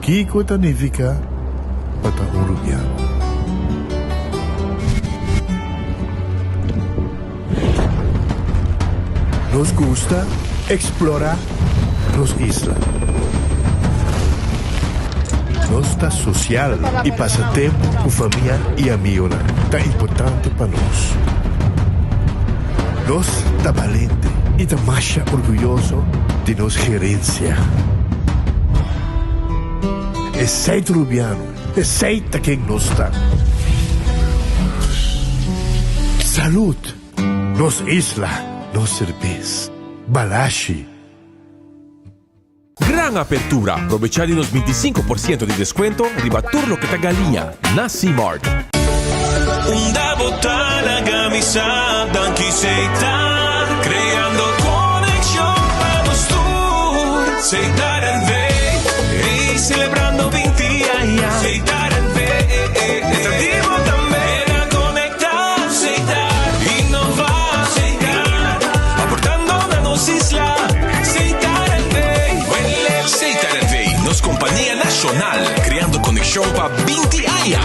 Kiko Tanifica Patahurubiano. Nos gusta explorar los islas. Nossa social e passatempo com família e amigos tão importante para nós. Nós tá valente e tá mais orgulhoso de nossa gerência. É seito rubiano, é seita quem nós está. Saúde, nos isla, nos cerveza, balashi. Gran apertura! Aprovechar unos 25% de descuento, ribattur lo que te galinha na C-Mart. Una botana camisada anquiseitar, creando conexión vamos tú. Seitar en vez, y celebrando 20 años. Seitar en vez, atractivo también a conectar. Seitar, innovar, seitar, aportando a nos isla. Seitar en vez, Seitar en vez, nos compañía nacional, creando conexión para 20 años.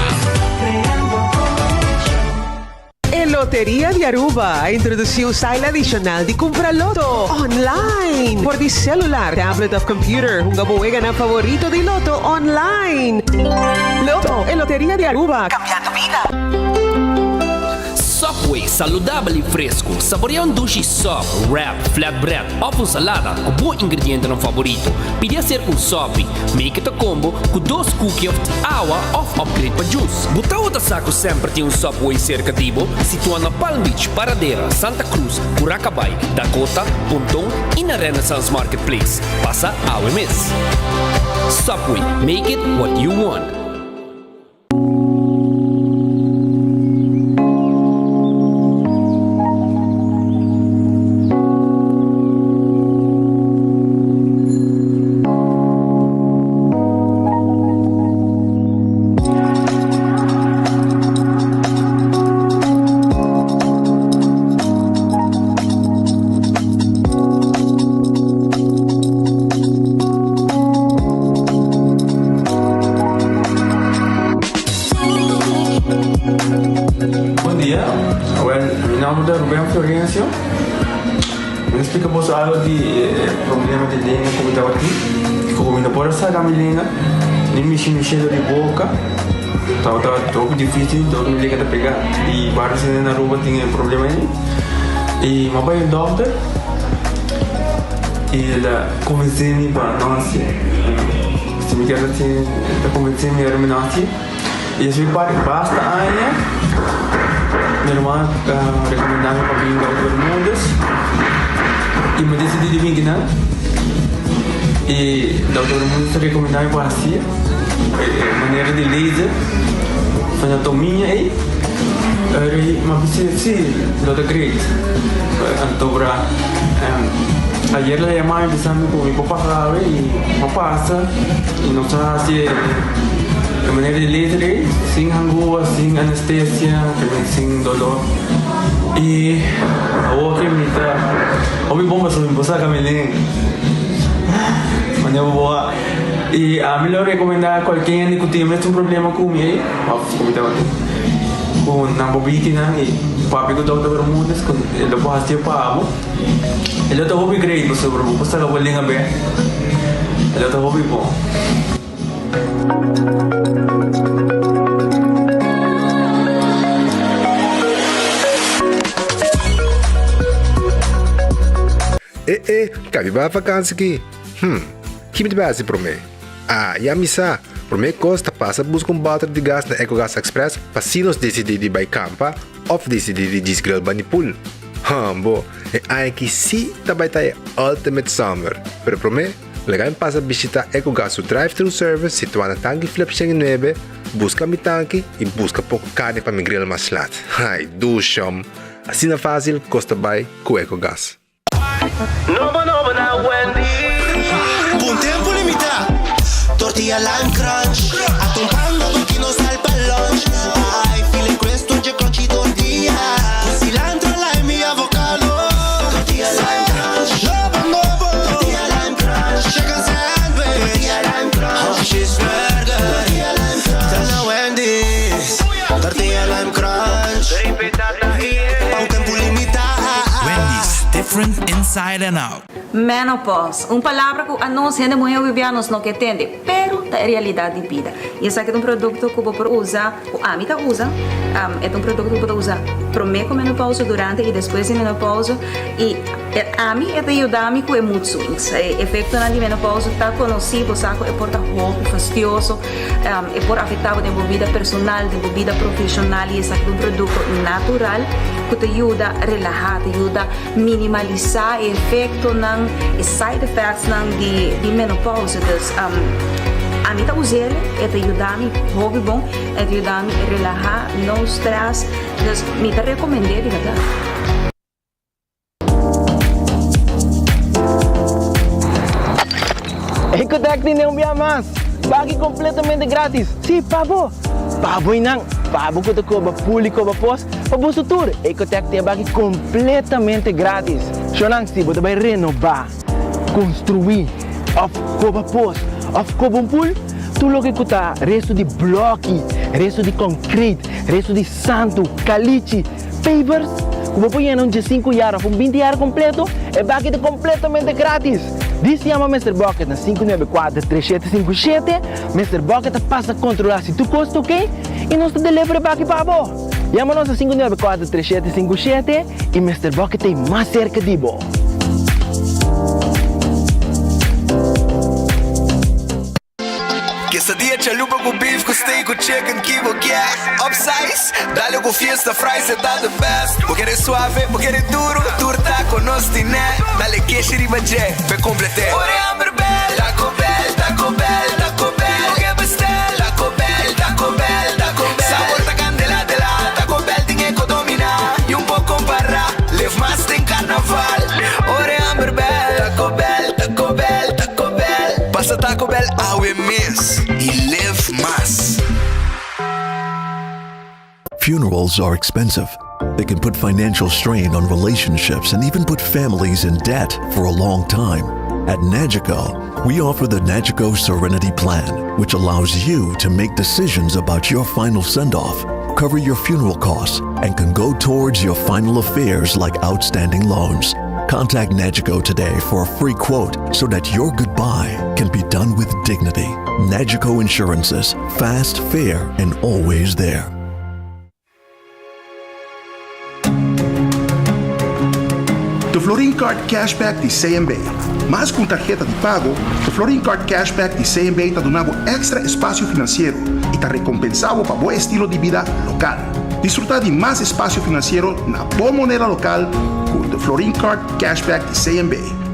Loteria de Aruba introduziu o style adicional de comprar loto online por de celular, tablet of computer. Un gabuega na favorito de loto online. Loto e Loteria de Aruba, cambiando vida. Subway, saudável e fresco. Saboreia um duche soft, wrap, flatbread, ou salada com bom ingrediente no favorito. Podia ser um sope, make it a combo com 2 cookies of água ou upgrade para juice. Botar outra saco sempre tem um Subway cercativo, situado na Palm Beach, Paradeira, Santa Cruz, Curacabay, Dakota, Pontão e na Renaissance Marketplace. Passa a OMS. Subway, make it what you want. Explicamos algo de problema de língua como estava aqui. Como não pode sair a minha língua, nem mexer de boca. Estava muito difícil, todo mundo liga a pegar. E vários na rua tinham problema aí. E meu pai é doutor. E ele convenceu-me para nós. Se me quer assim, ele convenceu-me para nós. E esse basta aí. Minha irmã recomendava para vir para todo mundo. E me decidi de vir aqui, e o doutor Mundo recomendava para si maneira de laser, fazer tominha aí, mas sim, doutor Craig, antobra, ayer la llamaba empezando con mi papá grave y me pasa y nos hace de maneira de laser, sin angústia, sin anestesia, sin dolor. E a outra me dá. Ouvi bomba sobre me passar caminhando. Mas eu vou. E a melhor recomendar qualquer que tenha um problema com ele, com na bobina e papi com o doutor Mudas, com ele pode fazer para ele está hobby great, você pode passar a bolinha bem. Ele está hobby bom. Cabe ba vacância aqui? Que me base para mim? Já me sa. Para mim costa passa busca balde de gás na EcoGas Express para se nós decidir de ir campa ou decidir de desgrill banipul. Bo, é que sim também tá Ultimate Summer. Pero para mim, legal passa visitar EcoGas o drive-thru service situado na tanque Flip 9, busca mi tanque e busca pouco carne para me grill mais lat. Ai, ducham. Assim é fácil, costa bem com EcoGas. Un tempo limitato, tortilla lime crunch, accompagno tutti non sta il lunch. Ai, file questo c'è crunchy tortilla, cilantro, lime e avocado. Tortilla lime crunch, tortilla lime crunch, chicken sandwich, tortilla lime crunch. She's ready. inside and out. Menopause, palavra que a nós ainda muito vivianos não entende, pero é realidade de vida. E esse aqui é produto que você usa, a amiga usa, é produto que você usa primeiro com menopausa, durante e depois de menopausa. E a mim ajuda-me com muito swings. O efeito na menopausa está conhecido, sabe? É por roupa fastidioso, é por afetar a vida personal, a vida profissional. E esse aqui é produto natural que te ajuda a relaxar, te ajuda a minimalizar o efeito não side effects de menopausa. Então, a mim tá usando, te ajuda-me, hobby bom, te ajuda-me a relaxar, não stress. Então, me recomendei, de verdade. Ecotec tem um dia mais, pague completamente grátis. Sim, pabo. Pabo não, pabo que te cobra público, cobra pós, pabo futuro. Ecotec tem pague completamente grátis. Xonang, se você vai renovar, construir, of cobra pós, of cobra pool, tudo o que custa, resto de bloco, resto de concreto, resto de santo, caliche, papers, como põe em de 5 anos, 20 anos completo, é pague completamente grátis. Diz chama Mr. Bucket na 594-3757. Mr. Bucket passa a controlar se tu custa, ok? E nós te delivery aqui para você. Chama-nos a 594-3757 e Mr. Bucket tem mais cerca de você. Quesadilla, chalupa com beef, com steak, com chicken, que vou quer. Upsize, dale com fiesta, fries, é tá the best. Vou querer suave, vou querer duro, turta com nós tiné. Dale queixe e bajé, pe complete. Ore amber bell, Taco Bell, Taco Bell, Taco Bell. O que bestel, Taco Bell, Taco Bell, Taco Bell. Sabor ta candela de la, Taco Bell tem que dominar. E pouco comparar, live mais tem carnaval. Ore amber bell, Taco Bell, Taco Bell, Taco Bell. Passa Taco Bell, awe miss. E live más. Funerals are expensive. They can put financial strain on relationships and even put families in debt for a long time. At Nagico, we offer the Nagico Serenity Plan, which allows you to make decisions about your final send-off, cover your funeral costs, and can go towards your final affairs like outstanding loans. Contact Nagico today for a free quote so that your goodbye can be done with dignity. Nagico Insurances. Fast, fair, and always there. The Florin Card Cashback de CMB. Mas com tarjeta de pago, o Florin Card Cashback de CMB está dando extra espaço financeiro e está recompensado para bom estilo de vida local. Disfrutar de mais espaço financeiro na boa moneda local com o Florin Card Cashback de CMB.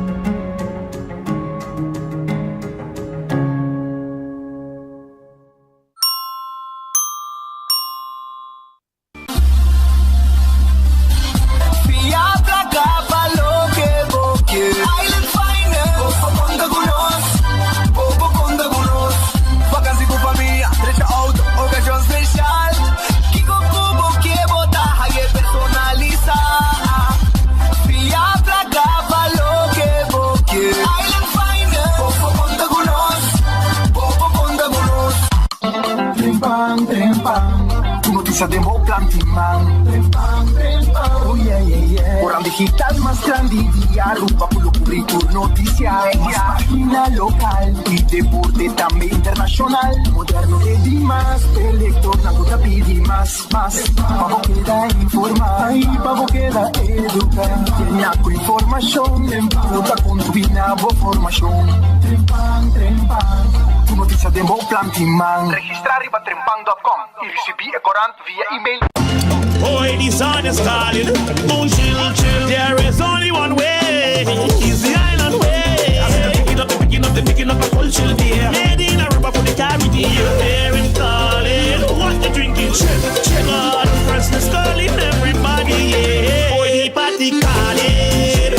Demo plantiman oh yeah, yeah, yeah. Orang digital más grande día rumba por lo currículo noticias más página local y deporte también internacional moderno de Dimas electrónico te pide más pavo queda informar y pavo queda educar tiene con información en puta con tu binabo formación trempan tu noticia de Plantiman registrar riba trempan.com y recibir corant via email. Boy, the sun is calling. Don't chill. There is only one way. It's the island way. They're picking up a culture there. Made in a rubber for the Caribbean. You hear him calling. What they drinking? Chill. God, President's calling everybody. Yeah. Boy, the party calling.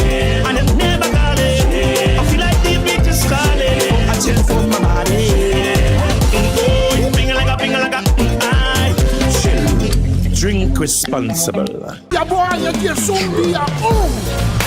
And it's never calling. I feel like the beat is calling. I chill for my body. Drink responsible. Ya boy, you get some beer.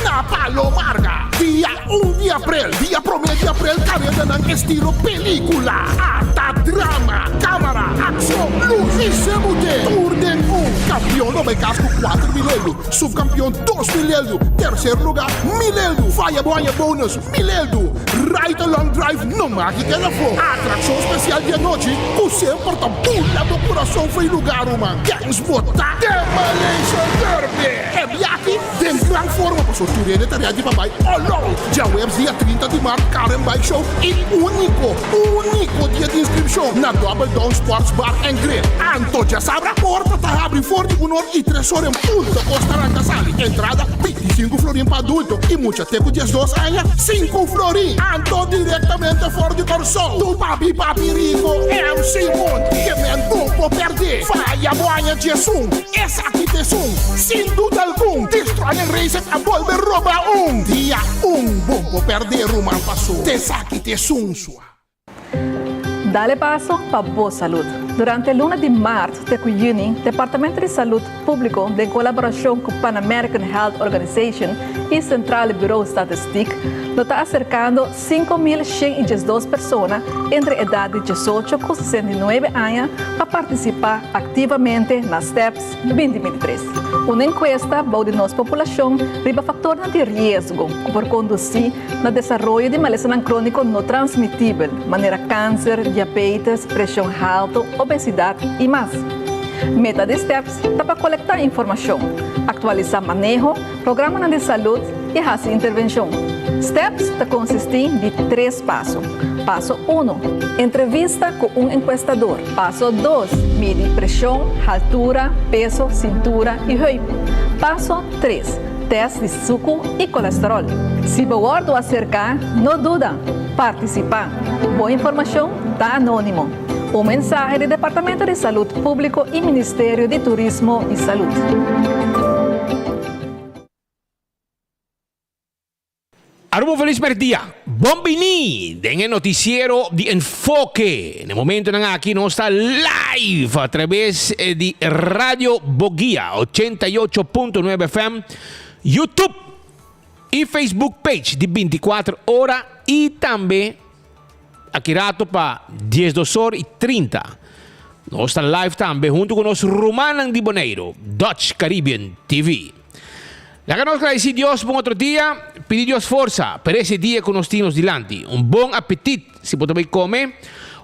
na Palomarga. Dia 1 de Abril, dia 1 de Abril, carrega ng estilo pelikula. Ata drama, cámara, ação, luz e semute. Turden 1, campeão no may casco 4 milelo, subcampeão 2 milelo, terceiro lugar milelo, faia boia bônus milelo, ride along drive no mágica na flor. Atração especial de noite, o sempre tá pula do coração foi lugar uma. Gangs botar Demolition Derby. É viagem, tem grande forma para sorturir de tarefa de papai. Olô, já webs dia 30 de março, Karen Bike Show e único dia de inscrição na Double Down Sports Bar and Grill. Anto já sabe a porta tá abre forte 1 hora e 3 horas em Punta Costa Rancasali. Entrada 25 florim para adulto e muita teco 12 anos 5 florim. Anto diretamente fora de Corsol. Do papi rico é o Simon que me duplo perder. Faia boia de sum, essa aqui te sum. Sem dúvida algum, destrói em Racing a volver rouba dia 1, bom perder uma passou. Te saque te sum sua. Dale paso para boa saúde. Durante o luna de março de Cuyuni, Departamento de Saúde Público, de colaboração com Pan American Health Organization e Central Bureau Statistic, está acercando 5.112 pessoas entre a idade de 18 e 69 anos para participar ativamente nas STEPS 2023. Uma encuesta de nossa população riba fatores de risco por conduzir no desenvolvimento de malestar crônico não transmitível, maneira câncer, diabetes, pressão alta, obesidade e mais. Meta de STEPS é para coletar informação, atualizar manejo, programa de saúde e fazer intervenção. STEPS está consistindo de 3 passos. Passo 1, entrevista com um encuestador. Passo 2, medir pressão, altura, peso, cintura e roupa. Passo 3, teste de suco e colesterol. Se você acercar, não duda, participar. Boa informação está anônimo. Um mensagem do Departamento de Saúde Público e Ministério de Turismo e Saúde. Arubo feliz dia. Bombini, en el noticiero de Enfoque. En el momento en aquí no está live a través de Radio Boguía 88.9 FM, YouTube y Facebook page de 24 horas y también aquí rato para 10:30. No está live también junto con los Rumanan de Boneiro, Dutch Caribbean TV. La que nos agradecer Dios por otro día, pedir Dios fuerza para ese día con los tinos delante. Un buen apetito si puede comer,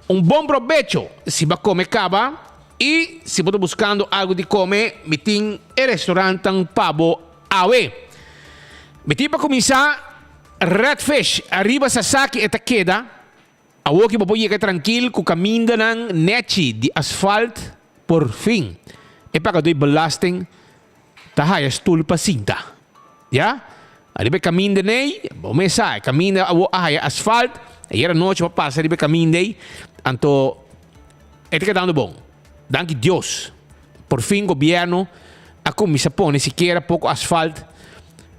un buen provecho si va a comer cava y si puede buscando algo de comer, metin el restaurante tan pavo awe. Metin para comenzar Redfish, arriba Sasaki eta queda, a que puede llegar tranquilo con camino ng nechi de asfalto por fin. E para que belasting tahaya stulpa cinta. Ya? Arriba caminho de nei, bom mensagem, caminho a asfalto, e era noite para passar arriba caminho de, anto é que dando bom. Danke Deus. Por fim governo a começar a pôr sequer pouco asfalto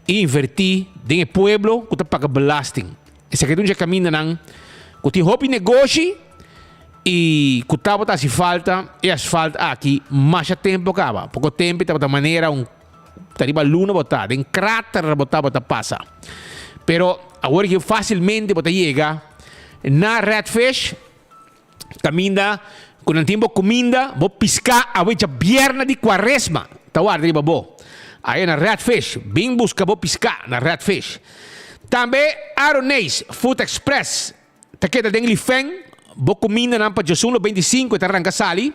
e invertir em pueblo que paga belasting. Esse aqui já caminho não, que tem roupa negócio e que tá botando falta e asfalto aqui mais tempo acaba, pouco tempo tá de maneira tariba luna botada, em cráter botada passa. Pero agora que facilmente bota chega na Redfish, caminha com um tempo comida, vou piscar a veja vierna de quaresma. Tá guarda riba bo. Aí na Redfish, bem busca vou piscar na Redfish. Também Aronês Food Express, tá queda den Lifeng, vou comida na para Josuno 25 e arranca sali.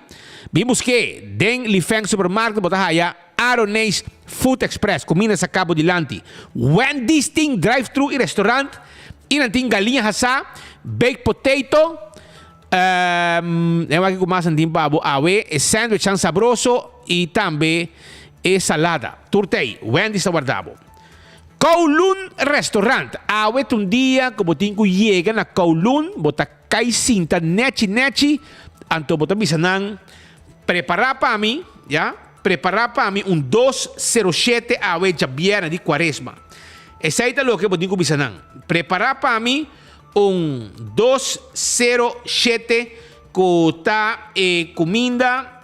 Bem busquei den Lifeng supermarket bota haya Aronês Food Express, comida sa cabo dilante. Wendy's ting drive-thru e restaurant. E nanting galinha hasa, baked potato. Eu aqui com mais antim pabo awe, e sandwich ang sabroso e também e salada. Turtei, Wendy's sa guardabo. Kowloon Restaurant. Awe um dia que botin ko llega na Kowloon, bota kay cinta nechi, anto bota bisanang preparar para mim, ya? Preparar para mim 207 aveja vierna de quaresma. Essa é o que eu digo bisanang. Preparar para mim 207 que tá comida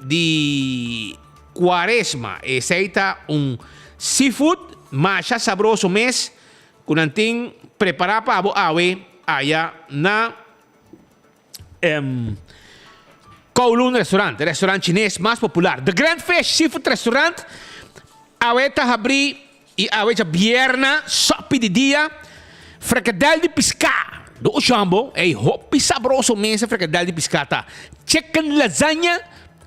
de quaresma. Essa é seafood Masha sabroso mes. Kunanting prepara pa abo awe aya na Kowloon restaurant chinês mais popular. The Grand Fish Seafood Restaurant. Awe ta abri e awe ja bierna, sopi de dia, fricadel de pisca. Do Jambo, hopi sabroso mesa fricadel de piscata. Chicken lasagna,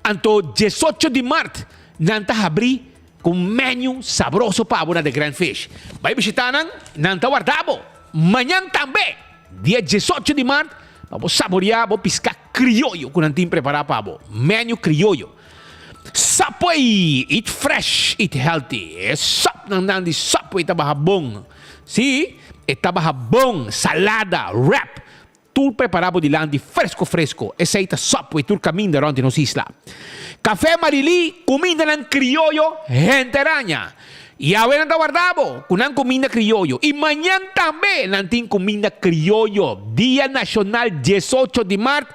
anto 18 de março. Nanta abri com menu sabroso pavo na The Grand Fish. Vai visitanan, nanta guardabo. Manhã também, dia 18 de março, vamos saborear, vamos piscar criollo, com nantim preparar pavo. Menu criollo. Subway, eat fresh, eat healthy. Sop nang di Subway taba bom. Si, taba bom, salada, wrap. Tudo preparado de lá de fresco. Essa aí tá Subway, tudo caminho de onde nos isla. Café Marili, comida ng criollo, gente araña. E agora não está guardado, com comida criollo. E amanhã também não tem comida criollo. Dia Nacional 18 de março,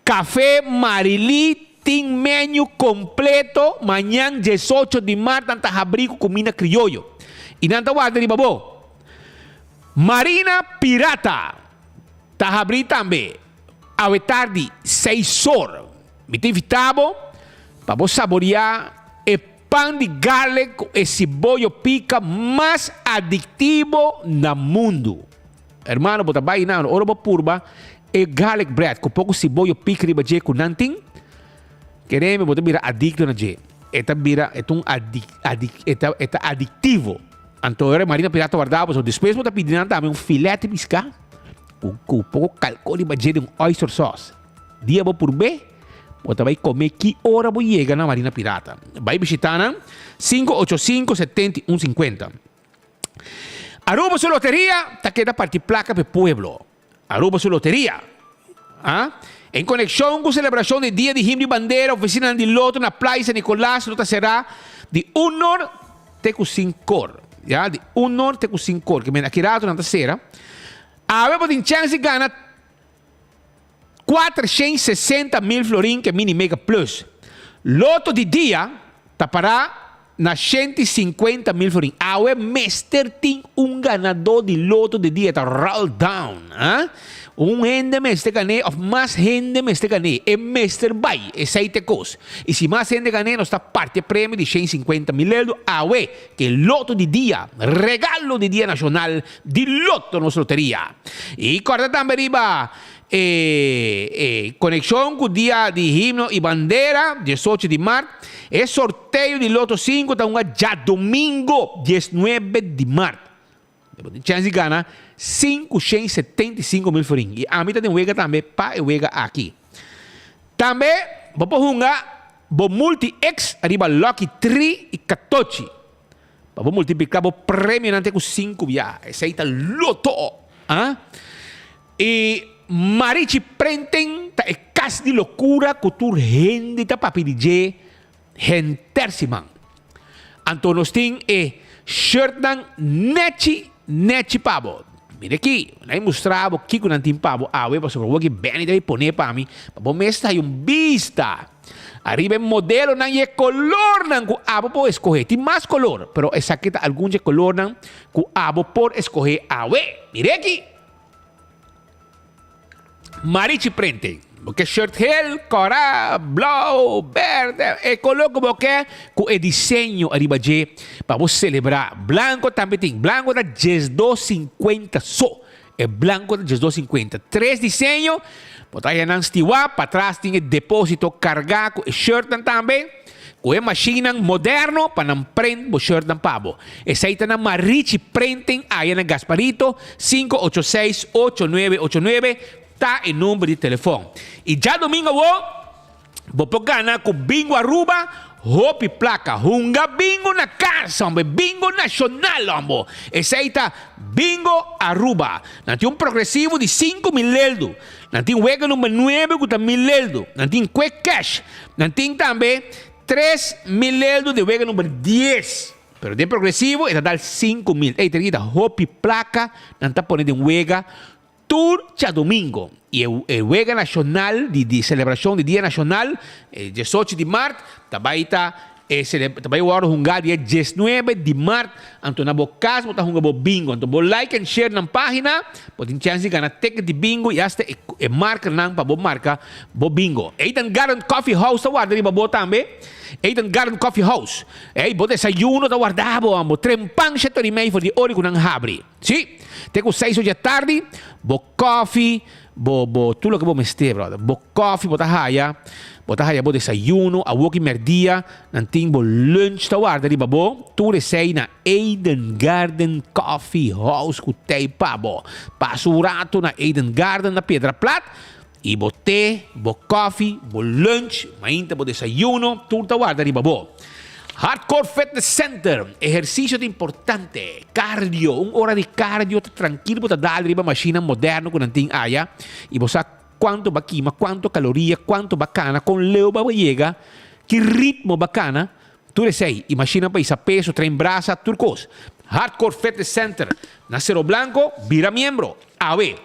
Café Marili tem menu completo. Amanhã 18 de março, não está abrindo comida criollo. E não está guardado, babo. Marina Pirata, está abrindo também. À tarde, 6 horas. Me te invitamos para saborear o pão de garlic com esse bollo pica mais adictivo no mundo. Hermano, bota vai na hora purba e garlic bread com pouco cebola pica riba je com nanting. Queremos botar vira adicto na je. Eta vira eta adictivo. Então, Marina Pirata guardava, so depois bota pedindo também filete piscar com pouco calcolo riba je de oyster sauce. Dia por B. Você vai comer que hora você chega na Marina Pirata. Vai visitar na 585-7150. Aruba sua loteria, tá queda parte placa para o pueblo. Aruba sua loteria. Em conexão com a celebração do Dia de Himno e Bandeira, oficina de loto na Plaza Nicolás, lota será de 1 até 5 horas. De 1 até 5 horas, que me aqui rato na terceira. A você tem chance de ganhar 460 mil florins que é Mini Mega Plus. Loto de dia tapará na 150 mil florins. Awe Mester tem ganador de loto de dia, tá roll down. Gente Mester ganhou, ou mais gente Mester ganhou. É Mester vai, é 7 coisas. E se mais gente ganhou, está parte prêmio de 150 mil euros. Awe, que loto de dia, regalo de dia nacional de loto nossa loteria. E corta também riba. Conexão com o Dia de Himno e Bandeira, 18 de março. É sorteio de Loto 5, está já domingo, 19 de março. Chance de ganhar 575 mil florins. E a mitad de Uega também, para Uega aqui. Também, vamos jogar o Multi-X, arriba Lucky 3 e 14. Vamos multiplicar o prêmio com 5 já. Esse aí está Loto. E Marichi prenden ta e cas de loucura cultura gente ta papirije gentersiman. Antonos ting e shirt dan nechi pabo. Mire aqui, nai mostrava aqui com nantim pabo. We pa sobre o que bem deve poner para mim. Pabo mesta yung vista. Arriba modelo nan ye color nan ku abo po escoger. Tem mais color, pero essa aqui tá algum de color nan ku abo por escoger. Mire aqui. Marichi prende, porque shirt gel, cora, blau, verde, e coloco porque com o desenho arriba de para você celebrar. Blanco também tem, blanco da 12.50 só, é blanco da 12.50. 3 desenhos, botar aí na stiwa, para trás tem depósito cargar com shirt também. Com a máquina moderno para não prender o shirt ng pavo. Essa aí na Marichi Printing, aí na Gasparito, 586-8989. Tá em número de telefone. E já domingo vou ganhar com bingo Aruba, hopi placa, hunga bingo na casa, bingo nacional, ambo. Esse aí tá bingo Aruba. Não tem progressivo de 5 mil euros. Não tem wega número 9 com 1.000 euros. Não tem quick cash. Não tem também 3 mil euros de wega número 10. Pero de progressivo, está dar 5 mil. Ei, terita, hopi placa, não tá ponendo em wega. Tour ya domingo. Y el Juega Nacional de celebración de Día Nacional, el 18 de marzo, también está se também agora hungar dia 19 de março, então na boa casa, tá hungar bo bingo, então bo like and share na página, pode chance de ganhar ticket de bingo e hasta e marca nang pa bo marca bo bingo. Eden Garden Coffee House tá guarda riba bo também. Eden Garden Coffee House. Bo desayuno tá guardado, bo trempang siya to ni may for di ori ko nang habri. Si? Teko 6 da tarde, bo coffee, bo tulo que bo meste, brother. Bo coffee, bo tahaya bo desayuno, a woki merdia, nanting bo lunch ta guarda riba bo, tu sei na Eden Garden Coffee House ku tei pa bo. Pasurato na Eden Garden na Piedra Plat, e bo té, bo coffee, bo lunch, mainta bo desayuno, tu ta guarda riba bo. Hardcore Fitness Center, ejercicio importante, cardio, hora de cardio, tranquilo, bota dali riba machina moderno con nanting aya, e bo sa quanto va quima, quanto caloria, quanto bacana, con leo ba llega, che ritmo bacana, tu le sei, immagina pa isa peso, tren brasa, turcos. Hardcore Fitness Center, na Cerro Blanco, vira miembro. A ver,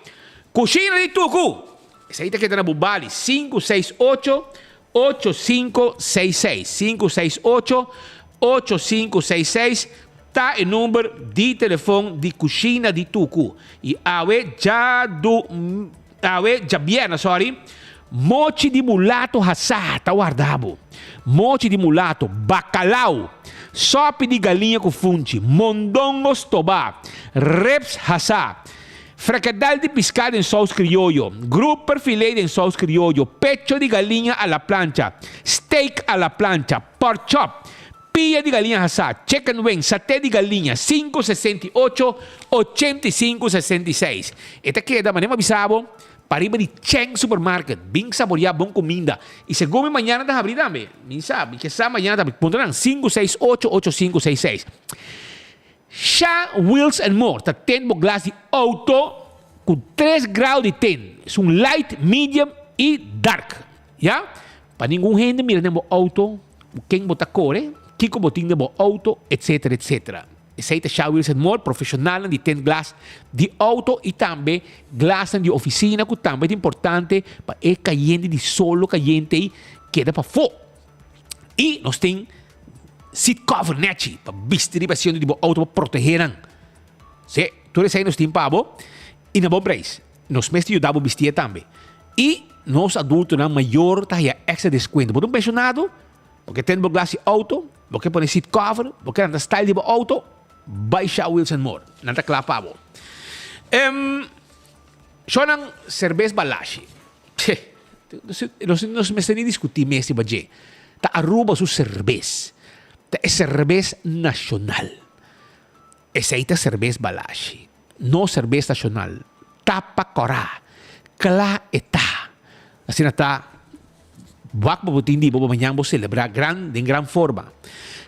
Cucina di Tucu, sei te che te na bubali, 568-8566, 568-8566, ta il numero di telefono di Cucina di Tucu. E ave già viene, sorry, mochi di mulato hassata, guardavo, mochi di mulato, bacalao, sopi di galinha con fungi, mondongo stobà, reps hassà, fricadelle di pescado in sauce criollo, grouper filet in sauce criollo, pecho di galinha alla plancha, steak alla plancha, pork chop, pilla di galinha hassà, chicken wing, satè di galinha, 568-8566. E te queda, manema bisabo, pariba di Cheng Supermarket, bing saborear, bom comida. E se come mañana da abrir dame, mi sabe, que sa mañana da ponderán 568-8566. Sha Wheels and More, ta ten glass di auto con 3 graus di ten. Es un light, medium e dark. Ja? Pa ningún gente mira nemo auto, quem bota core, kiko botin nemo auto, etc. etc. Sei Sha Wheels and More, profissional di ten glass di auto e também glass di oficina, que também é importante para é caliente di solo caliente e queda para fo. E nós tem seat cover nechi para vestir para de auto para protegeran. Se tu sei nós tem pavo e na bom preço. Nós mesmo ajudamos vestir também. E nós adultos na maior taia extra desconto. Por um pensionado, porque tem glass de auto, porque põe seat cover, porque anda style de auto, by Sha Wheels and More. Nanta klapabo. Sonan cerveza balashi. Nós me nem discutir mesmo baje. Ta Aruba su cerveza. Ta é cerveza nacional. Essa aí tá cerveza balashi. No cerveza nacional. Tapa corá. Cla eta. Assim tá. Wak babutindi bo manhã bo celebrar em gran forma.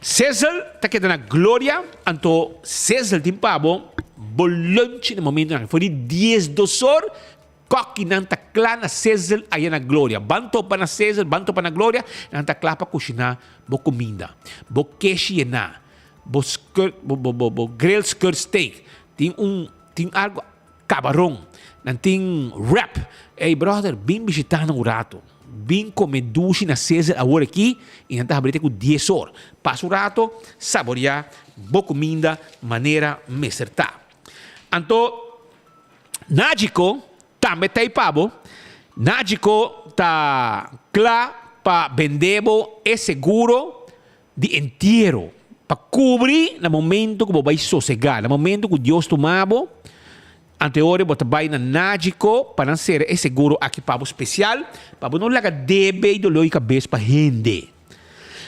César tá quedando na glória, anto César timpabo bolonche no momento na foi 10 dosor coque nanta clã César aí na glória. Banto para César, banto para na glória, nanta clã para cozinhar bo comida, bo queixe na, bo skirt, bo grilled skirt steak. Tem algo camarão, nanting wrap. Hey brother, bem visitando um rato. Bem comer duche na César agora aqui e não está abrindo com 10 horas. Passa o rato, saborear, boa comida, maneira me acertar. Então, Nágico também está aí pavo. Nágico está claro para vender é seguro de inteiro. Para cobrir no momento que você vai sossegar, no momento que Deus tomava. Anteori bota vai na Nágico para ser é seguro aqui para o especial para não laga debe do loi cabeça para rende.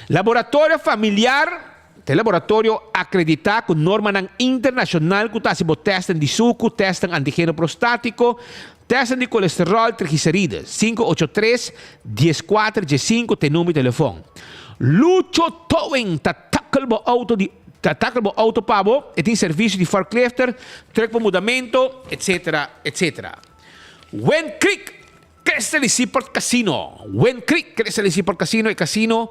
Laboratório familiar, tem laboratório acreditado com norma internacional que está se testam de suco, testam antígeno prostático, testam de colesterol, triglicerídeos. 583-14-5 tem número de telefone. Lucho Towing tá tackle auto de Tatakabo auto pavo e tem serviço de forklifter, truck para mudamento, etc, etc. Wen Creek, cresce por casino. Wen Creek, cresce por casino e casino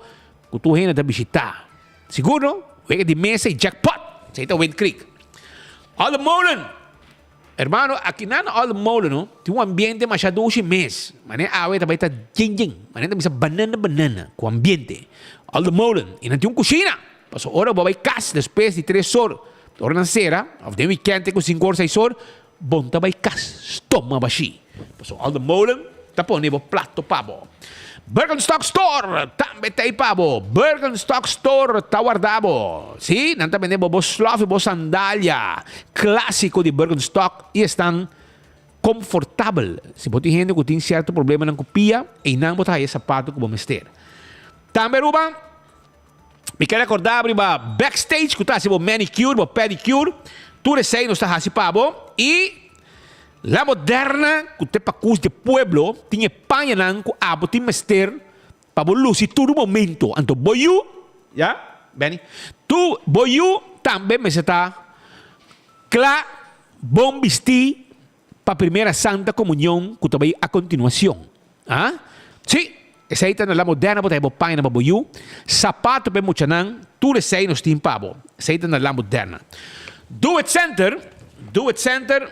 que tu ainda deve visitar. Seguro, wega de mesa e jackpot. Sa ito Wen Creek. Almonen, Hermano, aqui na all molo, no? Tem um ambiente masyado si mes. Mane awe tabay ta jing. Mane ta bisa banana com ambiente. All the molen. E não tem kusina. Paso ora babay kas después de 3 horas. Ora na sera, of the weekend com 5 horas 6 horas, bon tabay kas. Stoma bashi. Paso all the molen, tapo nebo plato pabo. Birkenstock Store, também tem pabo. Birkenstock Store, tá guardado. Sim, não também nebo slof e sandália. Clássico de Birkenstock e estão confortável. Se você tem gente que tem certo problema na copia e não botar aí sapato que vamos ter. Também, Ruba, me quero acordar, Ruba, backstage, que tá se manicure, pedicure, tudo isso aí não está assim, pabo. E La Moderna, que tem para de pueblo, tinha panha nan com abo tem mester para luci todo momento. Anto boyu, ya, bem, tu boyu também me está clá bom vestir para a primeira Santa Comunhão que também a continuação. Ah? Sim, essa aí tá na La Moderna, botar panha na boyu, sapato bem muito nan, tudo isso aí nos tem pabo. Essa aí tá na La Moderna. Do It Center,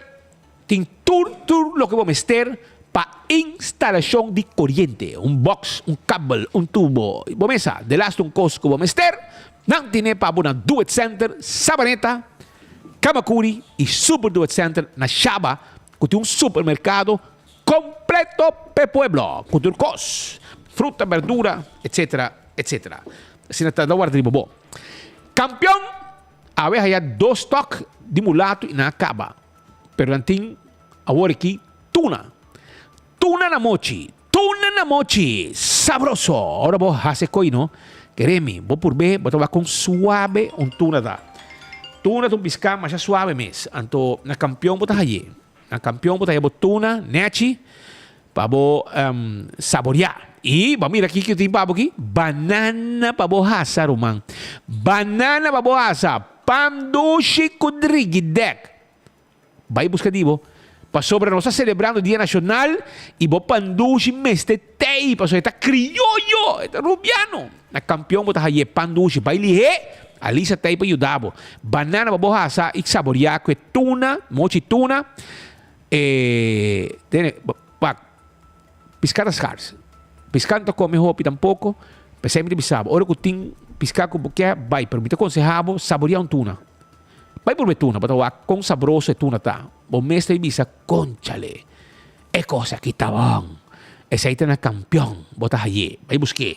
tem tudo lo que vamos ter para instalação de corriente. Box, cable, tubo. Vamos a, de last costo que vamos ter, não tem para uma Do It Center, Sabaneta, Kamakuri e Super Do It Center na Shaba, que tem supermercado completo para pueblo, com turcos, fruta, verdura, etc. Assim está da guarda de bobo. Campeão, a vez há 2 stock de mulato e na acaba. Pero não tem agora aqui tuna na mochi, sabroso. Ahora vos haces coino, quereme, vos por ver, vos com suave tuna da. Tuna tu piscar, mas já suave mes. Anto na campeão botar aí. Na campeão botar aí tuna, nechi, para vos saborear. E vamos ver aqui que tem pabo aqui, banana para vos assar, romang. Banana para vos assar, pão doce com driguidec. Vai buscar dibo. Para sobre nós celebrando o Dia Nacional e vou pandushi meste tei para está criollo, está rubiano. Na campeão botar aí pandushi, vai lihe, ali se tei para ajudar. Banana para bohasa e saborear com tuna, mochi tuna, piscar as caras. Piscando come hopi tampouco, pensei me bisabo. Ora que tem piscar com porque vai, pero me te aconsejavo saborear tuna. Vai por tuna, para com sabroso e tuna tá. O mestre bisa, conchale. É coisa que tá bom. Esse aí tá na campeão. Bota aí. Vai buscar.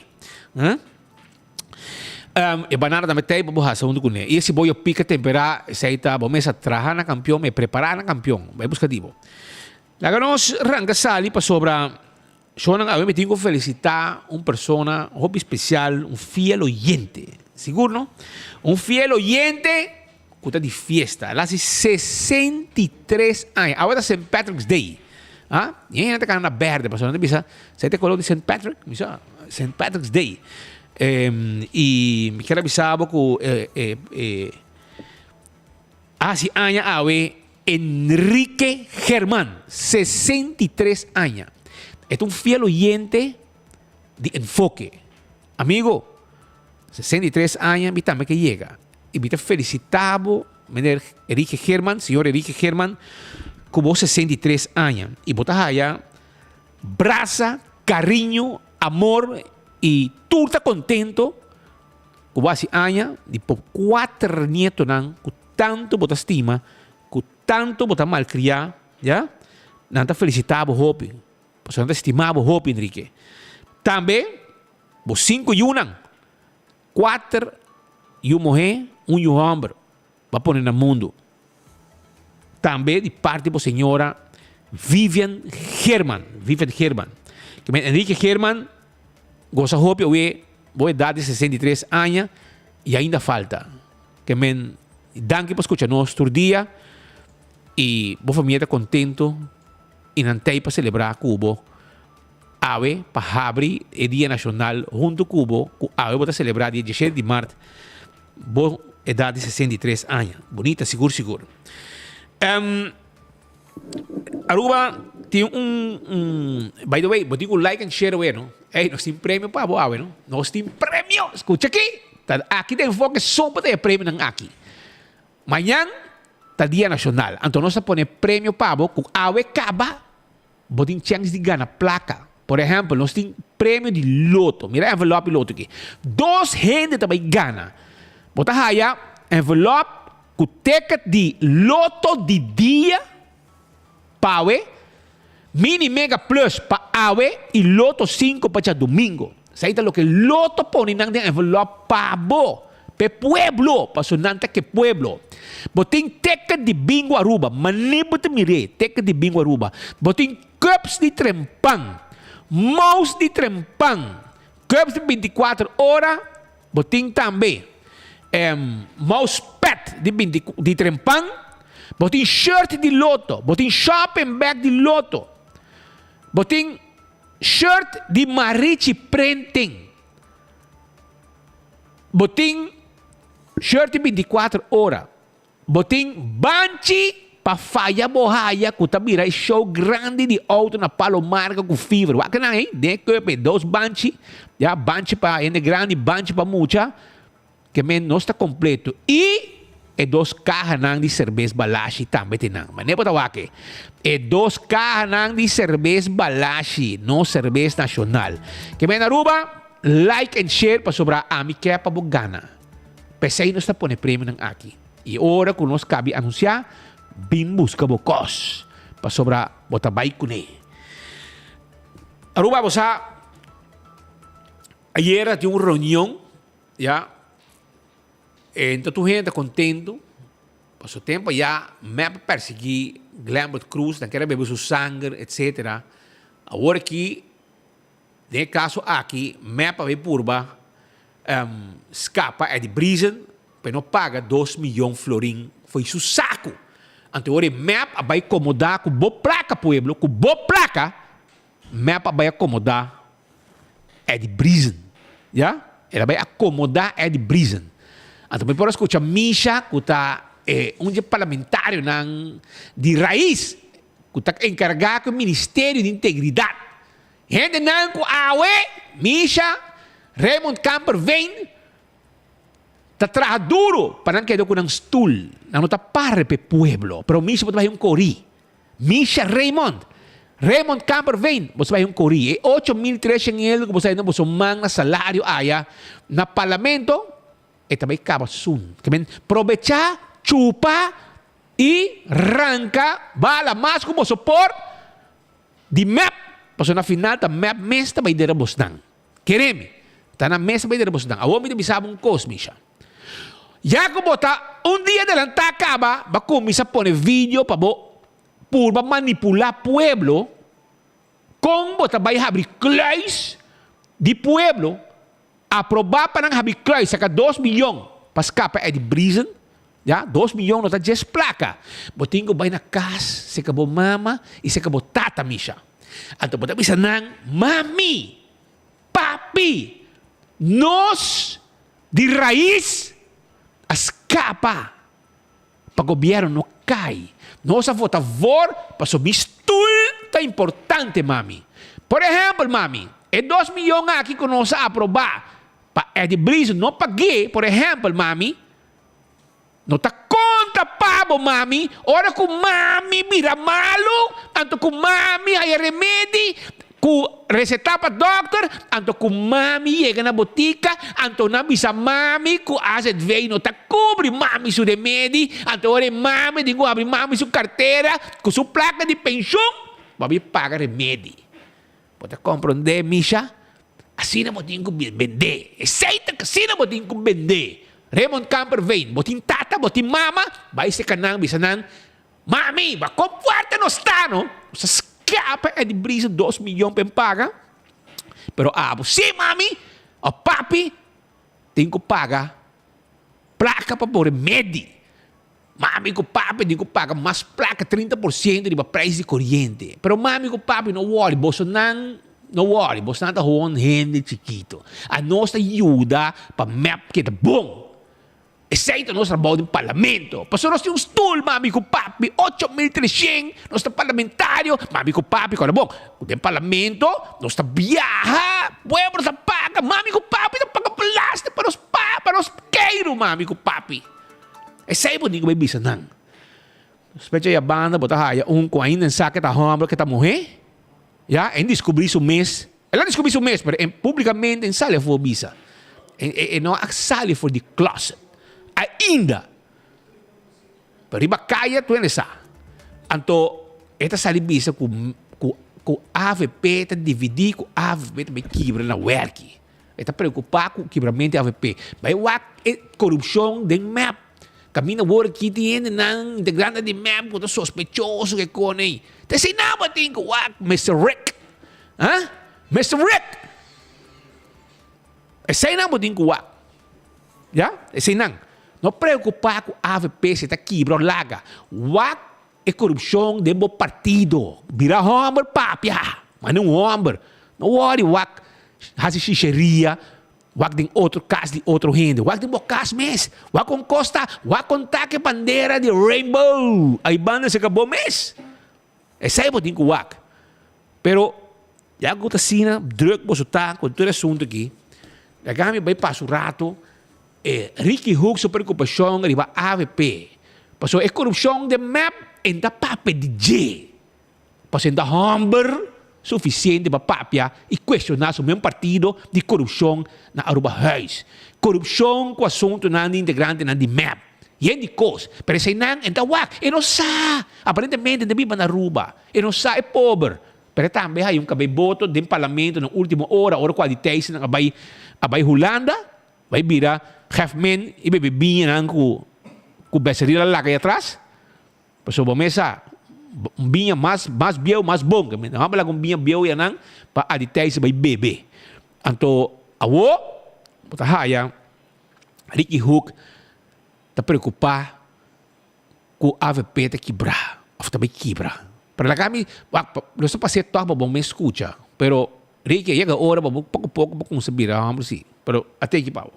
E banana também tem, vamos fazer segundo com ele. E esse boi pica temperar, esse aí tá, vamos trabalhar na campeão, me preparar na campeão. Vai buscar dibo. Lá nós arranca sali para sobra. Eu me tenho que felicitar uma pessoa, um hobby especial, um fiel oyente. Seguro, não? Um fiel oyente que de fiesta. Ela hace 63 anos. Agora é St. Patrick's Day. E ainda está na verde. Mas não bisa. Você tem color de St. Patrick? St. Patrick's Day. E me quero avisar que hace años awe Enrique Germán, 63 años. Es un fiel oyente de Enfoque. Amigo, 63 años, invítame que llega. Invita felicitado, Enrique Germán, señor Enrique Germán, como 63 años. Y botas allá, brasa, cariño, amor y tú estás contento, como hace años, y por 4 nietos, que tanto botas estima, que tanto botas malcriar, ¿ya? Nanta felicitado, Hopi. Pues nanta estimado, Hopi, Enrique. También, vos 5 y 1, 4 y una mujer, un hombre, va a poner en el mundo. También de parte de señora Vivian Germán. Enrique Germán goza Hopi, voy a dar de 63 años y ainda falta. Que me danke por escuchar nuestro día y vos familia está contento y nantei para celebrar Cubo. Ave para abrir el Día Nacional junto con Cubo, ave para celebrar el 17 de marzo. Vos edad de 63 años. Bonita, seguro. Aruba tiene by the way, vos digo like and share, ¿no? Nos tiene premio para vos, ¿no? Nos tiene premio. Escucha aquí. Aquí tem enfoque só para ter premio aqui. Mañana, ta Dia Nacional. Então nós pone prêmio pabo com awe caba, botin chance de ganhar placa. Por exemplo, nós temos prêmio de loto. Mira envelope de loto aqui. 2 gente também ganha. Bota haya envelope com ticket de loto de dia pawe, mini mega plus pa awe e loto 5 para domingo. Saída lo que loto pone nang envelope pabo. Pe pueblo, pasonante que pueblo. Botin ticket de bingo Aruba, manibot mire, ticket de bingo Aruba. Botin cups de trempang, mouse de trempang, cups de 24 horas, botin também mouse pad de trempang, botin shirt de loto, botin shopping bag de loto, botin shirt de Marichi printing, botin shirt de 24 horas. Botin banchi pa faya bohaya kutabira show grande de auto na Palomarga com fever. Waka na de que 2 banchi, ya banchi pa ende grande banchi pa mucha que men não está completo e 2 cajas nang de cerveja balashi também tinang. Mas nem bota wake. 2 cajas nang de cerveja balashi, no cerveja nacional. Que men Aruba like and share pa sobra ami kaya pa bugana. Pesay nos está pone prêmio nang aqui. E ora que nós cabe anunciar, bim busca bocos. Para sobra, bota baikune. Aruba, você, ayer tinha uma reunião, já, então tu gente contento, passou tempo, já, me perseguir Glambert Cruz, não quer beber seu sangue, etc. Agora que, nesse caso aqui, me para ver purba, escapa é de prison, mas não paga 2 milhões de florim, foi seu saco. Então, o MEP vai acomodar com boa placa, pueblo, com boa placa, MEP vai acomodar é de prison, já? Ela vai acomodar é de prison. Então, por escutar Misha, que está um parlamentário de raiz, que está encarregado do Ministério de Integridade. Gente não com awe, Misha, Raymond Camper vem, tá trabalha duro para não quedar com um stool, não tá para pe pueblo, pero Misha pode vai um cori. Misha Raymond Camper vem, você vai um cori. 8.300 euros que você não você manga salário aya na parlamento, e também acaba soon. Que men aproveitar, chupa e arranca bala mais como suporte de map, porque na final tá map mesta vai der bosdan. Quereme, tá na mesa vai der bosdan. A homem me sabe coisa, Misha. Já que bota dia adelantar acaba, vai começar a pôr vídeo para por manipular pueblo, com bota vai abrir clais de pueblo, aprovar para não abrir clais, saca 2 milhões para escapar é de prison, já 2 milhões não está de placa. Botinho vai na casa, se acabou mama e se acabou tata, Misha. Então bota bisa nang mami, papi, nós de raiz escapa para o governo não cai. Nós vamos favor para o mistul tá importante, mami. Por exemplo, mami, 2 milhões aqui que nós aprovar para é de brisa não paguei, por exemplo, mami, não está conta pabo, mami. Ora com mami mira malo, anto com mami aí remédio, com receita para doctor, anto com mami chega na botica, anto na bisa mami com asset veio não tá cobre mami seu remédio, anto ora mami digo abre mami sua carteira, com sua placa de pensão, mami paga remédio. Pode compreender, Misha? Assim não botinho vender. Aceita que assim não botinho vender. Raymond Camper vem, botin tata, botin mama, vai se canang, bisanang, mami, ba comporta no está, no? Sa escapa é de brisa 2 milhões para pagar. Pero sim, mami, o papi, tem que pagar placa para pôr remédio. Mami, com papi, tem que pagar mais placa, 30% de preço de corrente. Pero mami, com papi, não worry, Bolsonaro, não worry, Bolsonaro está um rende chiquito. A nossa ajuda para map que é bom. Aceita o nosso trabalho no parlamento. Passou nós temos um stool, mami, com papi, 8.300, nós estamos parlamentário, mami, com papi, agora bom, no parlamento, nós estamos viaja, pueblo está paga, mami, com papi, está paga plástico para os queiro, mami, com papi. Essa é bonito, vai bisa nang. Especially a banda, bota haya com ainda saque tá humble que tá morrer. Já, em descobrir o mês. Ela descobriu o mês, mas publicamente em sala for bisa. E não a sala for the closet. Ainda. Pero iba kaya tu nessa. Anto esta sala bisa com AVP tá dividir com AVP também quebra na werki. Está preocupado com o quebramento da AVP. Vai wak corrupção de map. Camina work aqui tiene nang integrante de map com sospechoso que conei. Te sei nada tem que wak Mr. Rick. Hã? Mr. Rick. Sei nada tem que wak. Já? Sei nang. Não preocupar com AVP se está quebrado laga. Wak é corrupção de um partido. Vira homem papia. Mas não homem. Não worry wak. Hasi xixeria. Wak din outro caso de outro rende. Wak din bocas mes. Wak com costa. Wak com taque bandeira de rainbow. Aí banda se acabou mes. Essa é o que wak. Pero, já que sina, druk bosuta, com todo assunto aqui. Já que vai passar o rato, Ricky Hook, sua preocupação, arriba AVP. Passou a corrupção de map, ainda pape DJ. Passou ainda humber, suficiente para papia e questionar o mesmo partido de corrupção na Aruba Huis. Corrupção com assunto na integrante na de map. E é de coisa. Pero se não, então wak, e não sabe. Aparentemente, não vive na Aruba. E não sabe, é pobre. Pero também há cabelo voto do parlamento na última hora quase 10, na vai Holanda, vai virar Hefman e bebinha com becerrila lá aí atrás. Passou a mesa. Um binha mais biel, mais bom. Não vamos lá com binha biel e não para aditar isso vai beber. Então, awo, bota haya, Ricky Hook está preocupado com a AVP te quebrar, ou também quebra. Para lá kami, não só passei torba bom me escuta, pero Ricky chega hora pouco conseguir vamos assim, pero até que pau.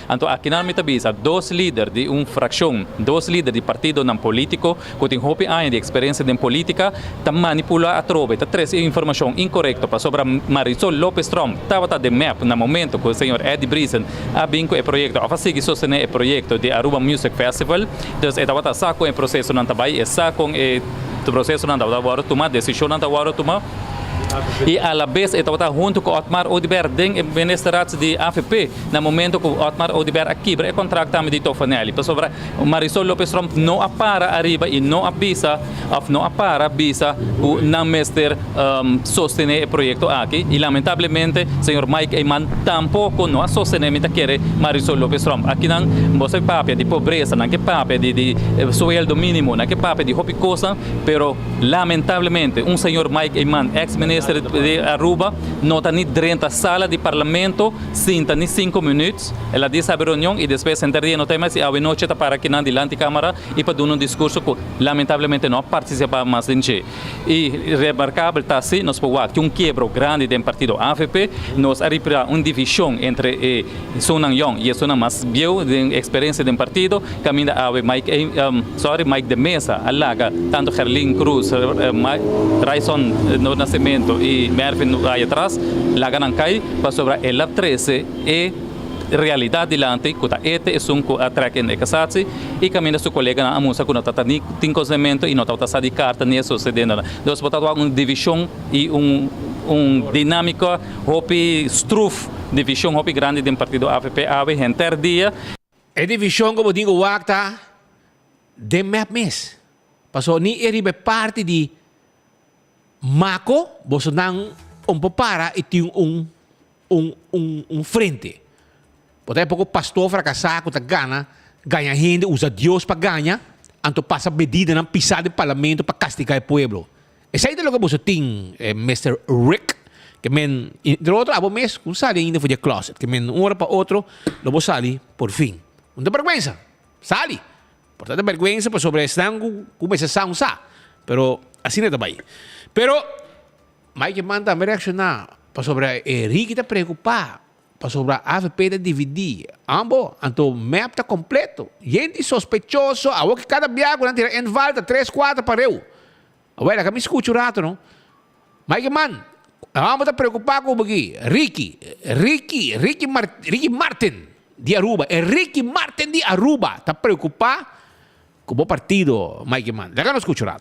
Então, aqui na minha visa, dois líderes de uma fração, dois líderes de partido não político, que têm hopi anos de experiência em política, tá manipula a trove, tá traz informação incorreta para sobre Marisol Lopes Trump, estava de map no momento que o senhor Eddie Brisen abriu o projeto, a fazer que sostener o projeto de Aruba Music Festival, então estava saco em processo não trabalho, e saco em processo não trabalho, tomar decisão não trabalho, tomar. E a la vez estava junto com Otmar Odiber den ministerato de AFP no momento que Otmar Odiber aqui é contrato de Tofanelli para sobre Marisol Lopes Trump não apara arriba e não avisa não apara avisa o não mestre sostener o projeto aqui e lamentavelmente senhor Mike Eyman tampouco não sostenemento quer Marisol Lopes Trump aqui não você papel de pobreza não que papel de sueldo mínimo não que papel de hobby coisa pero lamentavelmente senhor Mike Eyman ex-ministro de Aruba não está nem dentro da sala de parlamento, sinta nem 5 minutos. Ela diz a reunião e depois sentar dia no tema e a noite está para aqui na diante câmara e para dar um discurso que lamentavelmente não participa mais em si. E remarcável está assim, nós podemos que quebro grande do partido AFP, nós arriba uma divisão entre Sunan Young e Sunan mais viu de experiência do partido, caminha a Mike de Mesa, alaga tanto Gerlin Cruz, Raison no Nascimento e Mervin aí atrás, lá ganham cai para sobre ela 13 e realidade dilante que este é um atraque em casati e caminha seu colega na amusa que não está tem conhecimento e não está de carta nem sucedendo. Nós botamos uma divisão e dinâmica hopi struf divisão hopi grande do partido AFP ave enter dia. É divisão como digo wakta de mes. Passou ni eribe parte de Mako, você não para e tem frente. Porque pouco pastor fracassado que ganha gente, usa Deus para ganhar, então passa medida na pisada do parlamento para castigar o povo. Esse aí é o que você tem, Mr. Rick, que entre outros, abo mês, não sai ainda foi de closet, que hora para outro, logo sai por fim. Não tem vergonha, sai. Portanto, vergonha para sobre esse tango, começa a usar. Pero assim não é também. Pero, Mike manda me reaccionar para sobre Henrique está preocupado para sobre a AFP de dividir. Ambo, então map está completo. Gente sospechoso, a que cada viago não tira em volta 3, 4 para eu. Agora, que me escuta o rato, não? Mike man, ambo está preocupado com o aqui. Ricky Martin de Aruba. Ricky Martin de Aruba está preocupado como partido, Mike Man. Legal nos escuchar.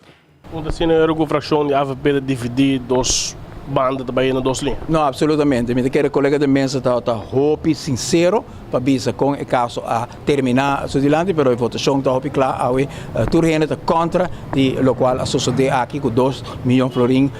Então, se não a fração de AVP dividir dos bandas também nas duas linhas? Não, absolutamente. Me quero colega de mesa está hope sincero para bisa com o caso a terminar su dilante, pero a votação está hope claro, turgene está contra de lo qual a sociedade aqui com 2 milhões de florins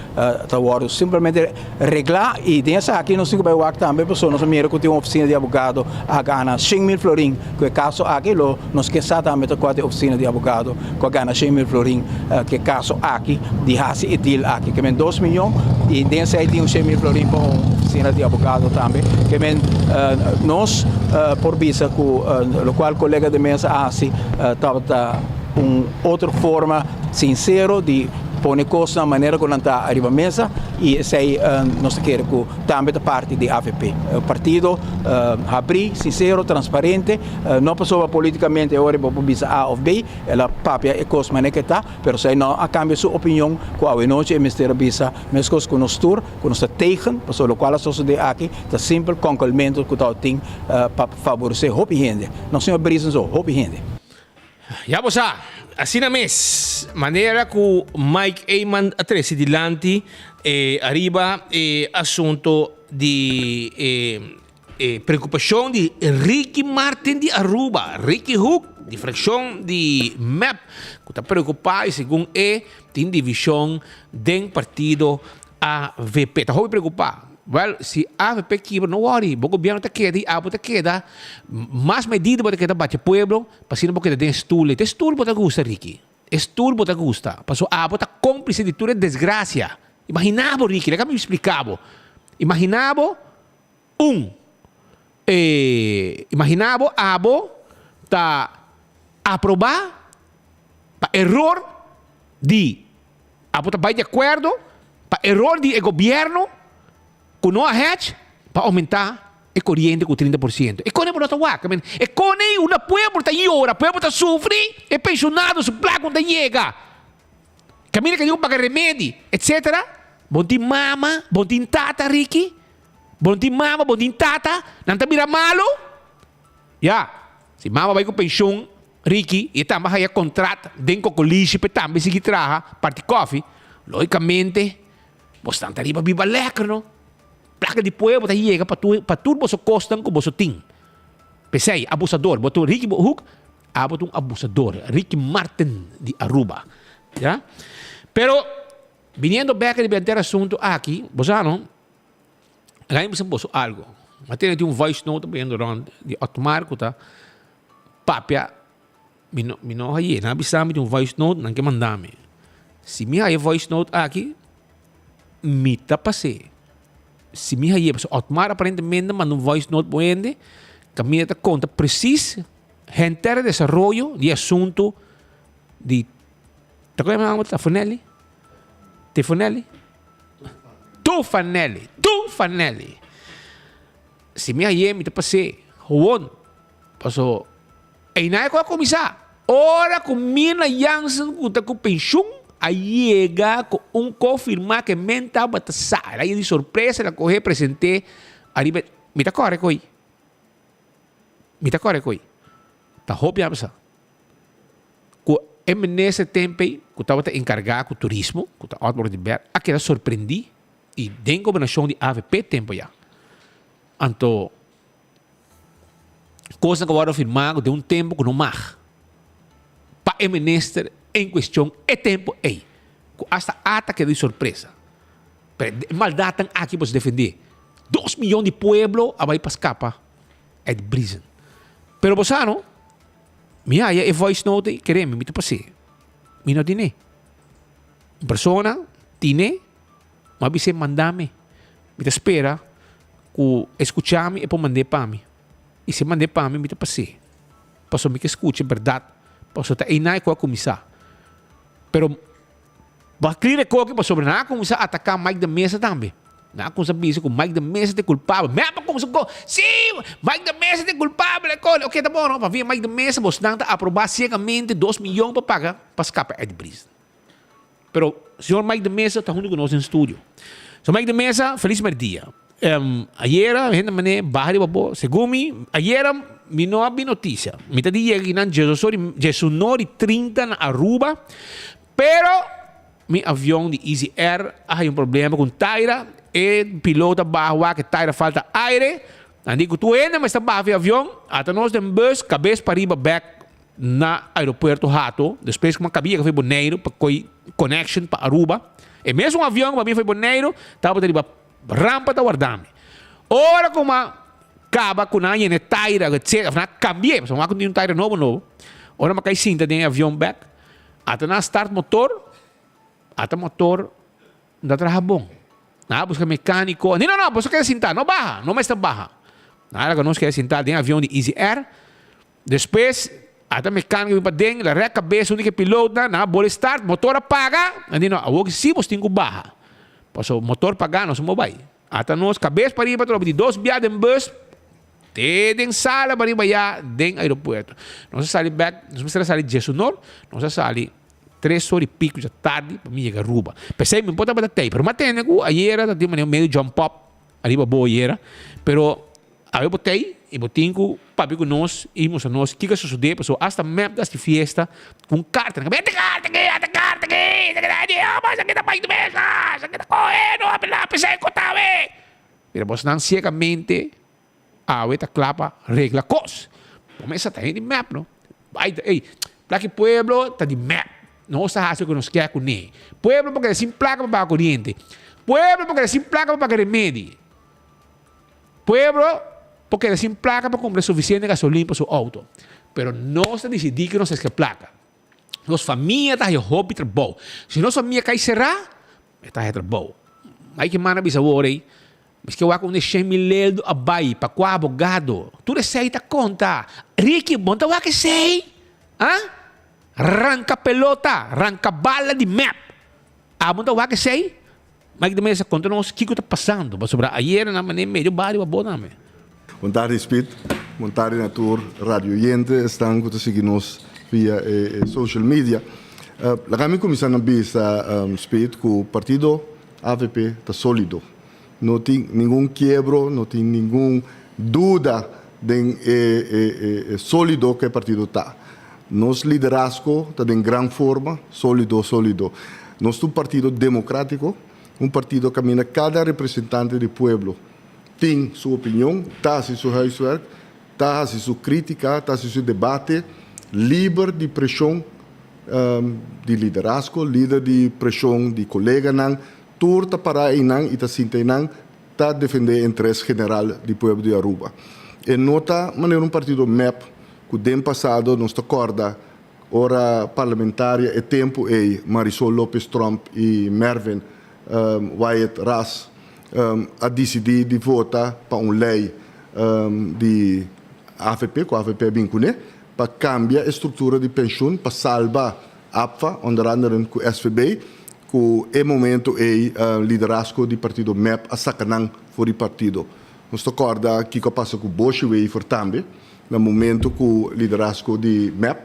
está agora simplesmente reglar e dessa aqui não se vai o também pessoas nós mira que tem uma oficina de advogado a ganhar 100.000 florins, que o caso aqui lo nos que está também com a oficina de advogado que ganha 100.000 florins, que caso aqui de hasi e deal aqui que men 2 milhões e dessa aí tem 100.000 florins para uma oficina de advogado também, que men nós por visa com o qual colega de mesa assim estava outra forma sincero de pôr coisas na maneira como está arriba à mesa e esse aí nós queremos que também da parte de AVP. O partido abrir, sincero, transparente, não passou politicamente agora para visa A ou B, ela papia é coisa maneira que está, mas se não a cambio sua opinião, com a noite é mistério visa, mas coisas que nós tur, que nós tegen, pessoa qual a sociedade aqui está simples com o elemento que está tem para favorecer hope gente. Não são brisas ou hope gente. Já você, assim na mes, maneira que o Mike Eyman atrese dilante arriba assunto de preocupação de Ricky Martin de Aruba, Ricky Hook, de fração de MEP, que está preocupado e segundo tem divisão do partido AVP. Está muito preocupado. Well, se AVP quebra, não worry, o governo está queda e a está queda, mais medida para queda bate pueblo, para se não pode ter estúdio. Estúdio bota gusta, Ricky. Estúdio bota gusta. Passou a está cúmplice de toda desgraça. Imaginava, Ricky, deixa me explicar. Imaginava imaginava abo tá aprovar para erro de abo tá vai de acordo para erro de governo que não hedge para aumentar a corrente com 30%. E com ele não está guaca, e com ele uma pueblo está llora, pueblo está sofre, e pensionado su placa não chega. Camina que não paga remédio, etc. Bom ti mama, bom ti tata, Ricky. Bom ti mama, bom ti tata, não está mira malo. Ya, se mama vai com pensão, Ricky, e também vai a contrato dentro com lixo, e também se traga, parte coffee, logicamente, você está arriba viva lecker, não? Placa de pueblo tá chega para tudo você costam com você tem. Pensei, abusador, botou Ricky Hook, botou abusador, Ricky Martin de Aruba. Ya? Pero viniendo back de benter assunto aqui, você não? Ganhamos você algo. Mas tem voice note vendo de automático tá. Papia mino aí, na bisami de voice note não que mandame. Se me aí voice note aqui, me tá passei. Se me aí, automático aparentemente manda voice note boende, caminha da conta preciso, gente desenvolvimento de assunto de tá como é Tafanelli? Tafanelli? Tufanelli. Se me aí me tá passei, huon, passou, aí não é com a comissão. Ora com mina Janssen, com pensão, aí chega com confirmar que mental bata sai. Aí de surpresa ela corre presente, aí me tá corre coi. Tá hobby absa. Nesse tempo, que estava encarregado com o turismo, que estava outro de ver, aquela surpreendi e dentro da governação de AVP tempo já. Então, coisa que agora afirmar de tempo que não mais. Para o ministro em questão, é tempo aí. Hasta ataque de surpresa. Maldade aqui para se defender. 2 milhões de pueblo a vai para escapar. É de brisa. Pero você não? Minha é voice note, queremos, me passei. Me não tinha. Persona, tinha, mas você mandame. Me espera, que escuchame e depois mandei para mim. E se mandei para mim, me passei. Passou me que escute, verdade. Passou tá aí na com a comissão. Pero, baklir ko que passou na comissão atacar Mike da Mesa também. Na kung sabihin ko Mike da Mesa é culpável. Mesmo kung sabihin ko, sim, Mike da Mesa é culpável. Ok, tá bom, não? Para vir Mike da Mesa, você não está aprovar cegamente 2 milhões para pagar para escapar de brisa. Pero, o senhor Mike da Mesa está junto conosco no estúdio. So, Mike da Mesa, feliz dia. Ayer, gente mané, bahari babo, segumi, ayer, mi não há notícia. Me tá dizendo que não Jesus Nori 30 na Aruba, pero mi avião de Easy Air há problema com Taira, e piloto barra que Taira falta aire. Andi que tu ainda mas está barra avião, até nós tem bus, cabeça para riba back na aeroporto Hato, depois que uma cabia que foi boneiro para connection para Aruba. E mesmo um avião para mim foi boneiro, estava de rampa da guardame. Ora como acaba com a gente Taira, etc. Afinal cambiei, mas não há um Taira novo. Ora mas cai cinta de avião back, até na start motor, até motor não trabalha bom. Não busca mecânico, não, você quer sentar, não barra, não mais está barra. Nada que nós quer sentar dentro avião de Easy Air, depois até mecânico vem para dentro, a cabeça, única piloto, na bola start, motor apaga, não, a que sim, você tem que barra. Pois o motor pagar, nós vamos vai. Até nós, cabeça para ir para de 2 viagens em bus, tem sala para ir para dentro do aeroporto. Nós saímos back, nós vamos sair de Jesus, nós saímos 3 horas e pico da tarde para mim chegar a Aruba. Pensei, me importa para ter, mas matei, aí era, de maneira meio jump up, ali para boa era, pero aí eu botei, e botei com o papi com nós, e nós, o que sucedeu, pessoal, hasta map desta festa, com carta, mas aqui tá mais do mês, aqui tá correndo, pensei que eu estava, pero você não cegamente, tá clapa, regla, cos, começa a ter de map, não? Ei, para que pueblo tá de map, não está fácil que nos quer com ele. Pueblo porque é sem placa para corrente, pueblo porque é sem placa para remédio, pueblo porque é sem placa para comprar suficiente gasolina para seu auto. Pero nós decidimos que nós é placa. Nós família está em hobby trabalho. Se nós família cai será, está em trabalho. Aí que mana bisavô aí, mas que eu acho que 100 mil a bai para qual abogado. Tu receita conta. Ricky, monta o que sei? Arranca pelota, arranca bala de map. Monta o que sei? Mas que também essa conta nós o que está passando. Sobre ayer na maneira meio barrio a boa nome. Boa tarde, Speed. Boa tarde, Natur, Radio Oyente. Estão seguindo-nos via social media. La kami começando a ver Speed que o partido AVP está sólido. Não tem nenhum quebro, não tem nenhuma dúvida de sólido que o partido está. Nosso liderazgo está em grande forma, sólido. Nós somos um partido democrático, um partido que caminha cada representante do povo. Tem sua opinião, está em seu huiswerk, está em sua crítica, está em seu debate, livre de pressão de liderazgo, livre de pressão de colega, turta para e está sinta está defender o interesse geral do povo de Aruba. E nota maneira um partido MEP, que o ano passado nós acorda hora parlamentária e tempo Marisol Lopes Trump e Mervyn Wyatt Ras a decidir de votar para uma lei de AFP, que a AFP é bem para cambiar a estrutura de pensão, para salvar a APFA, onde andam com o SVB, que é momento liderazgo do partido MEP a sacanang for o partido. Nós acorda que passa com o Bosch e for também, no momento que o liderazgo de MEP,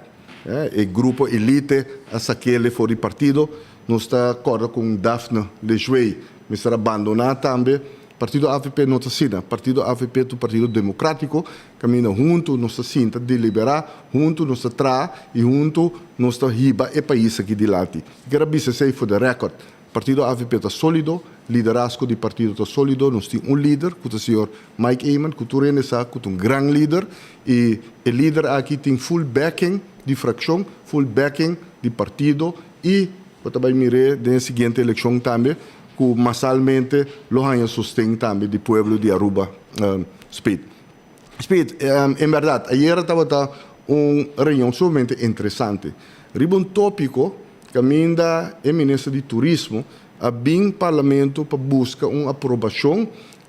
o grupo elite a saquele for o partido, nós acorda com Daphne Lejuei, mas será abandonado também. Partido AVP não está sendo. Partido AVP é um partido democrático, caminha junto, nós está deliberar, junto nós está e junto nós está riba e país aqui de lá. Quero dizer for the record, partido AVP está sólido, liderazgo do partido está sólido, nós temos um líder, que é o senhor Mike Eyman, que tu reconhece, que é um grande líder, e o líder aqui tem full backing de fração, full backing de partido e, eu também mirei, na seguinte eleição também, que massalmente lo hanno sostém também do povo de Aruba, Speed. Speed, em verdade, ayer estava uma reunião somente interessante. Riba um tópico que ainda é ministro de turismo a bem parlamento para buscar uma aprovação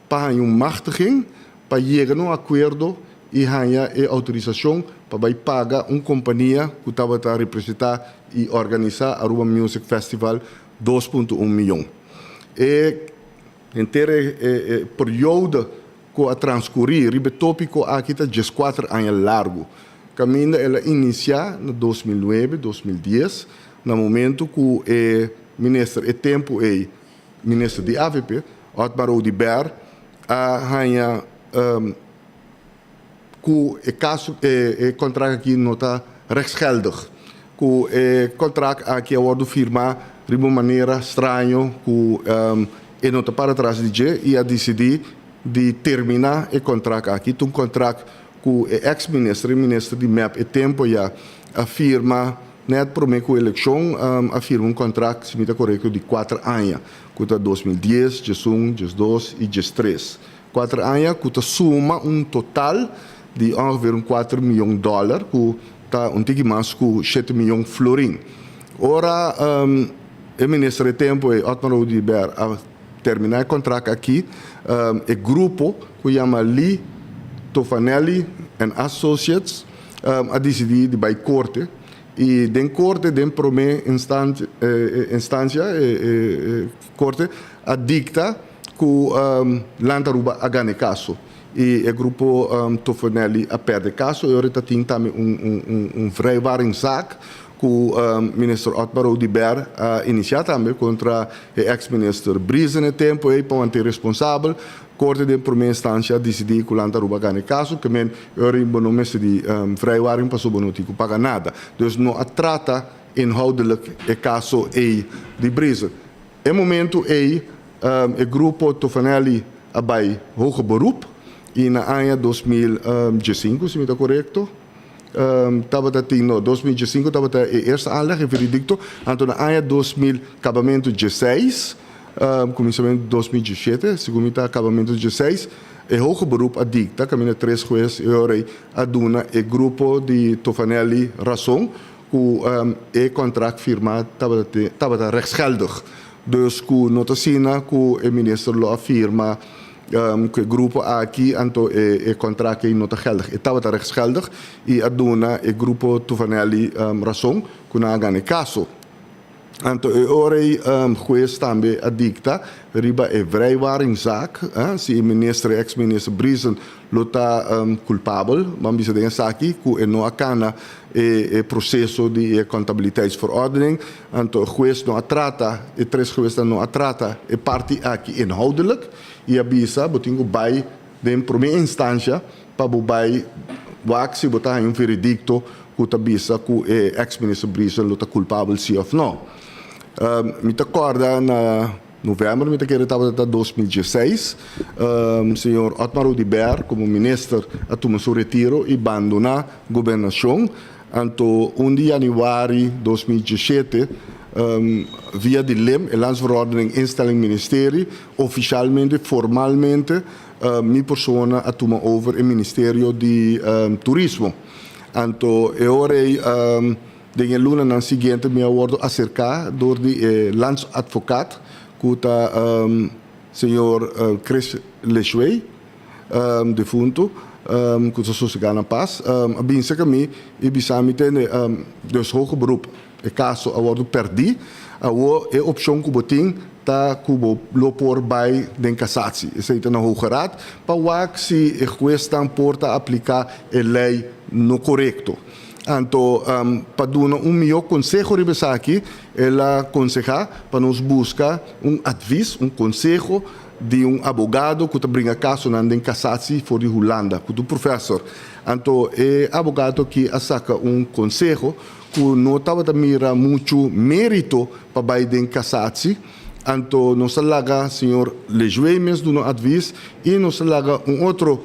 para uma machtiging para chegar a um acordo e ganhar a autorização para pagar uma companhia que estava a representar e organizar a Aruba Music Festival 2,1 milhão. Inteiro período que a transcorrer, o tópico aqui está 4 anos largo. Caminha ela inicia em 2009, 2010, no momento que o ministro ministro de AVP, Otmar Oudiber, a ganha que o caso o contrato aqui não está rechtsgeldig. Que o contrato aqui é o firmar de uma maneira estranha, que não está para trás de dia e a decidir de terminar o contrato aqui. Um contrato que o ex-ministro e ministro de MEP, e tempo já afirma, net por meio com a eleição, afirma contrato, se me está correto, de 4 anos, que está 2010, 2011, 2012 e 2013. 4 anos, que soma total de ongeveer $4 milhões, que está mais que 7 milhões florin. Ora, o ministro de tempo, Otmar Oudiber, a terminar o contrato aqui, o grupo que chama Lee Tofanelli and Associates a decidir de ir corte e den corte den primeira instância corte a dicta que Lantaruba a ganha caso e o grupo Tofanelli a perde caso e ora tem também vrijwaringszaak que o ministro Otmar Oudiber iniciou também contra o ex-ministro Brize no tempo e para manter responsável. Corte de primeira instância decidiu que o Lantaruba ganha caso, que men ora em nome de vrijwaring passou não tinha que pagar nada. Então não trata inhoudelijk o caso de Brize. No momento o grupo Tofanelli vai hoger beroep e na ano 2015, se me está correto. Estava no 2015 estava a eerste aanleg en veredicto, então na ano 2000 acabamento 16, começamento de 2017, segundo está acabamento 16, o hoger beroep a dicta, caminha 3 juízes e ora a duna o grupo de Tofanelli Razão, que o contrato firmado estava rechtsgeldig, dus que nota sina que o ministro lo afirma que o grupo aqui então o contrato não está geldig, estava rechtsgeldig e a dona o grupo Tofanelli Razão que não ganha caso. Então ora juiz também a dicta riba e vrijwaringszaak, se o ministro ex-ministro Brizen está culpável, mas bisa dengan saki que não acana o processo de contabiliteitsverordening, então o juiz não trata, e 3 juízes não trata a parte aqui inhoudelijk e avisa, botinho vai de primeira instância para vai se botar em veredicto que avisa que o ex-ministro Brizen está culpável sim ou não. Me recorda na novembro, me recorda de 2016, o senhor Otmar Oudiber, como ministro, tomou seu retiro e abandonou a governação. Então, 1 de janeiro de 2017, via de LEM, a Landsverordening Instelling Ministerie, oficialmente, formalmente, minha pessoa tomou over o Ministério de Turismo. Então, eu orei de luna na seguinte me acordo acerca do landsadvocaat que está senhor Chris Lechuey defunto que está sossegado na paz a binsa que me e bisami tem dos hoge beroep o caso acordo perdi a opção que botin tá cubo lopor by den cassatie isso aí na hoge raad para que se o juiz está porta aplicar a lei no correto. Então, para dar melhor conselho aqui, ela aconselha para nos buscar advies, conselho de advogado que brinca caso na cassatie for de Holanda, que professor. Então, o advogado que saca conselho que não estava a mirar muito mérito para a cassatie. Então, nós laga senhor Lejuei mesmo do advies e nós laga outro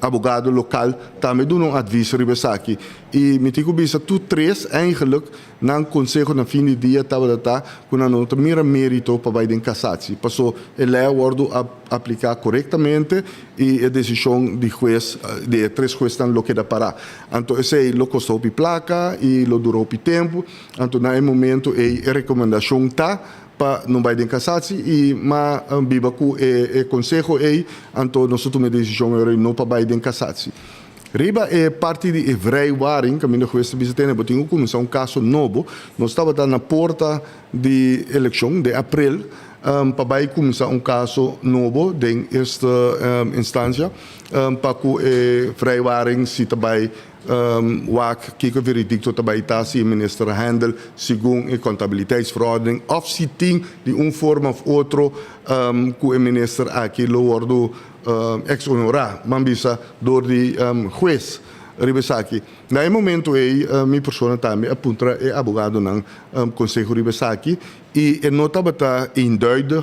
advogado local também do advies aqui e me digo bisa tu 3 eigenlijk na conselho na fim de dia estava com a nota mira mérito para vai den cassatie passou ele acordo a aplicar corretamente e a decisão de juiz de 3 juízes estão lo que dá para então esse lo custou pi placa e lo durou pi tempo então na momento a recomendação tá para não vai de cassatie e mas biba ku conselho então nós tomamos a decisão não para vai de cassatie. Riba é parte de vrijwaring, caminho que você visita, mas tinha começar caso novo. Nós estava na porta de eleição de abril para vai começar caso novo de esta instância para que o vrijwaring se também que o veredicto também está se o ministro handel segundo a contabiliteitsverordening of se tem de forma ou outra que o ministro aqui lo ordo ex-honorar, mambisa door die juez Ribesaki. Na momento minha persona também apunta é advogado no Conselho Ribesaki e nota bata induidig,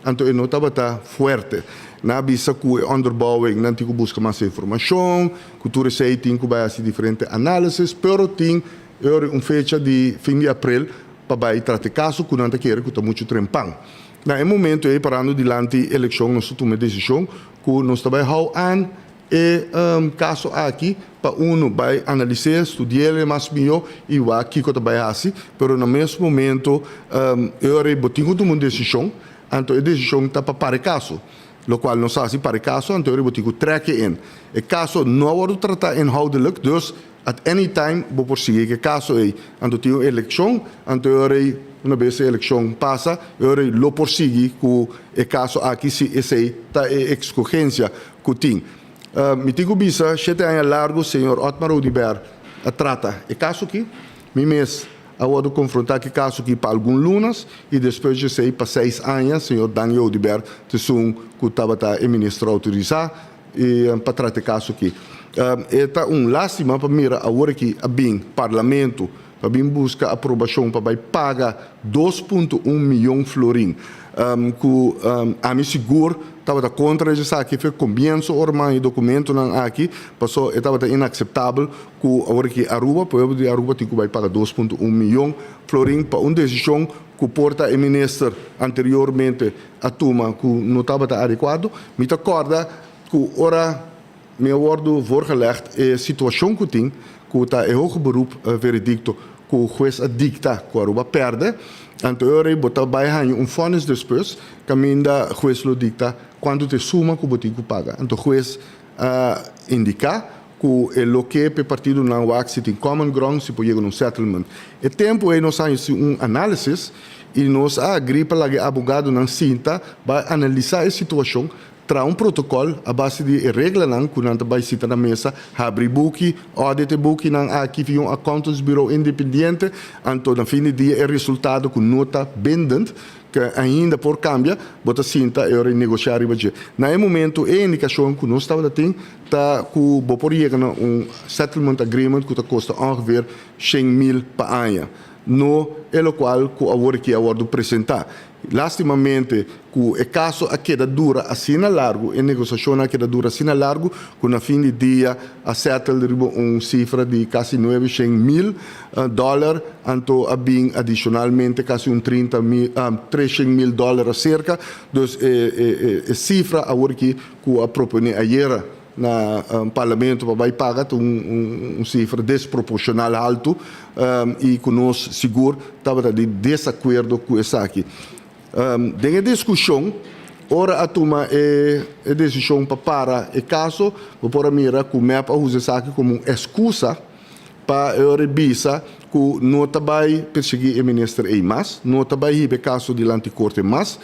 então nota bata forte. Na bisa ku onderbouwing, nanti ku busca mais informação, ku tu recei tem ku base diferente análises, pero tem fecha de fim de abril para vai tratar caso ku nanta querer ku tá muito trempang. Na momento parando dilante eleição nós tomamos decisão ku nós tá vai hau an caso aqui para vai analisar, estudar mais melhor e vai aqui que vai assim, pero no mesmo momento eu botinho de uma decisão, então a decisão está para caso, lo qual não sabe para caso, então eu botinho trekken in. O caso não wordt tratado inhoudelijk, dus at any time vou prosseguir que caso então tem eleição, então eu uma vez a eleição passa, eu lo prossigo com o caso aqui se esse tá escorrência que tem. Me digo bisa, 7 anos largo, senhor Otmar Oudibert trata o caso aqui. Me mês eu confrontar o caso aqui para alguns lunas e depois de sei para 6 anos, senhor Daniel Oudibert, que estava o ministro autorizado e para tratar o caso aqui. É lástima para mira agora que a bem parlamento para bem buscar aprovação para pagar 2,1 milhão florim. A mim seguro estava contra isso aqui, foi começo ormai e documento não aqui, passou estava inaceitável que agora que Aruba, povo de Aruba tem que vai pagar 2,1 milhão florim para uma decisão que porta o ministro anteriormente a toma que não estava adequado. Me acorda que ora me wordt voorgelegd a situação que tem que está em hoger beroep veredicto que o juez dicta que Aruba perde. Então eu botar baixo fondos depois que a juez lo dicta quando te suma que o botico paga. Então o juez indica que o que o partido não vai se tem common ground se pode chegar settlement. O tempo nós fazemos análise e nós agripa lá que advogado não sinta vai analisar a situação. Tra protocolo a base de regra não que não vai citar na mesa abrir book audit book não aqui via accountants bureau independente então na fim de dia o resultado com nota bindend que ainda por cambia bota cinta e negociar e budget na momento a indicação que nós estava tem tá que vou por chegar settlement agreement que custa ongeveer 100.000 per ano no é o qual que agora que eu vou apresentar. Lastimamente, que o caso a queda dura assim a largo, a negociação a queda dura assim a largo, que na fim de dia a settle cifra de quase $900,000, então a bem adicionalmente quase $300,000 cerca, então a cifra agora que a propõe ayer na parlamento vai pagar cifra desproporcional alto e que nós seguro estava de desacordo com isso aqui. Tem a discussão, ora a toma a decisão para o caso, para mira que o MEP usa isso aqui como excusa para a revisa que não vai perseguir o ministro mais, não vai ir para o caso de l'anticorte mais,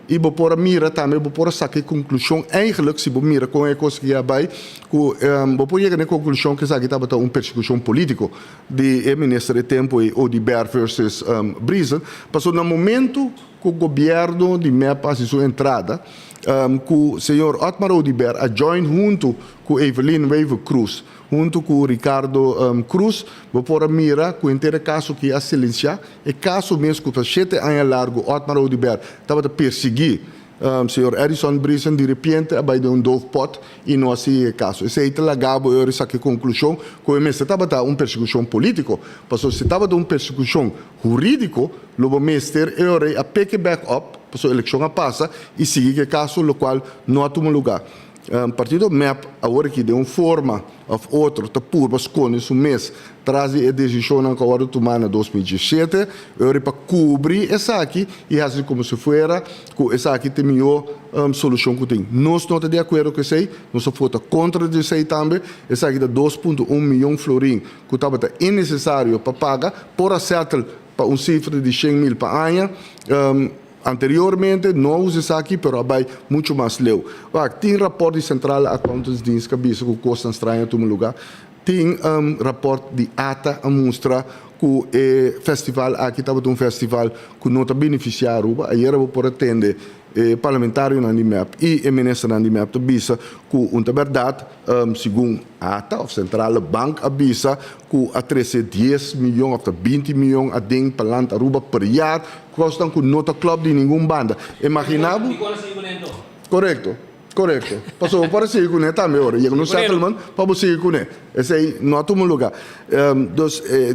e para mira também para sacar conclusão, eigenlijk se mira com a coisa que vai, que para chegar na conclusão que isso aqui estava uma perseguição política de ministro de tempo e Oudibert versus Brisen, passou no momento que o governo de MEP faz sua entrada, que o senhor Otmar Oudibert join junto com Evelyn Wever Cruz, junto com o Ricardo Cruz, para mira que o inteiro caso que é silenciar, e caso mesmo que 7 anos largo, Otmar Oudibert estava a perseguir senhor Edison Brisen, de repente, vai dar dovepot e não assim é caso. Esse aí lá gabo eu essa conclusão que o mestre estava uma perseguição política, passou se estava uma perseguição jurídico, o mestre eu a pick back up, passou a eleição a passa e seguir o caso, o qual não toma lugar. Partido MEP agora que de uma forma ou outra está por bascone um mês traz a decisão que agora tomada em 2017 para cobrir essa aqui e assim como se fuera que essa aqui tem melhor solução que tem. Nós não estamos de acordo com isso, nós votamos contra isso também. Essa aqui dá 2,1 milhão florim que estava innecessário para pagar por acertar para cifra de 100.000 por ano. Anteriormente, não usa isso aqui, mas vai muito mais leu. Tem rapport de Central Accountants Dienst, que bisa que custa estranho em lugar. Tem rapport de ATA, a mostra que o festival, aqui estava um festival que não está beneficiando Aruba. Aí era por atender parlamentário na MEP e o ministro na MEP avisa que a verdade, segundo a ATA, of Centrale Bank, avisa que a 10 milhões ou 20 milhões a ding para land Aruba per jaar costam que não club de nenhuma banda. Imaginava? Correto. Passou para seguir com ele também, ora. E no settlement, para seguir com ele. Esse aí não é um lugar. Então,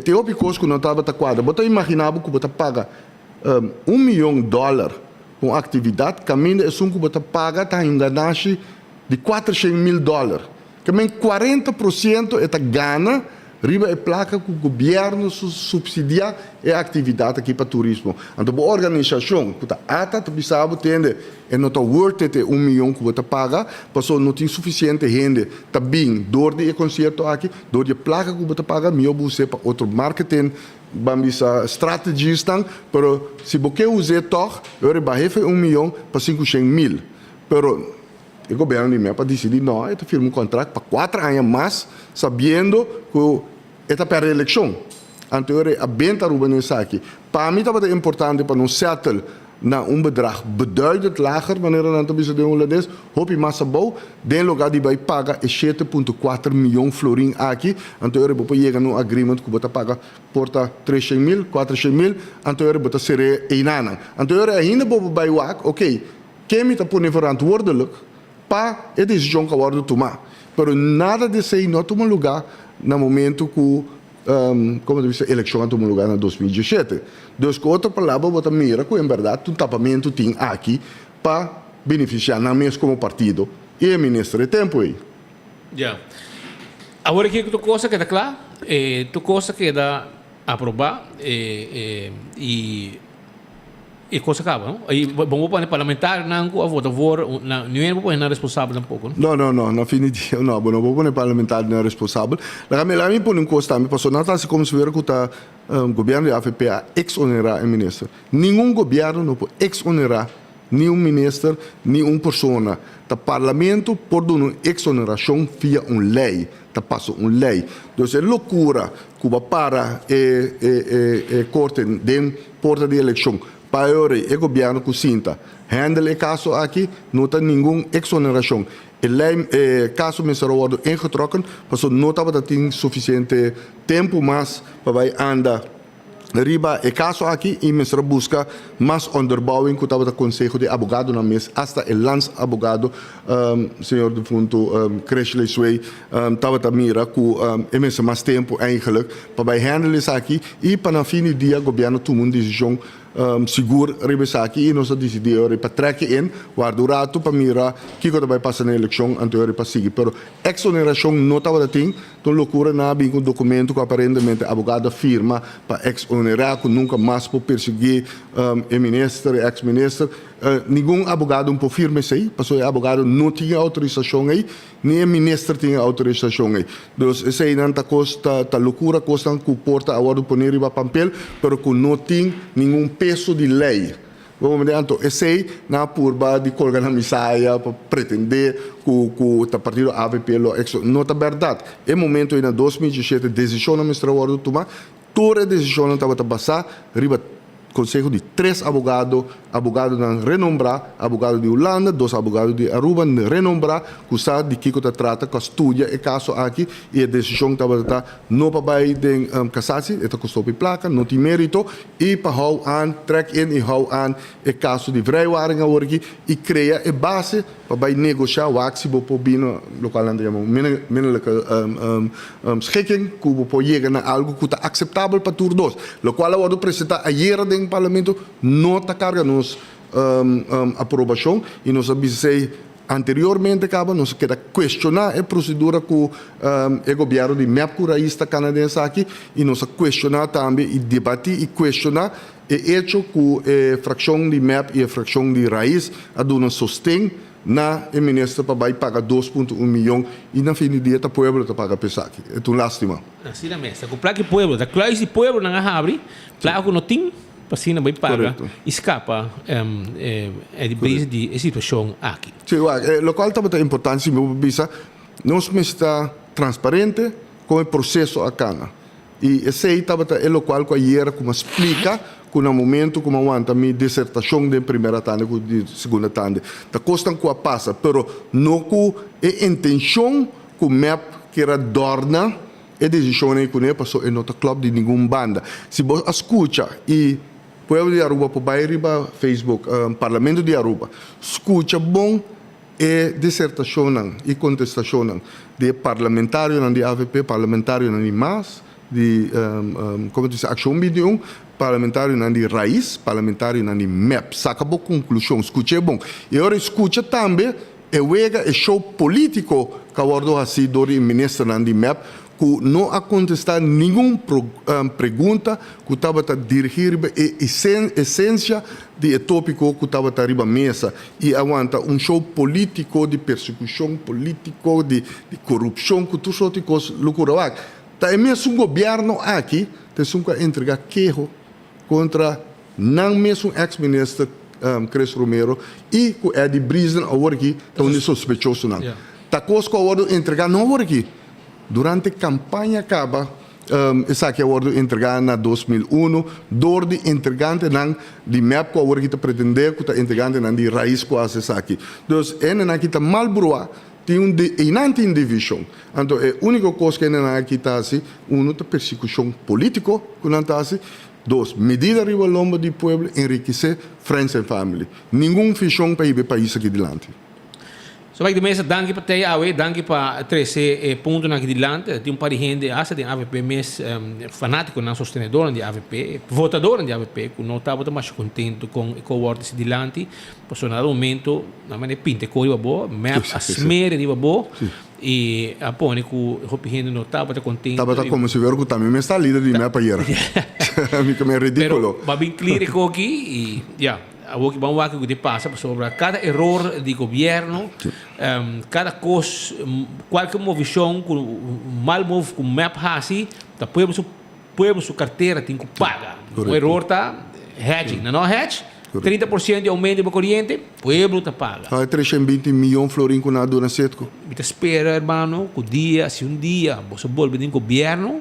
tem outro coisa que não estava taquada. Você imaginava que você paga $1 milhão com atividade, caminho é que você paga, está enganaste de $400,000. Também 40% é gana, riba é placa que o governo subsidia a atividade aqui para turismo. Então, a organização que a ATA precisava ter, é não está worth it $1 milhão que você paga, passou não tem suficiente gente, está bem, dor de concerto aqui, dor de placa que você paga, meu você para outro marketing, vamos a estratégias, mas se você usar toch, eu rebaixei $1 milhão para $500,000. Pero o governo de MEP decidiu, não, ele firma contrato para 4 anos mais, sabendo que está para a eleição. Então, a venda urbanizada aqui. Para mim, é importante para não settle na bedrag beduidend lager, wanneer dan te bezig doen is, hoop je massa bouw, den lugar die bij paga é 7,4 milhão florin aqui, então eu vou chegar no agreement que bota paga porta 300,000, 400,000, então eu bota seré einana. Então eu ainda vou bij wak, ok, quem me tá por verantwoordelijk para a decisão que eu tomar, pero nada de ser não tomar lugar no momento que como eu disse, a eleição tomou lugar em 2017. Então, com outra palavra, você mira que, em verdade, um tapamento tem aqui para beneficiar, não mesmo como partido, e a ministra de tempo aí. Já. Agora, que tu coisa que está clara, tu coisa que dá aprovar e coisa acaba, não? E vamos para parlamentar, não a votar não é para responsável tampoco, não? Não, na definitiva não, não vou para parlamentar não é responsável. Lá me põe um coisa também, passou nada assim como se vier que o governo de AFP a exonerar o ministro. Nenhum governo não pode exonerar nenhum ministro, nenhuma pessoa. O parlamento pode dar uma exoneração via uma lei, passa uma lei. Então é loucura que para a corte de porta de eleição. Para o governo que sinta, handle o caso aqui, não tem nenhuma exoneração. O caso me será ingetrokken, mas não estava tendo suficiente tempo mais para andar. Riba o caso aqui e me será buscar mais onderbouwing que estava o conselho de advogado na mesa, até o lands-advogado, senhor defunto Creshley Sway, estava a mira que é mais tempo eigenlijk para handle isso aqui e para no fim do dia o governo tomou uma decisão seguro aqui e nós decidimos para trekken in, waar durato para mirar que vai passar na eleição anterior para seguir. Pero exoneração não estava a ter, então loucura na bem um documento que aparentemente a advogada firma para exonerar que nunca mais por perseguir o ministro, ex-ministro. Nenhum advogado pode firmar isso aí, porque o advogado não tinha autorização aí, nem o ministro tinha autorização aí. Então, isso aí não está loucura, custa que porta agora poner em papel, mas que não tem nenhum peso de lei. Vamos dizer, então, esse aí não é por de colgar na misaia para pretender que o partido AVP não é verdade. É momento, em 2017, a decisão da ministra agora tomar, toda a decisão estava a passar, riba conselho de 3 advogados de renombrar, advogado de Holanda, 2 advogados de Aruba, de renombrar, que sabe de que se trata, que estudia o caso aqui, e a decisão estava não para de cassação, está custou placa, não tem mérito, e para hou aan, trek in e hou aan o caso de vrijwaring aqui, e cria a base para negociar o axi, para binnen, local aan de minderlijke schikking, que para chegar a algo que é aceitável para todos, lo qual eu vou apresentar ayer no parlamento, não está carregando aprovação e nós avisei anteriormente nós queremos questionar a procedura que o governo de MEP curaísta canadense aqui e nós questionar também e debater e questionar o hecho que a fração de MEP e a fração de raiz a dona sostém na o ministro para pagar 2,1 milhão e na fim do dia o povo paga pesar aqui. É uma lástima. Assim na mesa, com placa o povo, da claro esse povo não abre, placa não tem assim não vai pagar, escapa de brisa de situação aqui. Sim, o qual também é importante, se me bisa, nós está transparente com o processo acá. E esse aí também é o qual que ayer como explica com no momento como aguanta minha dissertação de primeira tanda com de segunda tanda. Tá costam com a passa, pero não com a intenção com map que era dorna e decisão que não passou em outro clube de nenhuma banda. Se você escuta e Pueblo de Aruba por bairro Facebook, Parlamento de Aruba, escuta bom e dissertação e contestação de parlamentário de AVP, parlamentário de MAS, de como diz, Ação Medium, parlamentário de Raiz, parlamentário de MEP. Saca boa conclusão, escuta bom. E agora escuta também é show político que abordo assim do ministro de MEP, que não a contestar nenhuma pergunta que estava a dirigir a essência do tópico que estava a riba mesa e aguenta show político de persecução político de corrupção que tudo isso coisas loucura. Tá é mesmo governo aqui tem que entregar queijo contra não mesmo ex-ministro Cres Romero e que é de Brisbane agora aqui tão suspeitoso não. Tá coisa que agora entregar não agora aqui. Durante a campanha acaba, essa que agora entregada na 2001, door de entregante de MEP que agora está pretender que está entregante de raiz quase essa aqui. Então, aqui está mal broa, tem inante divisão. Então, a única coisa que aqui está assim, está persecução política, que não está assim. Dois, medida arriba ao lombo do povo, enriquecer friends and family. Nenhum fichão para ir para o país aqui adiante. So baik de mesa danke para te awe danke para 13 pontos na dilante tem par de gente asa de AVP mes fanático na sostenedor de AVP votador de AVP que não estava mais contento com o coworte de dilante passou no momento na maneira pinte coisa boa map asmere de boa e apone que o gente não estava contente estava como se ver que também me está líder de map ayer amigo me ridículo mas bem clear aqui e já vamos ver o que passa sobre cada erro de governo, cada coisa, qualquer movição, mal move com map assim, tá põe sua carteira tem que pagar. O erro tá hedging, não hedge? 30% de aumento de corrente, pueblo tá paga. 320 milhões florim com nada na setco. Me espera, irmão, que dia, se dia, você volta no governo,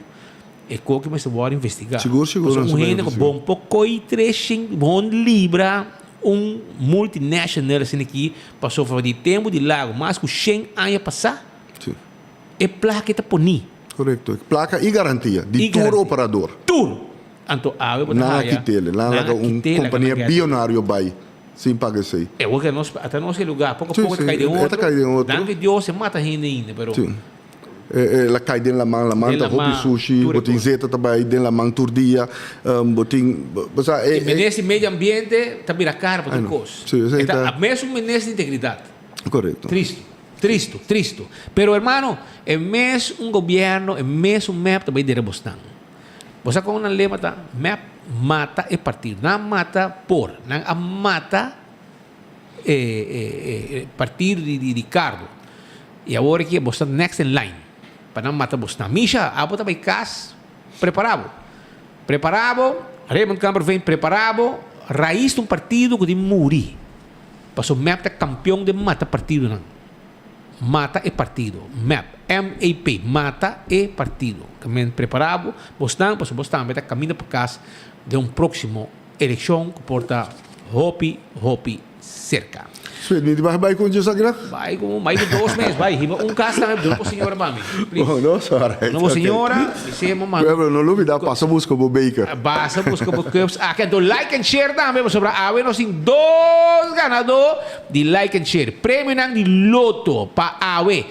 é que você vai investigar. Seguro. Gente com bom pouco e 300 libra multinacional assim aqui passou fora de tempo de lago, mas com 100 anos passar, é placa está poni. Correto. Placa e garantia de tour operador. Tour. Então, na Kitele, lá companhia bilionário vai. Sim, paga isso aí. É o que até nós que lugar, pouco cai de outro. Danke Deus, se mata gente ainda, pero. Ela cai dentro da mão, tá roupa sushi, botin zeta também dentro da mão turdia, botin, e nesse meio ambiente tá vira caro para coisa. Então, mesmo nessa integridade. Correto. Tristo. Pero hermano, é mesmo governo, é mesmo MEP também de rebostan. Você com uma lema tá, MEP mata e partido, não mata por, não mata partido de Ricardo. E agora aqui é bostan next in line. Para não matar você. Misha, abo também cas preparado, Raymond Campbell vem preparado, raiz de partido que de muri. Passou MEP é campeão de mata partido não. Mata e partido. MAP, mata e partido. Também preparado, Bostan vai caminhar para casa de próximo eleição que porta Hopi cerca. Suede, vai com Deus sagrado? Vai com mais de 2 meses, vai. Caso também, não para senhora, mami. Não, senhora, dissemos, mami. Não duvida, passa busca o Baker. Passa busca o Baker. Aqui, do like and share também, sobre a nós tem 2 ganadores de like and share. Prêmio de loto para AWE,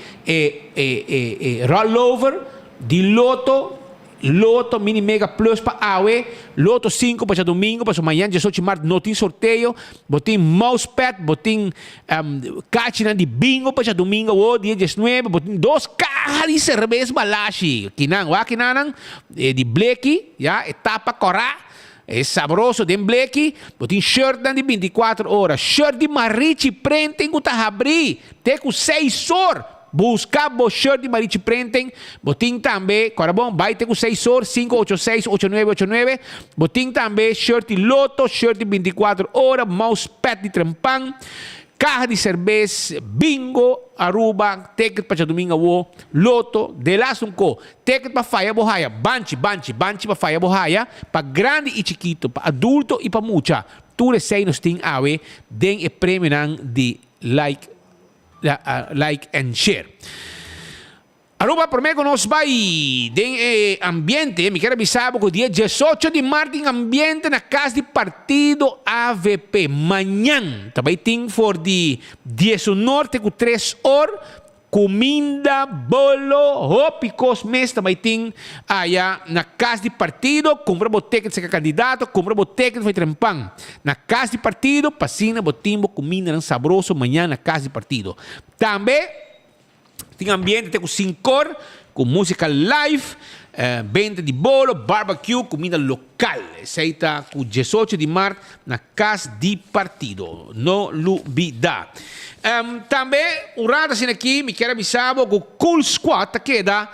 rollover de Loto Mini Mega Plus para AWE, Loto 5 para domingo, para amanhã, 18 de março, não tem sorteio, botem mousepad, botem caixa de bingo para domingo, dia 19, botem 2 caixas de cerveja balashi, kinang de bleque, já, etapa corá, é saboroso, de bleque, botem shirt de 24 horas, shirt de Marichi Printing, que tá abrir, tem com 6 horas. Busca o shirt de Marichi Printing, botim também, corabom, vai ter com 6 horas, 586-8989, botim também, shirt de Loto, shirt de 24 horas, mousepad de Trempan, caja de cerveja, bingo, Aruba, ticket para domingo wo, loto, de lá sunco, ticket para faia bohaya, banchi para faia bohaya, para grande e chiquito, para adulto e para mucha. Tudo sei nos ting awe, den e prêmio nang de like and share. Aruba, por mim, nós vai de ambiente, me quero avisar que o dia 18 de março em ambiente na casa de partido AVP. Manhã, também tem for de 19 com 3 horas, comida, bolo, hopicos, mês também tem allá na casa de partido, compra boteca de ser candidato, compra boteca de trempang. Na casa de partido, passina, botimbo, comida saboroso, manhã na casa de partido. Também tem ambiente, tem com 5 horas, com música live, venda de bolo, barbecue, comida local. Essa aí está com 18 de março na casa de partido. Não olvida. Também, um rato assim aqui, me quero avisar que o Cool Squad queda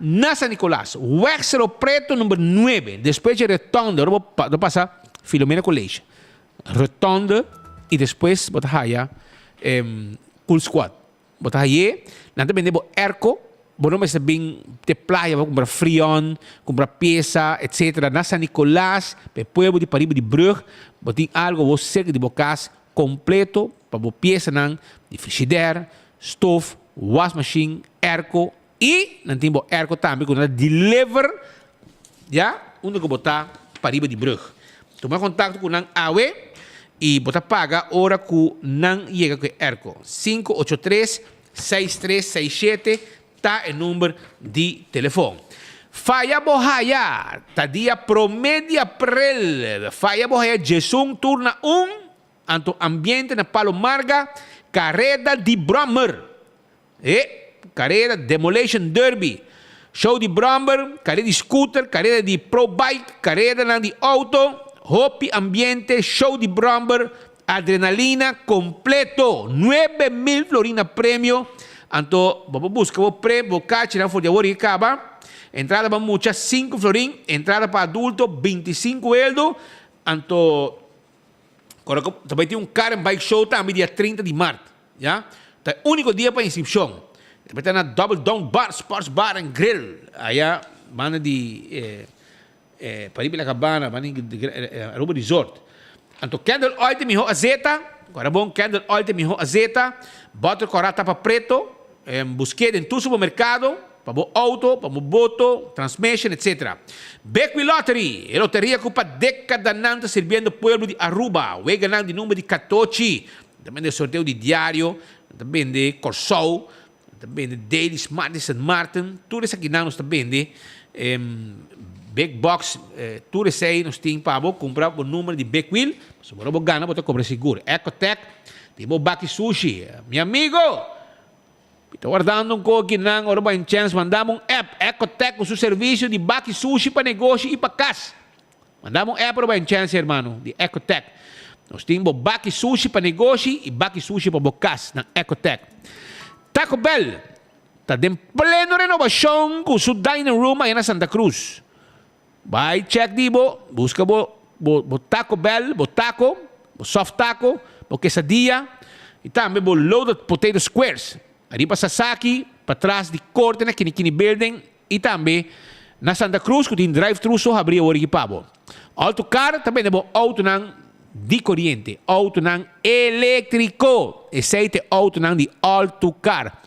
na San Nicolás. O Exero Preto, número 9. Depois de Retonda, eu vou passar Filomena College. Retonda e depois botar raia. Cool Squad. Botar aí, nada vendemos erco, bom mas bem de praia, vamos comprar frion, comprar peça, etc. Na San Nicolás, pe pueblo de Paribo de Brug, botem algo você cerca de bocas completo para boa peça nan de frigidaire, stove, wash machine, erco e não tem erco também quando deliver, já, onde que botar Paribo de Brug. Toma contato com nan awe e botar paga hora que não chega com ERCO. 583-6367 tá o número de telefone. Faia Bohaya, tá dia promédio april. Faia Bohaya, Jesum turna anto ambiente na Palo Marga, carrera de Brommer. Carrera Demolition Derby. Show de Brommer, carrera de scooter, carrera de Pro Bike, carrera de auto. Hopi Ambiente, show de Bromber, adrenalina completo, 9,000 florina premio. Anto, vamos buscar o prêmio, vou tirar for de agora e acaba. Entrada para mucha 5 florin, entrada para adulto 25 euros. Anto, também tem carro bike show também dia 30 de março, já? Tá único dia para inscrição. Também está na Double Down Bar, Sports Bar and Grill, allá, banda de Paribila Cabana, Aruba Resort. Anto Candle Oil tem miho azeta, agora bom Candle Oil tem miho azeta, bottle corata para preto, busquei em todo supermercado, para o auto, para o boto, transmission, etc. Beckwith Lottery, a loteria que para década nanta servindo o povo de Aruba, o ganhando de número de 14, também de sorteio de diário, também de Corsou, também de Daily Smart St. Martin, tudo isso aqui não também de Big Box, tudo isso aí nós temos para comprar o número de Big Wheel, se você não ganha, você compra seguro. Ecotec, temos Baki Sushi, meu amigo, estou guardando um pouco aqui, não, agora vai em chance, mandamos um app, Ecotec, com seu serviço de Baki Sushi para negócio e para casa. Mandamos um app, agora vai em chance, irmão, de Ecotec. Nós temos Baki Sushi para negócio e Baki Sushi para casa, na Ecotec. Taco Bell, está em plena renovação com o seu dining room aí na Santa Cruz. Vai check dibo, busca bo Taco Bell, bo taco, bo soft taco, bo quesadilla e também bo loaded potato squares. Ali para Sasaki, para trás de corte na Kinikini Building e também na Santa Cruz, que tem drive-thru só abrir o equipado. Autocar também é bo auto nan de corrente, auto nan elétrico, esse é auto nan de Autocar.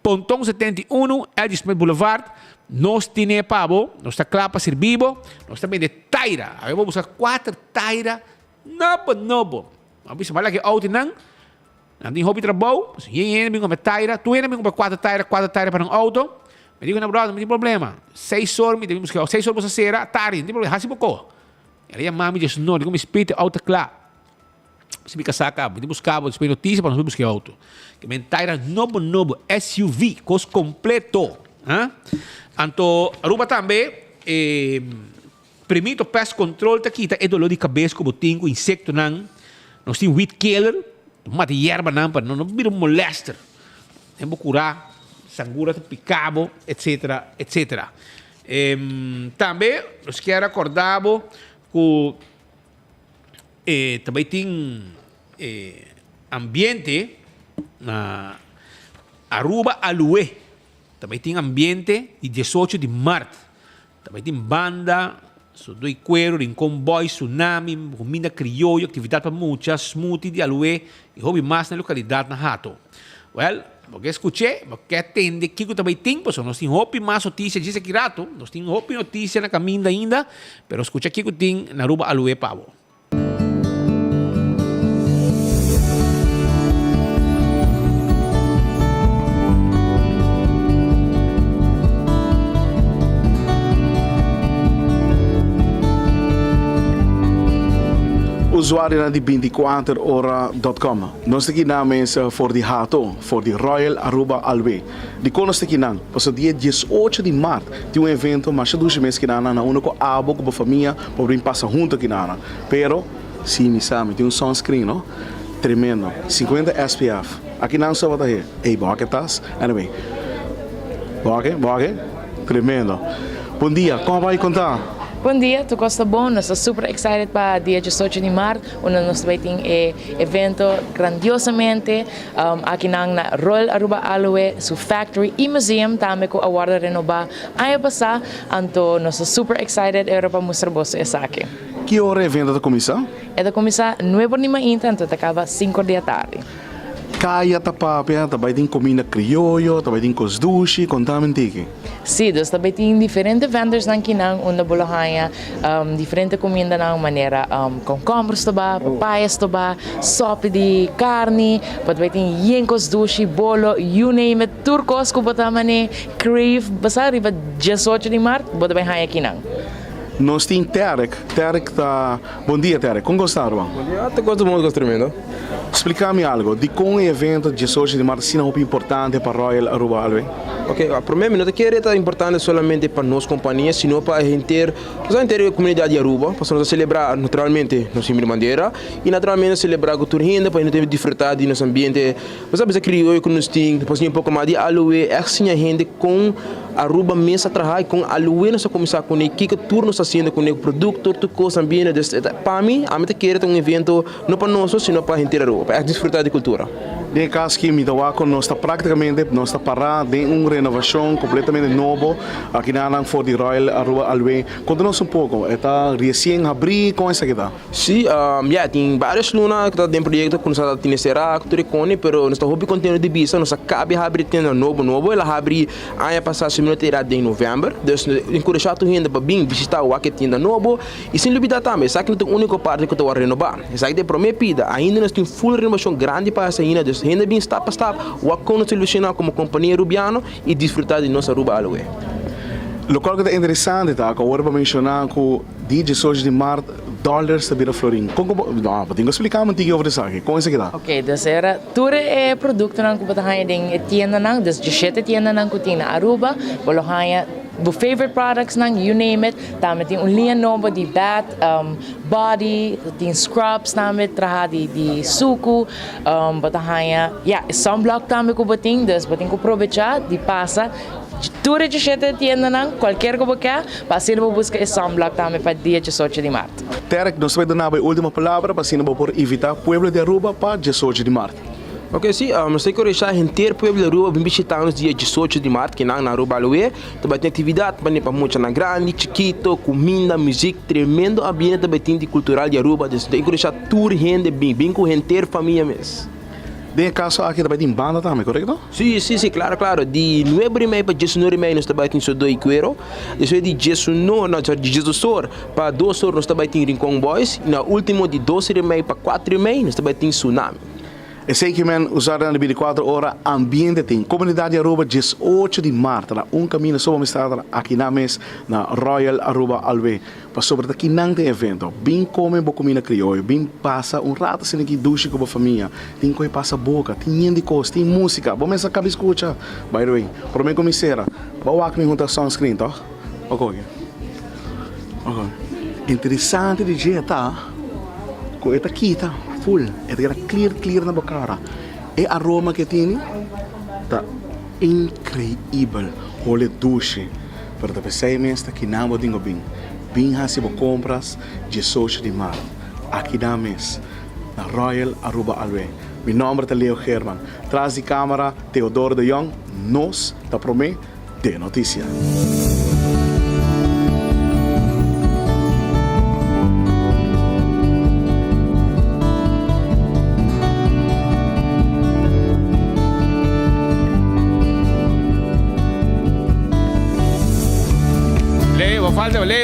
Pontão 71, Edge Smith Boulevard. Nós temos pavo, nós está claro para ser vivo, nós também de taira. Aí vamos buscar 4 taira, novo. Vamos falar que auto não tem hobby trabalho, se ainda me compra taira, tu ainda me compra 4 taira para um auto. Me digo na brother, não tem problema. 6 horas, me temos que 6 horas você será tarde, não tem problema, assim pouco. Aí a mami diz não, digo me espírito auto claro. Se me casaca, me buscar, depois notícia para nós buscar auto. Que me taira novo, SUV, cos completo. Anto, Aruba também, permite o pest control aqui, é dolor de cabeça, como tem com insecto, nós temos weed killer, mata erva, para não vir um molester, temos curar, sangura, picabo, etc. Também, nós queremos acordar que também tem ambiente na Aruba Alue. Também tem ambiente de 18 de março. Também tem banda, Sudoi Cuero, Rincón Boy, Tsunami, comida criollo, atividade para muitas, smoothie de Alue e hobby mais na localidade na Hato. Well, porque escutei, porque atende, que também tem, pois nós temos hobby mais notícia, diz aqui rato, nós temos hobby notícia na caminho ainda, pero escutei que tem na Aruba Alue Pavo. Usuário de 24hora.com. Nós aqui na mesa for de Hato, for de Royal Aruba Alwe. De quando nós aqui não, para o dia 18 de março, tem um evento, mas já 2 meses que não, na única abo com a família, para vir passar junto aqui não. Pero, sim, me sabe, tem um sunscreen, não? Tremendo. 50 SPF. Aqui não só vai ter. Ei, boa que estás? Anyway. Boa que? Tremendo. Bom dia, como vai contar? Bom dia, tu gosta bom? Nós estamos super excited para dia 18 de março, onde nós vamos ter evento grandiosamente aqui na Royal Aruba Alue, su factory e museum, também com a guarda renovada. Aí passar, então nós estamos super excited para mostrar você essa aqui. Que hora é o evento da comissão? É da comissão 9 de manhã, então acaba 5 da tarde. Kaya tapapia, também tem comida criollo, também tem cosdushi, contame tiki. Sim, nós também tem diferentes vendors aqui na onde bolahanha, diferente comida na maneira concombre toba, papayas toba, sopa de carne, também tem yenkos dushi, bolo, you name it, turcos ko botamane, crave, basta riba 18 de março, bota bem aqui na. Nós temos Terek tá... Bom dia, Terek. Como gostaram? Bom dia, eu gosto muito, tremendo. Explica-me algo. De como o evento de 18 de março é muito importante para Royal Aruba Alwe? Ok, para mim não é importante somente para nossa companhia, sino para a inteira comunidade de Aruba, para nós celebrar naturalmente nossa bandeira e naturalmente celebrar a cultura ainda para a gente desfrutar de nosso ambiente. Mas a crioulo que nós temos, depois um pouco mais de Alwe, é assim a gente com Aruba mesmo a trabalhar com Alwe, nós começar com o que turno está sendo com o produto, tudo coisa ambiente. Para mim, a gente quer ter um evento não para nós, sino para a inteira Aruba, para desfrutar de cultura. De caso que me dá com nós está praticamente nós está parado em uma renovação completamente novo aqui na for de Royal Aruba Alwe. Conta-nos um pouco, está recém abrir com essa que está? Sim, tem várias lunas que está dentro do projeto que nós está tendo será que mas nós está hobby conteúdo de visa, nós acaba de abrir tenda novo, ela abre ano passado em novembro, então encorajar a gente para vir visitar o que tenda novo e sem dúvida também, essa que não tem única parte que está a renovar, essa que é prometida, ainda nós temos full renovação grande para essa ainda, ainda bem step a step, o que nós solucionar como companhia rubiano e desfrutar de nossa Aruba Alwe. Local que é interessante, tá? Que agora para mencionar que dia 18 de março, dólares da florim. Não, tenho que explicar muito sobre isso aqui. Como é que dá? Ok, então era tudo é produto não que batahanha tem tienda não, das 17 tienda não que tem na Aruba, bolohanha o favorite products não, you name it, também tem linha nova de bath, body, tem scrubs também, traha de suco, batahanha, sunblock também que botin, das botin que aproveitar de passa. Tudo de gente tienda não, qualquer coisa que para ser para buscar esse sunblock também para dia 18 de março. Terek, nós vamos dar a última palavra para ser por evitar o pueblo de Aruba para 18 de março. Ok, sim, nós temos que deixar o inteiro povo de Aruba vir visitar nos dias 18 de março, que na Aruba Alwe, também tem atividade para muito na grande, chiquito, comida, música, tremendo ambiente também tem de cultural de Aruba, então tem que deixar tudo gente bem com a inteira família mesmo. De caso aqui também tem banda também, correto? Sim, claro. De 9 de maio para 19 de maio nós também temos Sudoi Cuero. Depois de 19 para 2 horas nós também temos Rincón Boys. E na última de 12 de maio para 4 de maio nós também temos Tsunami. E sei que usar na 24 horas ambiente tem. Comunidade Aruba 18 de março, um caminho sobre estar aqui na mesa na Royal Aruba Alwe. Para sobre aqui não tem evento. Bem come boa comida crioulo, bem passa rato assim aqui duche com a família. Tem coisa passa boca, tem gente coisa, tem música. Vamos essa cabeça escuta. By the way, para mim comissária, vou aqui me juntar sunscreen, tá? Ok. Interessante de jeito, tá? Coisa aqui, tá? Full, é clear na boca. E aroma que tem, tá incrível. Olha duche, para te pensar mesmo que não vou dingo bem. Bem se compras 18 de março, aqui na mesa, na Royal Aruba Alwe. Meu nome é Leo German. Traz de câmera, Teodoro de Jong, nós, da Promé, de Notícia.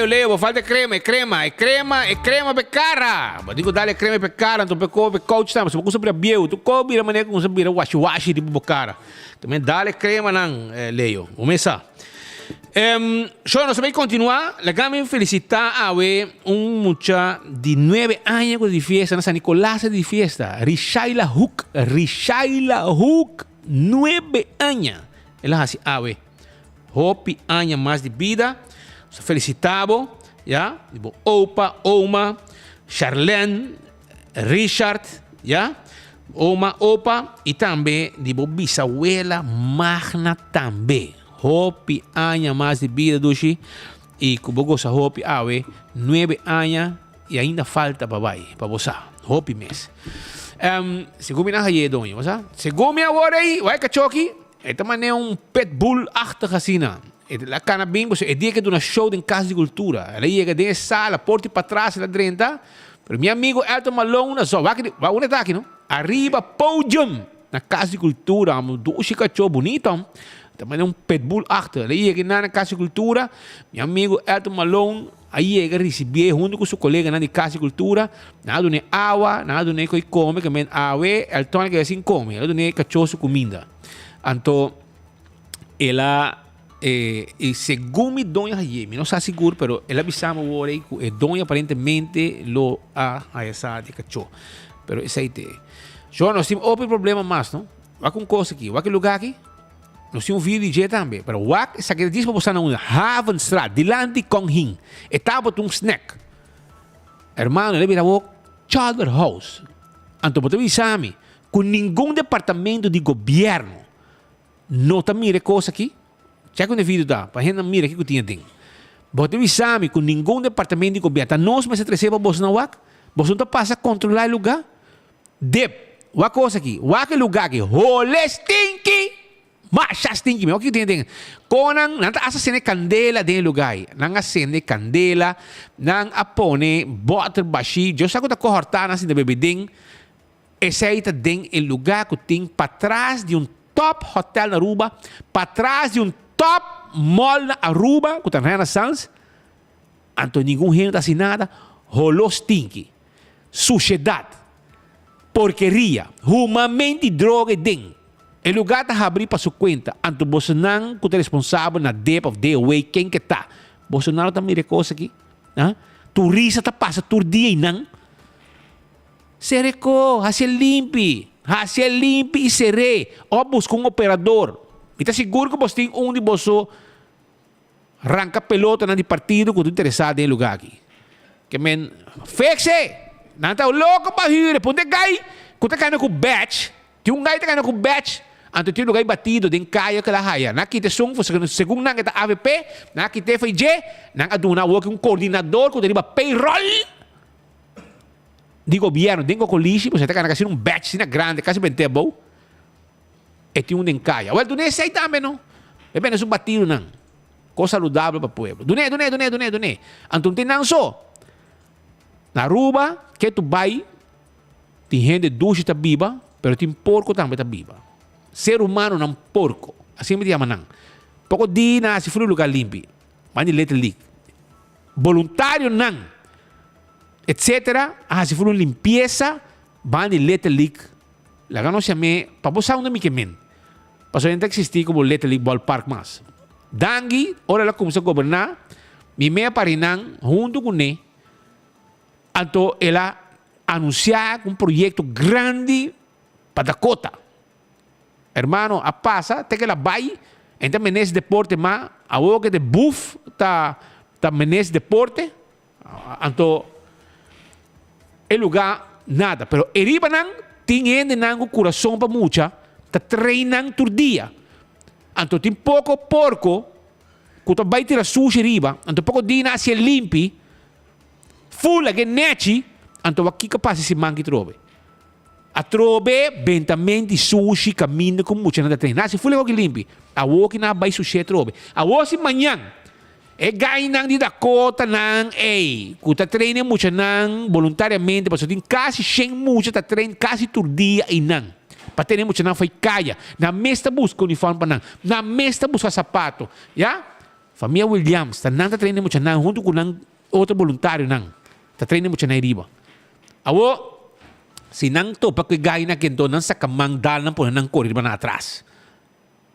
Leo, falta crema, crema pe cara. Mas digo dale crema pe cara, então pe coach também, se você sobre biel, tu cobre a maneira como sobre washi tipo cara. Também dale crema não, Leo. Começa. Nós vamos continuar. Legal, felicitar a mucha de 9 anos de fiesta, na San Nicolás de fiesta. Rishaila Hook, 9 anos. Ela assim, Hopi anos mais de vida. Felicitavo, ya, tipo Opa, Oma, Charlene, Richard, ya, Oma, Opa, e também tipo bisabuela Magna também. Hopi anos mais de vida doshi e como gosta Hopi 9 anos e ainda falta para você. Hopi mês. Segundo na haye donho, você? Segundo agora aí, vai cachoki, esta maneira pitbull-achtige cena. La canabim, é dia que do na show em Casa de Cultura. Ela ia de sala, porta para trás, lá dentro. Pero meu amigo Elton Malone, na só, vai onde aqui, não? Arriba, podium, na Casa de Cultura, do cachorro bonito. Também um pitbull achter. Ela ia na Casa de Cultura, meu amigo Elton Malone, aí ia receber junto com seu colega na Casa de Cultura, nada de água, nada de coi come, que men água, Elton que assim come, nada de cachorro su comida. Então, ela e segundo mi doña Hayemi, no está seguro, pero él avisamos ahora que doña aparentemente lo ha essa de cachorro. Pero esse aí te. Yo não temos outro problema mais, não? Vai com coisa aqui, vai que lugar aqui. Nós temos um vídeo DJ também, pero vai essa que diz para você na Havenstraat, dilante com him. Estava um snack. Hermano, ele virava Charter House. Então, você avisame, com nenhum departamento de governo não tá mire coisa aqui. Checa no vídeo da, para a gente mira aqui que tinha dentro. Você avisame com nenhum departamento de governo. Nós mas receba você não wak. Você não passa a controlar o lugar. Uma coisa aqui. Wak lugar aqui. Role stinky. Mas stinky. Mas o que tem dentro? Conan, não está acendendo candela dentro do lugar. Não acende candela. Não apone butter baixi. Eu sei que está cortando assim de bebedinho. Esse aí está dentro do lugar que tem para trás de top hotel na Aruba. Para trás de top mall na Aruba, que está na Renaissance. Então, ninguém gente assim nada. Rolou stinky. Suciedade. Porqueria. Humamente droga dentro. O lugar está abrindo para sua conta. Então, você não é responsável na depth of the way. Quem que está? Você não está mirando coisa aqui. Turista está passando todo dia e não. Se reco, hace limpi e seré. Ou busca um operador. E está seguro que você tem de você arranca pelota na de partido que você interessado em lugar aqui. Que men, fixe! Não está louco para rir. Ponte gai, que está caindo com batch. Tem gai que está caindo com batch. Então tem lugar batido, tem caia que lá raia. Na kita sung, segundo na kita AVP, na kita FJ, na aduna work um coordenador que deriva payroll. De governo, tem colígio, você está caindo um batch grande, quase bem tebo. E tem em caia. Well, tu nem sei também, não? É bem, é um batido, não. Coisa saludável para o povo. Duné. Então tem não só. Na Aruba, que tu vai, tem gente ducha está viva, mas tem porco também está viva. Ser humano não porco. Assim me chama não. Pouco dia na se for um lugar limpo. Mas de letra leak. Voluntário não. Etc. Se for uma limpeza, vai de letra leak. Lá não se chama, para você não me quemen. Para não existir como letra leak ballpark mas. Dangi, ora lá começou a governar, me meia parinang, junto com ele, então ela anunciar um projeto grande para Dakota. Hermano, a passa, tem que ela vai, então menes deporte mas, a outra de buff, tá menes deporte, então, é lugar nada, pero eriba nang, tinha nang o coração para mucha, tá treinando todo dia. Então tem pouco porco, que tu vai tirar sushi riba, então pouco dia se limpi, full que neti, então aqui capaz se manque trove. A trove, bentamenti sushi, cammino com mucha nada trem. Nasi fule que limpi. A wo que na bai sushi trove. A wo si manhã. E gai nang di Dakota nang kuta treine mucha nang voluntariamente, paso tin kasi shen mucha ta trein kasi turdia inang. Pa ter mucha nang foi kaya. Na mesta busca uniforme pa nang. Na mesta busca sapato. Ya? Família Williams, ta nang ta treine mucha nang junto com nang outro voluntário nang. Ta treine mucha nang riba. Awo sinang to pa gaya na kento nang sa kamang dal ng punan ng korir ba na atras.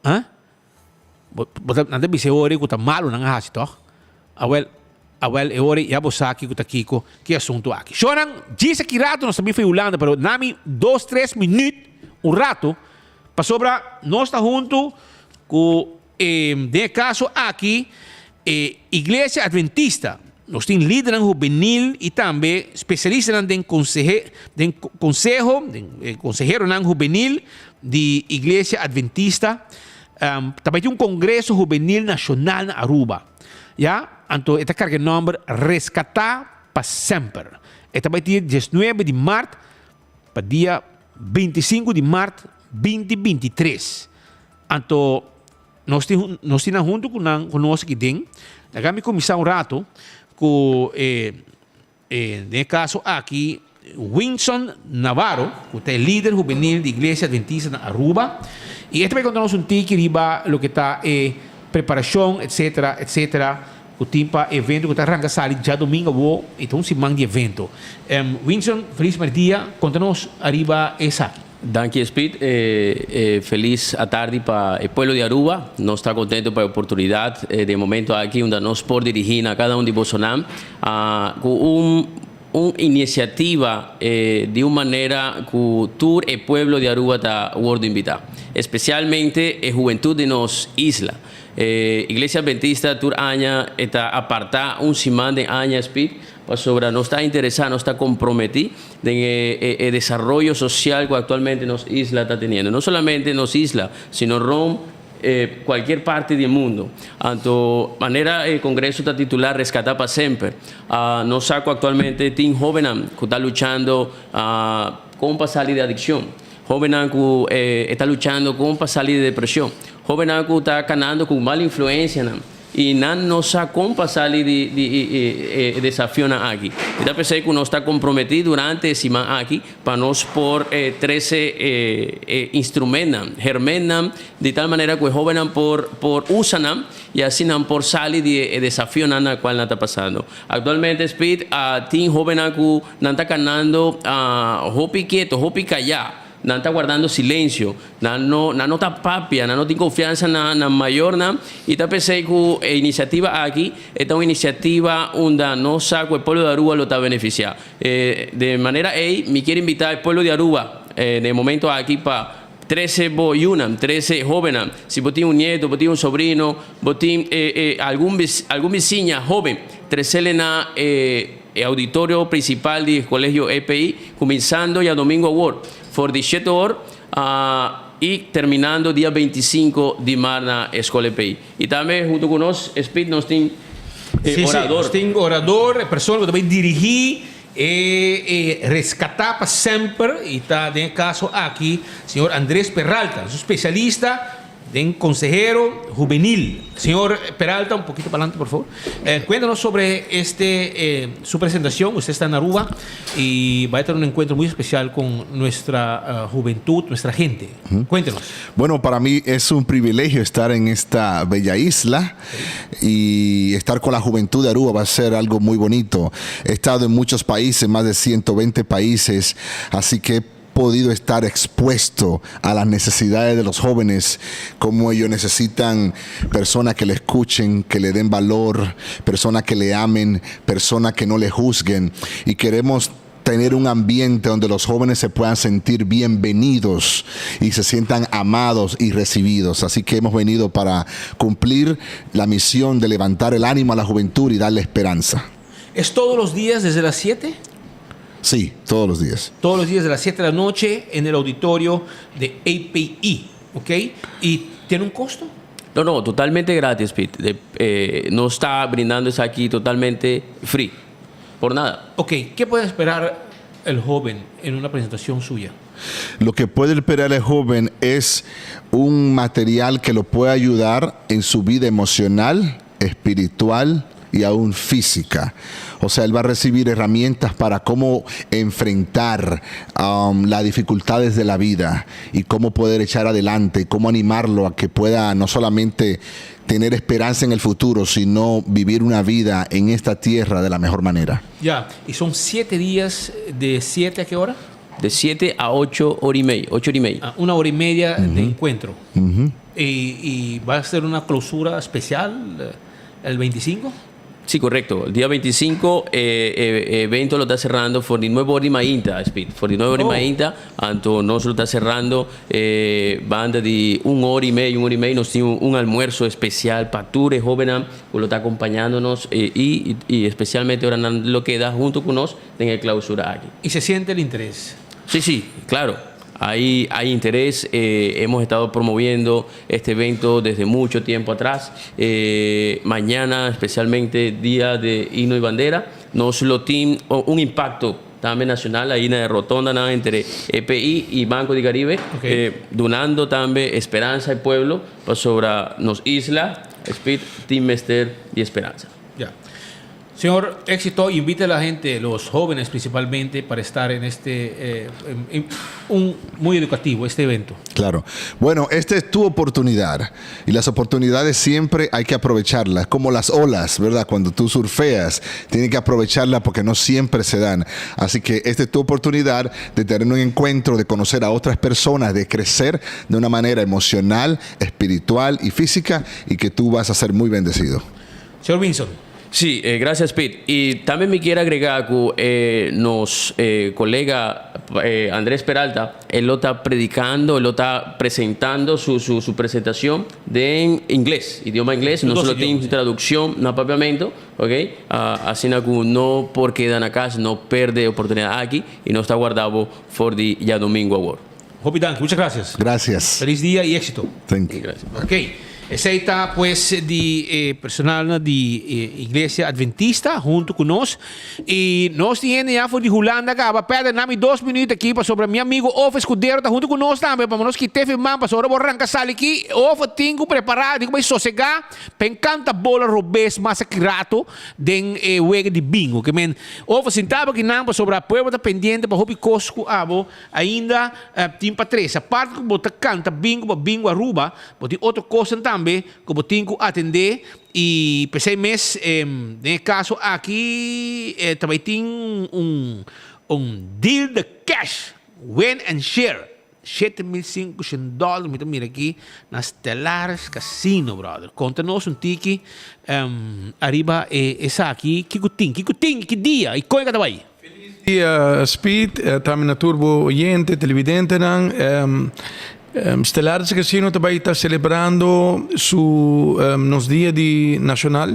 Ha? Nanda bise ori kuta malo nang ahas ito. Awel ori yabo saki kuta kiko ki asunto aki. So nang gisa kirato no sabi foi Holanda pero nami 2-3 minutos un rato pa sobra nós está junto com de caso aqui Iglesia Adventista. Nós temos líder juvenil e também especialista em consejero juvenil de Iglesia Adventista. Também tem congresso juvenil nacional na Aruba. Ja? Então, esta carga número Rescatar para Sempre. E também dia 19 de março para dia 25 de março 2023. Então, nós estamos junto com nós aqui dentro. Nós começar um rato com, nesse caso aqui, Winson Navarro, que é líder juvenil da Igreja Adventista na Aruba. E este vai contar-nos tique riba o que está preparação, etc, etc. O tempo evento que está arrancando já domingo, então se manda evento. Winson, feliz dia, conta-nos arriba essa aqui. Danke, Speed. Feliz a tarde para o pueblo de Aruba. Nós estamos contentos por a oportunidade de momento aqui, onde nós podemos dirigir a cada um de Bolsonaro com uma iniciativa de uma maneira que todo o pueblo de Aruba está a invitar, especialmente a juventude de nossa isla. Iglesia Adventista tur aña está apartada semana de año Speed sobre no está interesada, no está comprometida en el desarrollo social que actualmente nuestra isla está teniendo. No solamente nuestra isla, sino Roma, cualquier parte del mundo. De manera el Congreso está titular Rescatar para Siempre. Nos saco actualmente un joven que está luchando con pasar de adicción. Joven que está luchando con salir de depresión. Joven que está ganando con mala influencia y no sabe cómo salir de desafío aquí. Yo pensé que uno está comprometido durante ese mes aquí para nos por 13 instrumentos, germenan de tal manera que el joven por usan y así por salir de desafío en el cual está pasando. Actualmente Speed tiene joven que no está ganando hopi quieto, hopi callado. No está guardando silencio, no está papia, no tiene confianza en la mayor, y está pensando que la iniciativa aquí es una iniciativa donde no sabe que el pueblo de Aruba lo está beneficiando. De manera me quiero invitar al pueblo de Aruba, de momento aquí para 13 boyunas, 13 jóvenes, si vos tienes un nieto, vos tienes un sobrino, vos tienes algún vecino joven, 13 en el auditorio principal del colegio EPI, comenzando ya domingo World. For 17 horas y terminando día 25 de marzo en la escuela EPI. Y también junto con nosotros, Speed, nos tiene orador. Nos tiene orador, persona que también dirigí Rescatar para Siempre. Y está en el caso aquí, señor Andrés Peralta, es un especialista en consejero juvenil. Señor Peralta, un poquito para adelante, por favor. Cuéntanos sobre su presentación. Usted está en Aruba y va a tener un encuentro muy especial con nuestra juventud, nuestra gente. Cuéntenos. Bueno, para mí es un privilegio estar en esta bella isla y estar con la juventud de Aruba va a ser algo muy bonito. He estado en muchos países, más de 120 países, así que podido estar expuesto a las necesidades de los jóvenes, como ellos necesitan personas que le escuchen, que le den valor, personas que le amen, personas que no le juzguen, y queremos tener un ambiente donde los jóvenes se puedan sentir bienvenidos y se sientan amados y recibidos. Así que hemos venido para cumplir la misión de levantar el ánimo a la juventud y darle esperanza. ¿Es todos los días desde las 7? Sí, todos los días. Todos los días de las 7 de la noche en el auditorio de API, ¿ok? ¿Y tiene un costo? No, totalmente gratis, Pete. No está brindando eso aquí totalmente free, por nada. Ok, ¿qué pueden esperar el joven en una presentación suya? Lo que puede esperar el joven es un material que lo pueda ayudar en su vida emocional, espiritual y aún física. O sea, él va a recibir herramientas para cómo enfrentar las dificultades de la vida y cómo poder echar adelante, y cómo animarlo a que pueda no solamente tener esperanza en el futuro, sino vivir una vida en esta tierra de la mejor manera. Ya, y son 7 días, ¿de 7 a qué hora? De 7 a 8 horas y media. 8 horas y media. 1 hora y media de encuentro. Ujú. Y va a ser una clausura especial el 25. Sí, correcto. El día 25, evento lo está cerrando por 19 horas y media, Speed. Por 19 horas y media, Anto nos lo está cerrando banda de 1 hora y media, nos tiene un almuerzo especial para todos jóvenes que lo está acompañándonos y especialmente ahora lo queda junto con nosotros en el clausura aquí. ¿Y se siente el interés? Sí, claro. Hay interés, hemos estado promoviendo este evento desde mucho tiempo atrás. Mañana, especialmente Día de Himno y Bandera, nos lo tiene un impacto también nacional, ahí en la rotonda ¿no? entre EPI y Banco de Caribe, donando también esperanza al pueblo sobre nos isla, Speed, Team Mester y Esperanza. Ya. Señor, éxito, invite a la gente, los jóvenes principalmente, para estar en este, muy educativo, este evento. Claro. Bueno, esta es tu oportunidad y las oportunidades siempre hay que aprovecharlas, como las olas, ¿verdad? Cuando tú surfeas, tienes que aprovecharlas porque no siempre se dan. Así que esta es tu oportunidad de tener un encuentro, de conocer a otras personas, de crecer de una manera emocional, espiritual y física y que tú vas a ser muy bendecido. Señor Vinson. Sí, gracias, Pete. Y también me quiero agregar que nos colega Andrés Peralta, él lo está predicando, él lo está presentando su presentación en inglés, idioma inglés, no solo tiene traducción, no papiamento, ¿ok? Así que no por quedar acá, no pierde oportunidad aquí y no está guardado por el ya domingo award. Hopi Dank, muchas gracias. Gracias. Feliz día y éxito. Thank you. Gracias. Ok. Essa está pues de personal de Iglesia Adventista junto com nós e nós temos já for de Holanda cá para perder nami 2 minutos aqui para sobre meu amigo Of Escudeiro tá junto com nós também para nós que teve man para sobre arrancar sala aqui Of tenho preparado tenho mais sossegar pencanta bola robês massacrato den wega de bingo que men Of sentava aqui não para sobre a povo tá pendente para hobby cosco abo ainda tem para 3 a parte que bota canta bingo para bingo Aruba bota outra coisa também como tenho que atender e pensei mês nesse caso aqui também tem deal de cash win and share $7,500 mira aqui na Stellaris Casino brother conta-nos tiki arriba essa aqui que dia e coisa que vai Speed, também na Turbo Oyente, televidente, Stellaris Casino também está celebrando nos dias nacional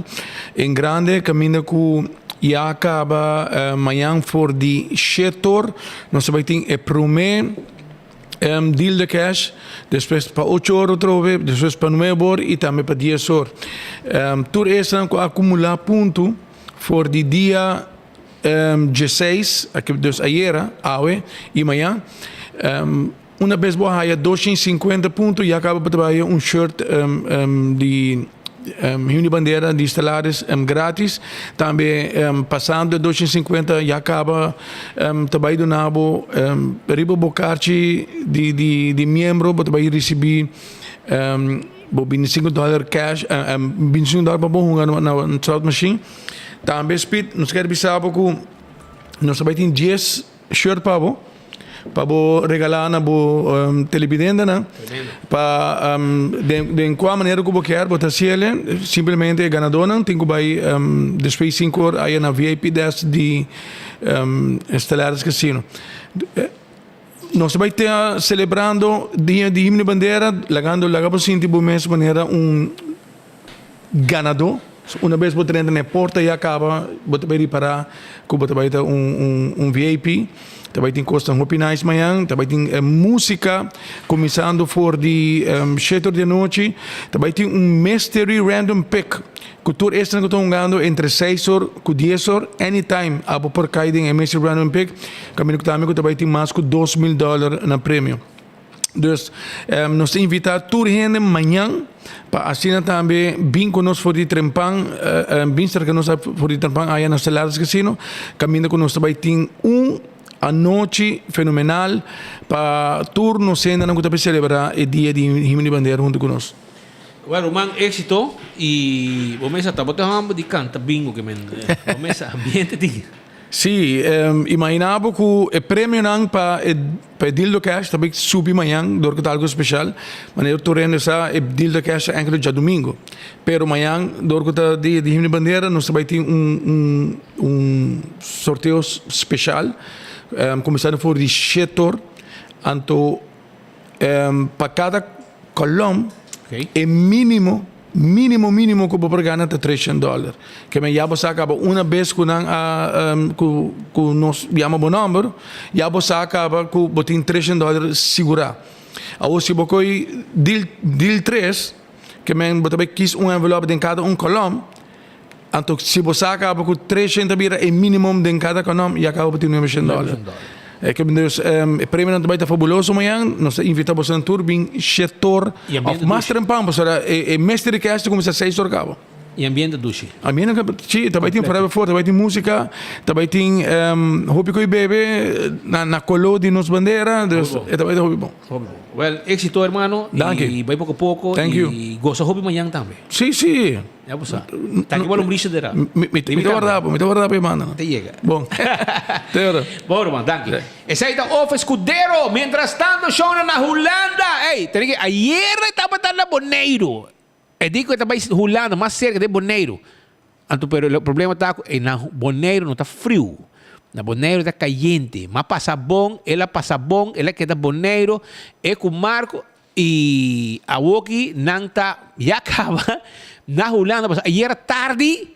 em grande, caminho com e acaba amanhã for de setor, nós também tem primeiro deal de cash, depois para 8 horas outra vez, depois para 9 horas e também para 10 horas. Tudo isso acumular ponto for de dia 16, aqui dus ayer, e amanhã. Uma vez boa 250 pontos e acaba para trabalhar shirt de Himno e Bandeira de Stellaris grátis. Também passando de 250 e acaba trabalhar do nabo riba bocarte de membro para trabalhar receber $25 cash, $25 para bom na slot machine. Também speed, nós queremos saber que nós também tem 10 shirt para regalar na televidente, né? Para de qual maneira que você quer, botar simplesmente ganador, não tem que vai depois 5 horas aí na VIP 10 de Stellaris Casino. Nós vamos estar celebrando dia de Himno e Bandeira, lagando para sentir por mesma maneira ganador. Uma vez você entra na porta e acaba, você vai reparar que você vai ter um VIP. Também tem costa um nice manhã, também tem música começando por de 7 da noite, também tem mystery random pick. Cultura extra que estou jogando entre 6 horas e 10 horas, anytime, abo por cair em mystery random pick, caminho que também tem mais que $2,000 na prêmio. Dus nós invitamos toda a gente amanhã para assinar também bem conosco por de Trempang, bem estar conosco por de Trempang, aí na Stelares Casino, caminho conosco também tem a noite fenomenal para turno cena não que celebrar o dia de Himno de Bandeira junto conosco. Bueno, man, éxito y vos me estás botando de canta bingo que me vos ambiente ti. Sim, imaginava que o prêmio não para Dildo Cash também subiu amanhã, dorque algo especial. Mas eu estou rendo essa Dildo Cash ainda dia domingo. Pero amanhã, dorque de Himno de Bandeira, nós vai ter sorteio especial. Começando por de 7 horas, então para cada colombo é mínimo que você ganha $300. Que me já você acaba uma vez que nós chamamos bom número, já você acaba que você tem $300 segurar. Agora se você deal 3, que você quis envelope em cada colombo, então, se você acaba com 300 bira é mínimo de cada colombo e acaba com $900. É que o prêmio também está fabuloso amanhã. Nós invitamos a tour bem setor of master and pump, é mestre que acha começa 6 horas cabo. E ambiente duche. Ambiente sim, também tem forever for, também tem música, também tem hobby coi bebe na colo de nos bandeira, também tem hobby bom. Well, éxito hermano. Danke. E vai pouco a pouco. Thank you. E goza hobby amanhã também. Sim, sim. Já você. Tá aqui para lombrice de lá. Me te guardar, mano. Te llega. Bom. Bom, hermano, danke. Esse aí tá off escudero, mientras tanto show na Holanda. Ei, tem que ayer estava na Boneiro. Eu digo que estava Holanda, mais cerca de Boneiro. Então, pero o problema está que na Boneiro não está frio. Na Boneiro está caliente. Mas passa bom, ela que está Boneiro, é com Marco e a Woki não está, já acaba na Holanda. Ayer tarde,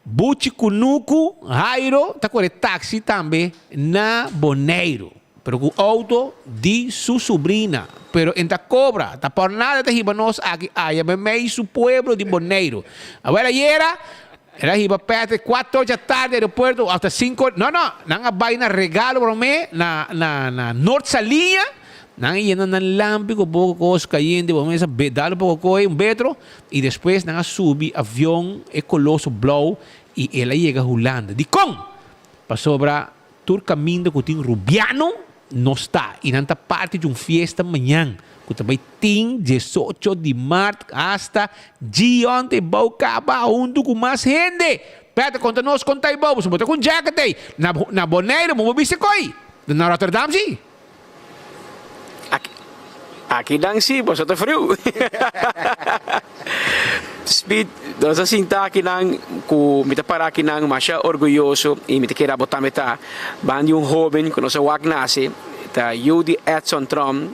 Buchi Kunuku, Jairo, está com o táxi também na Boneiro. Pero com o auto de sua sobrinha. Pero enta cobra, está por nada te hibanos aqui, aí me su pueblo de Boneiro. Agora era hiba perto 4 da tarde aeroporto hasta 5. Não, vai na regalo para mim na Norte Salinha. Não ia na lampi com pouco coisa caindo, vamos a dar pouco coisa metro e depois não subi avião e colosso blow e ela chega a Holanda. De com para sobra tur caminho com tem Rubiano. Não está. E não está parte de uma festa amanhã. Que também tem 18 de março hasta de ontem. Vou acabar junto com mais gente. Peta, conta nós, conta aí, bobo. Se botar com jacket aí. Na Boneiro, vamos ver se coi. Na Rotterdam, sim. Aqui não sim, pois está frio. Speed, nós assim tá aqui não, com me parar aqui não, mas orgulhoso e me queira botar meta, bandi jovem que nós nasce, tá Judy Edson Trom,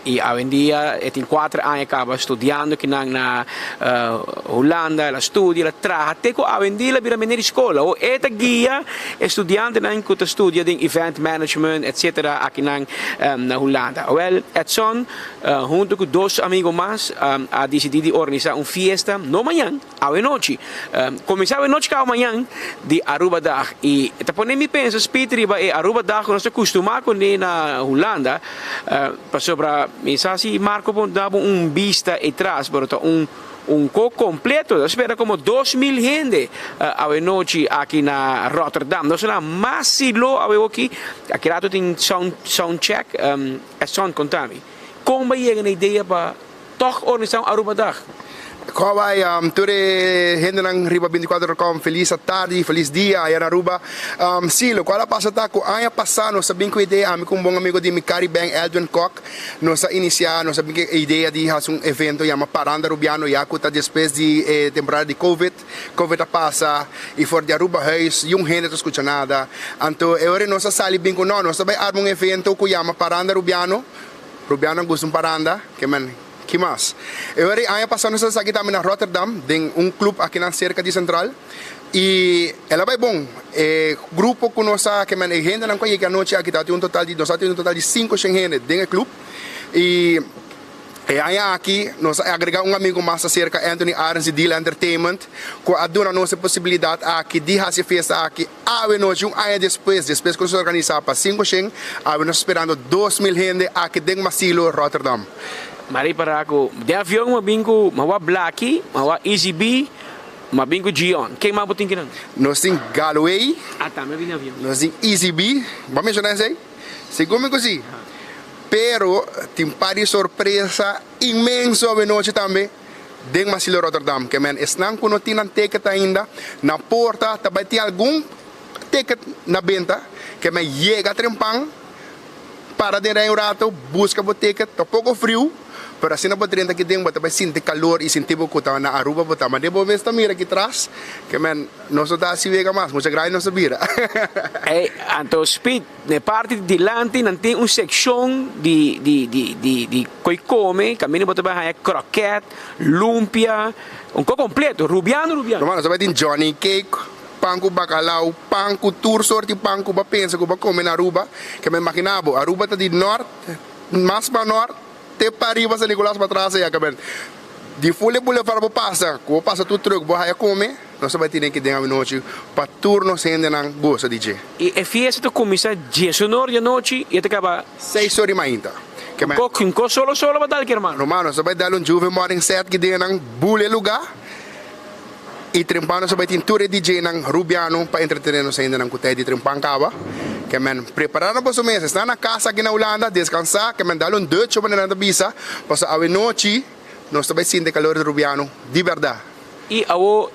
e hoje em dia tem 4 anos acaba estudando aqui na Holanda, ela estuda, ela trabalha, até que hoje em dia ela vira menina de escola, ou esta guia estudante que estuda em event management, etc. aqui na Holanda. Well, Edson, junto com 2 amigos mais, a decidido organizar uma festa no amanhã, hoje noite. Começava a noite que amanhã de Aruba Dag. E depois nem me penso, Peter, Aruba Dag, nós estamos acostumados com na Holanda, para sobre Mensagem Marco dava vista atrás, pero coco completo, espera como 2,000 gente a noite aqui na Rotterdam. Nós somos mais silo aqui lado tem sound check, é sound contami. Como chega na ideia para toch organizar Aruba Dag? Kawai, gente ng Riba 24.com, feliz tarde, feliz dia, aí na Aruba. Silo, qual a passata ko aya passano, sabing ko ideia, ami kong bong amigo di Mikari Bang, Eldrin Koch, no sa inicia, no sabing ko ideia di hasung evento, yama Paranda Rubiano, yakuta después di temporada di COVID a passa, e for di Aruba huis, yung gente to escucha nada. Anto, ore no sa salibing ko no sabay armong evento ko yama Paranda Rubiano ang gustong paranda, que man, que mais? Eu ia passando essa aqui também na Rotterdam, tem clube aqui na cerca de Central. E ela vai bom. Grupo que nós que man gente não conhece a noite aqui tem um total de 5 gente dentro do clube. E aí aqui nós agregar um amigo mais cerca Anthony Arns e Deal Entertainment que a dona nossa possibilidade aqui de fazer festa aqui a noite ano depois que nós organizar para 5 gente a nós esperando 2.000 gente aqui dentro Masilo Rotterdam. Mari para ako de avião uma bingo mawa Blacky mawa Easy B uma bingo Gion. Quem mais botin que não? Nós tem Galway. Ah, tá, me vim avião. Nós tem Easy B. Vamos mencionar isso aí? Segundo assim. Pero tem pari surpresa imenso a noite também. Dentro Masilo Rotterdam. Que man, estão com não ticket ainda. Na porta, também tem algum ticket na venda. Que man, chega a trempang. Para dentro um rato, busca o ticket. Tá pouco frio. Pero assim não pode entrar aqui dentro, vai sentir calor e sentir que está na Aruba, mas depois vem esta mira aqui atrás, que man, não só está se vega mais, muita graça não se vira. Então, Speed, na parte de delante, não tem uma secção de coi come, caminho para trabalhar croquete, lumpia, um pouco completo, rubiano. Mano, você vai ter Johnny Cake, pão com bacalhau, pão com tour sorte, pão com pensa que vai comer na Aruba, que me imaginava, Aruba está de norte, mais para norte, te pariba sa Nicolas para trás aí, acabando. De folha bolha para passa, que passa tudo truque, vai comer, nós vai ter que dar uma noite para turno sendo na gosta DJ. E a fiesta começa 10 horas da noite e acaba 6 horas ainda. Com solo vai dar que irmão. Romano, você vai dar juve morning set que dê nang bule lugar. E trempano você vai ter tour DJ nang Rubiano para entreter nos ainda nang kutay de trempan kaba. Que men preparar para os meses, está na casa aqui na Holanda, descansar, que men dar dutch para na bisa, passa a noite, nós também sentir calor de Rubiano, de verdade. E ao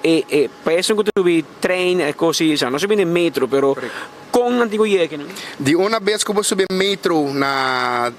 penso que tu vi trem così, não sobe no metro, pero com antigo jeque. De uma vez que eu subi metro na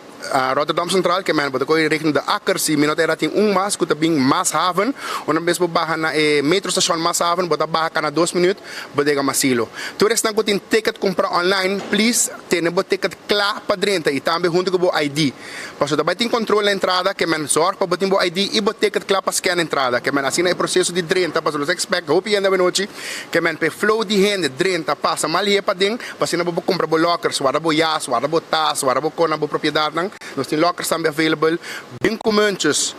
Rotterdam Central, que men pode richting de Akkersi, minuto era tem mas que também Maashaven, uma vez por barra na metrostation Maashaven, pode barra na 2 minutos, pode chegar Masilo. Tourist não tem ticket comprar online, please, tem o ticket claro para dentro e também junto com o ID. Porque também tem controle na entrada, que men sorte para botar o ID e o ticket claro para scan a entrada, que men assim é o processo de dentro, para os expect, hope ainda noite, que men pe flow de gente dentro passa mal para dentro, para assim não vou comprar o locker, suara o jas, suara o tas, suara o cona, a propriedade. Nós temos lockers também available, bem com manchas.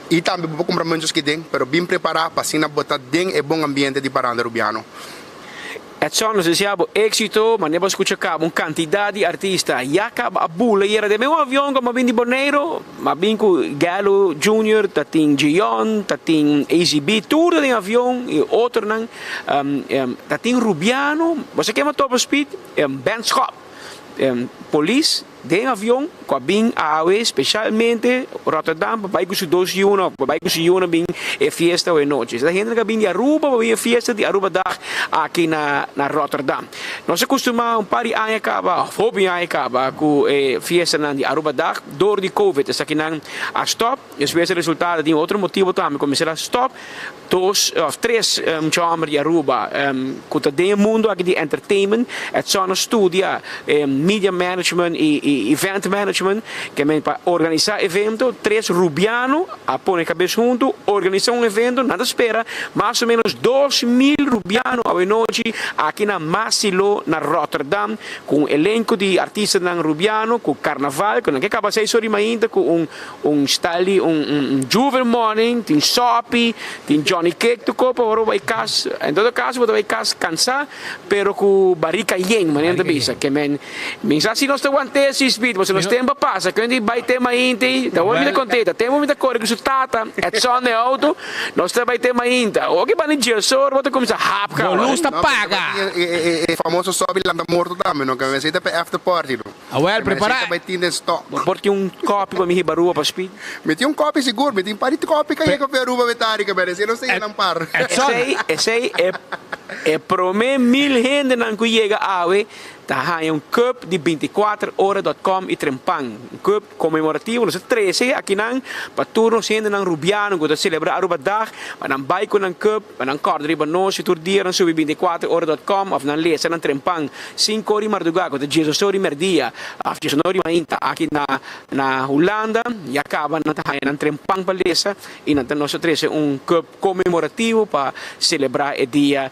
E também vou comprar manchas que tem, mas bem preparado para assim botar dentro e bom ambiente de paranda Rubiano. É só nós desejamos êxito, mas nós escutamos uma quantidade de artistas. E acaba a bula, e era de meu avião, como vim de Boneiro, mas vim com Galo Junior, tem Gion, tem AZB, tudo em avião, e outro não. Tem Rubiano, você quer uma top speed? Bandschap. Police de avião com a bem AAW especialmente Rotterdam vai com 2 junho vai com bem é festa ou noite a gente que vem de Aruba vai festa de Aruba dag aqui na Rotterdam nós costumamos par de anos acaba hobby acaba com festa na de Aruba dag door de Covid essa aqui na a stop e esse resultado de outro motivo também começar a stop 2 of 3 chamber de Aruba com o mundo aqui de entertainment é só no estudia media management e event management, que é para organizar evento, 3 Rubiano, a pôr a cabeça junto, organizar evento, nada espera, mais ou menos 2.000 Rubiano a noite aqui na Masilo, na Rotterdam, com elenco de artistas na Rubiano, com carnaval, com que acaba 6 horas ainda, com style, Juve Morning, tem Sopi, tem Johnny Cake, tu copa, agora vai casa, em todo caso, vai casa cansar, pero com barrica yen, maneira bisa, que assim nós aguantamos esse speed, você nós temos passa, quando vai ter mais inte, da onde me contenta, temos muita coisa que tata, é só no auto, nós vai ter mais inte, o que vai dia só, vou começar rápido, Volusta paga. E famoso sobe lá morto também, não que vai ser para after party. Well, prepara. Vai ter stock. Porque copo para me ribarua para speed. Meti copo seguro, meti pari copo que é peruba vetari que merece, não sei não par. Esse é prome 1000 gente não que chega a Hay un cup di 24ore.com e Trempang. Un cup commemorativo, no 13 aqui nang paturno sendo nang Rubiano que celebra Aruba dag, maar dan bij kon een cup, en dan kort riba no si turdieren so 24ore.com of dan lezen nang Trempang 5 ore marduga ko de Jesus ori merdia, af Jesus ori mainta aqui na Holanda, e acaba na tahay nang Trempang palesa e na nosso 13 un cup commemorativo para celebrar o dia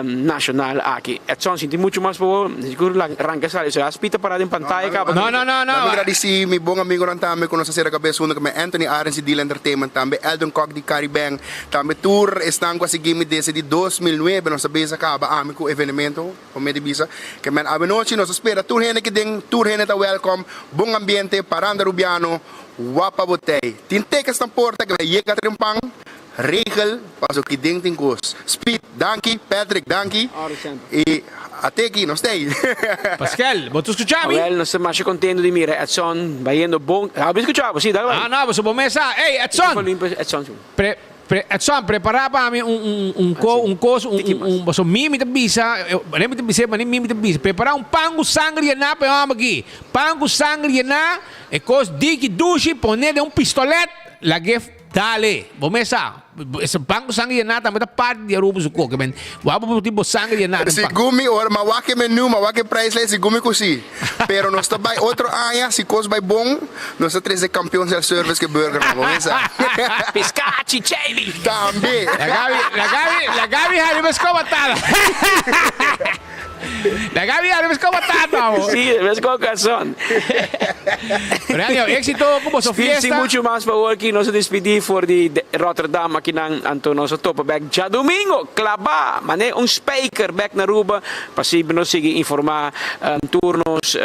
nacional aqui. Edson, sinto muito mais por seguro arranca sali so aspita parada em pantalla ka. No. Agradeci mi buong amigo ng tami ko sa Sierra Cabezuno kami Anthony Arens di Deal Entertainment tambe Eldon Cock di Caribang tambe tour estang quasi gimi dese di 2009 no sabi sa kaba ami ko evenemento come di bisa che men avenoci no spera tour hene que ding tour hene ta welcome buong ambiente paranda Rubiano wapa botei tintekas ng porta que yeka Trempang regel paso que ding tingkos Speed danki Patrick danki e Ateki, non stai? Pascal, vos tu escuchavi? Well, non sto mai contento di mire, Edson, vayendo bon. Ah, vi escuchavo, sì, dai. Ah, no, posso messa. Ehi, Edson. Edson, prepara para mim mimi de bisa, nem de bisa, nem mimi de bisa. Preparar pango sangre na pe aqui. Pango sangre na, e cos diki dushi, poner de pistolete, la gef dale, bomesa. Esse banco sangue na também da parte de Aruba zuko, que ben, wabo tipo sangue na. Se gumi or mawake menu, mawake price list, se gumi cosi. Pero nós está by outro aya, se cos by bom, nós está 13 campeões del service que burger, bomesa. Piscacci, Chevy. Tambe. La Gabi hari batada. La Gabi hari batada. Sí, ves con calzón. Radio, éxito como su fiesta. Sí, mucho más favor que nos despedimos por de Rotterdam aqui nang anto nosso topo back já domingo claba mané un speaker back na Aruba para nos seguir informar turnos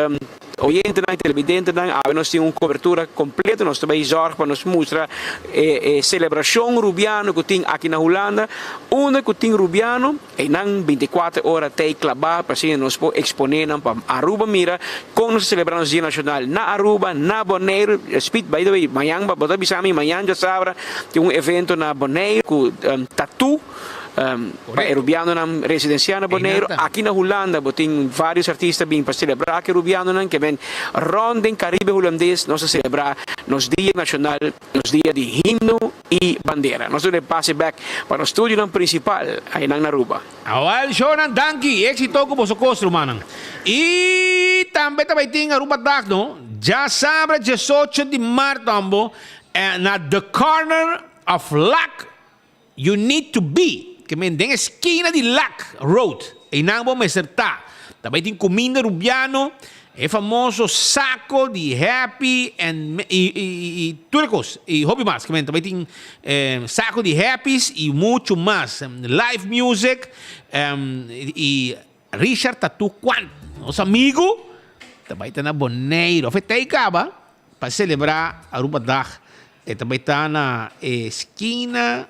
oyente na televidente na nós temos cobertura completa nós também zorg para nos mostrar celebração rubiano que tem aqui na Holanda uma que tem rubiano e nang 24 horas tem claba para nos exponer para Aruba mira com nos celebrar o dia nacional na Aruba na Bonaire speed by the way mayang ba bota bisami mayang já sabra tem evento na Bonaire com tatu Rubiano nam residencial na Bonaire aqui na Holanda tem vários artistas bem para celebrar que Rubiano nam que vem ronden Caribe holandês nós celebrar nos dia nacional nos dia de himno e bandeira nós vamos passe back para o estúdio nam principal aí na Aruba awal show ng Danki éxito ko po sa costo manang e também tem Aruba dag no já sabe 18 de março na the corner of Luck you need to be que mendem esquina de Luck Road em Nambo Meserta também tem comida Rubiano é famoso saco de Happy e turcos e hobby mais que também tem saco de Happys e muito mais live music e Richard Tatu Kwan nosso amigo também está na Bonaire fetei caba para celebrar Aruba Dag e também está na esquina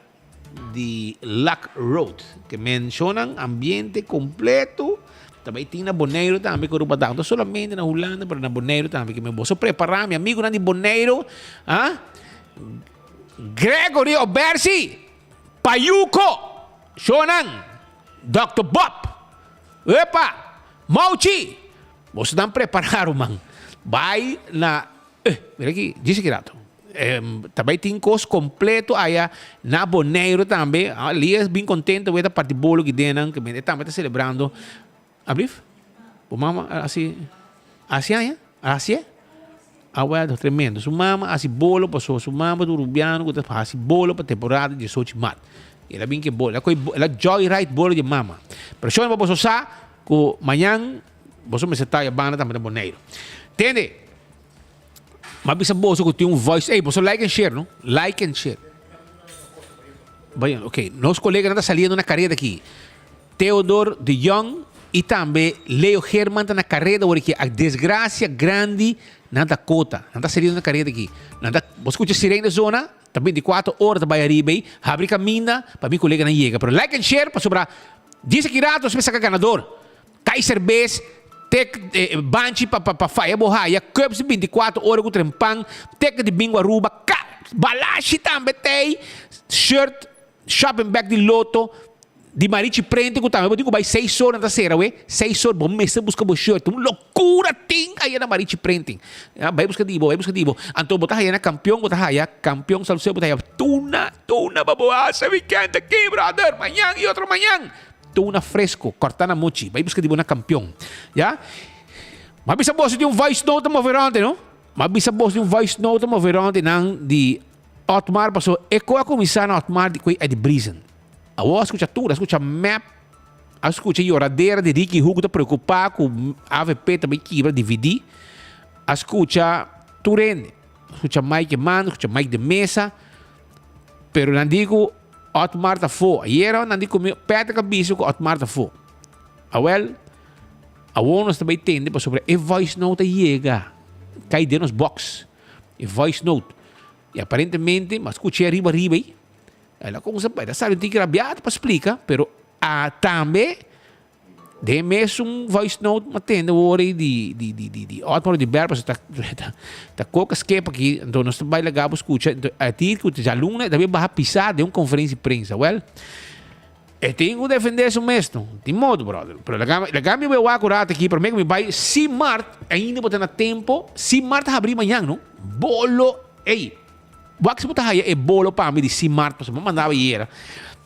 de Luck Road, que mencionan ambiente completo. Também tem na Bonaire também, que Aruba Dag. Não solamente na Holanda, mas na Bonaire também, que me vou preparar, meu amigo na de Bonaire, Gregory Obersi, Payuko, Shonan, Dr. Bob, Epa, Mauchi. Você não preparar, man. Vai na... mira aqui, diz aqui, rato. Também tem coisa completo aí na Bonaire também. Ali é bem contente com a parte bolo que deram, que também está celebrando. Abrif? O mama assim aí? Assim é? É tremendo. Su mama assim bolo passou, su mama do Rubiano que tá assim bolo para temporada de 18 mat. Ela bem que bolo, ela joyride bolo de mama. Pero só não posso sa que amanhã você me está a banda também na Bonaire. Entende? Mas bisa boso que tem voice. Ei, você like and share, não? Like and share. Bem, ok. Nossos colegas estão saindo na carreira aqui. Theodor de Jong e também Leo Herman está na carreira porque a desgraça grande na Dakota. Não está saindo na carreira aqui. Você escuta sirene da zona, também de 4 horas da Bahia Ribeirão, abre caminho para meu colega não chega. Pero like and share para sobrar. Diz aqui rato, você saca ganador. Kaiser Base. Tek banchi pa faia bohaya cups 24 horas com trempang tek de bingo Aruba balashi também tem shirt shopping bag de loto Di Marichi prende ko tama, ko bay 6 horas na sera, we. 6 horas, bom mesa busca bo shirt. Um loucura ting ayan na Marichi printing. Bay busca dibo. Anto botahaya na campeão salseo botahaya. Tuna baboa, sa weekend aqui, brother. Manhã e outro manhã. Tuna fresco, cortana mochi. Bay busca dibo na campeão. Ya? Mabisa boss de voice note mo verante, no? Mabisa boss de voice note mo verante nang di Otmar paso eko a comisar na Otmar di koi Ed Brisen. Awo escuta tudo, escuta map, escuta a oradeira de Ricky Hugo tá preocupado com AVP também quebra DVD, escuta Turene, escuta Mike Man, escuta Mike de Mesa, pero não digo Otmar tá fo, e era não digo peta cabeça com Otmar tá fo. Awel, awo nós também tende para sobre e voice note chega, cai dentro nos box, e voice note, e aparentemente, mas escuta arriba aí. Ela como se pode, sabe, tem que rabiar para explicar, pero também de mesmo voice note matendo o hora de Otmar de Berba tá coca esquepa aqui, então nós vai legal para escutar, a ti que os alunos também vai pisar de uma conferência de prensa, well, e tenho que defender isso mesmo, de modo, brother, pero legal me vou acurado aqui, para mim que me vai, se Mart ainda botar na tempo, se Mart abrir amanhã, não, bolo, ei, Wax botar aí é bolo para mim de Simart, você mandava aí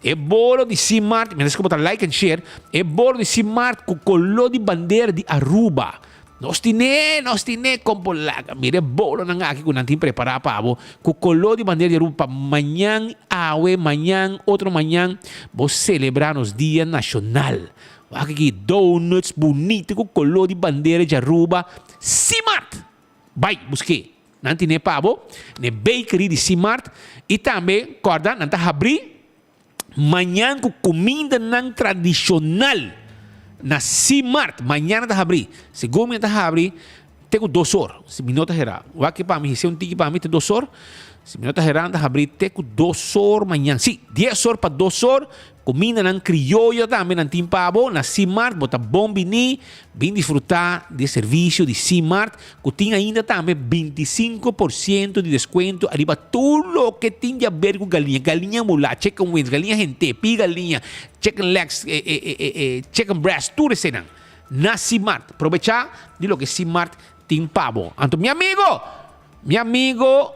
é bolo de Simart, me deixa botar like and share, é bolo de Simart com color de bandeira de Aruba. Nós tine com polaca, mire bolo nang aqui com nantin preparar para com color de bandeira de Aruba manhã, outro manhã, vou celebrar nos dia nacional. Aqui donuts bonito com color de bandeira de Aruba, Simart. Vai, busquei. Nanti ne pabo, ne bakery de Simart e também, corda, nanta abrir manhã com comida não tradicional na Simart, manhã nanta abrir. Segundo nanta abrir, tenho 2 horas, se minutos era. O aqui para mim, se um tiki para mim tem 2 horas, se minutos era nanta abrir, tenho 2 horas manhã. Sim, 10 horas para 2 horas. Comida ng criollo também ng Timpabo, na Simart, bota bombini, bem desfrutar de serviço de Simart, que tem ainda também 25% de desconto, arriba tudo o que tem a ver com galinha mula, chicken wings, galinha gente, pi galinha, chicken legs, chicken breast, tudo isso na Simart. Aprovechar de lo que Simart Timpabo. Anto, mi amigo, mi amigo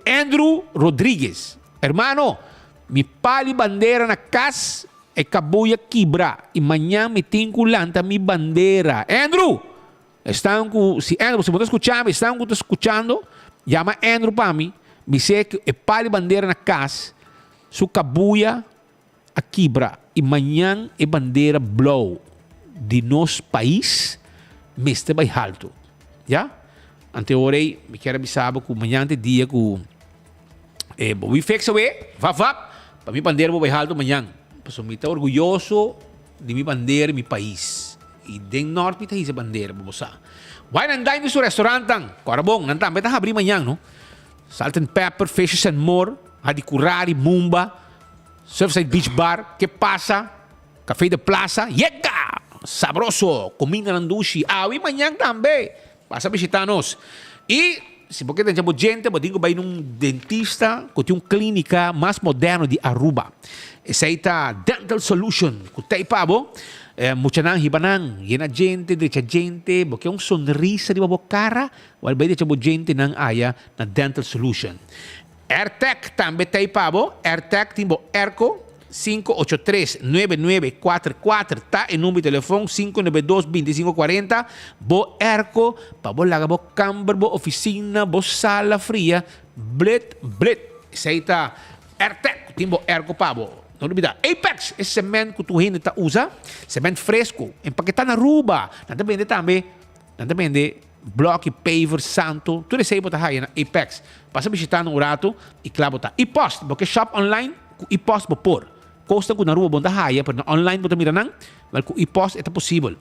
Andrew Rodrigues, hermano, mi pali bandera na casa e cabuya quebra e amanhã me tenho lanta mi bandera. Andrew, se Andrew, se você estão escutando, llama Andrew para mim, me diz que e pali bandera na casa, su cabuya a quebra e amanhã e bandeira blow de nosso país, me está bem alto, já? Ante orei, me quero avisar que amanhã de dia que vou fixa para minha bandeira vou alto amanhã. Porque eu estou orgulhoso de minha bandeira, meu país. E de norte tem essa bandeira, vamos lá. Vai andar no seu restaurante, agora bom, não está, vai abrir amanhã, não? Salt and Pepper, Fishes and More, Hadikurari, Mumba, Surfside Beach Bar, que passa? Café de Plaza, yega! Sabroso, comida nandushi. E amanhã também. Passa a visitar-nos. E, se você tem gente, você vai num dentista que tem uma clínica mais moderna de Aruba. Essa aí está Dental Solution, que tem pabo. Muita nang hibanang, yena gente, derecha gente, porque um sonrisa de boca cara, ou vai deixar gente nang aya na Dental Solution. AirTech também tem pabo. AirTech tem Erco 583-9944, tá? E número de telefone 592-2540. Bo Erco, pa bo laga bo camber, bo oficina, bo sala fria, blit. Essa aí tá AirTech, tem bo Erco pa bo. Não olvida. Apex, esse cemento que tu ainda usa, cemento fresco, empaquetado na Aruba. Não depende, bloco, paver, santo, tudo isso aí bota aí na Apex. Passa visitar no rato e claro tá. E post, porque shop online, e post bo por. Costa ko na Aruba bonta haya, pero online mo tamira nang, mal ko i-post ito possible.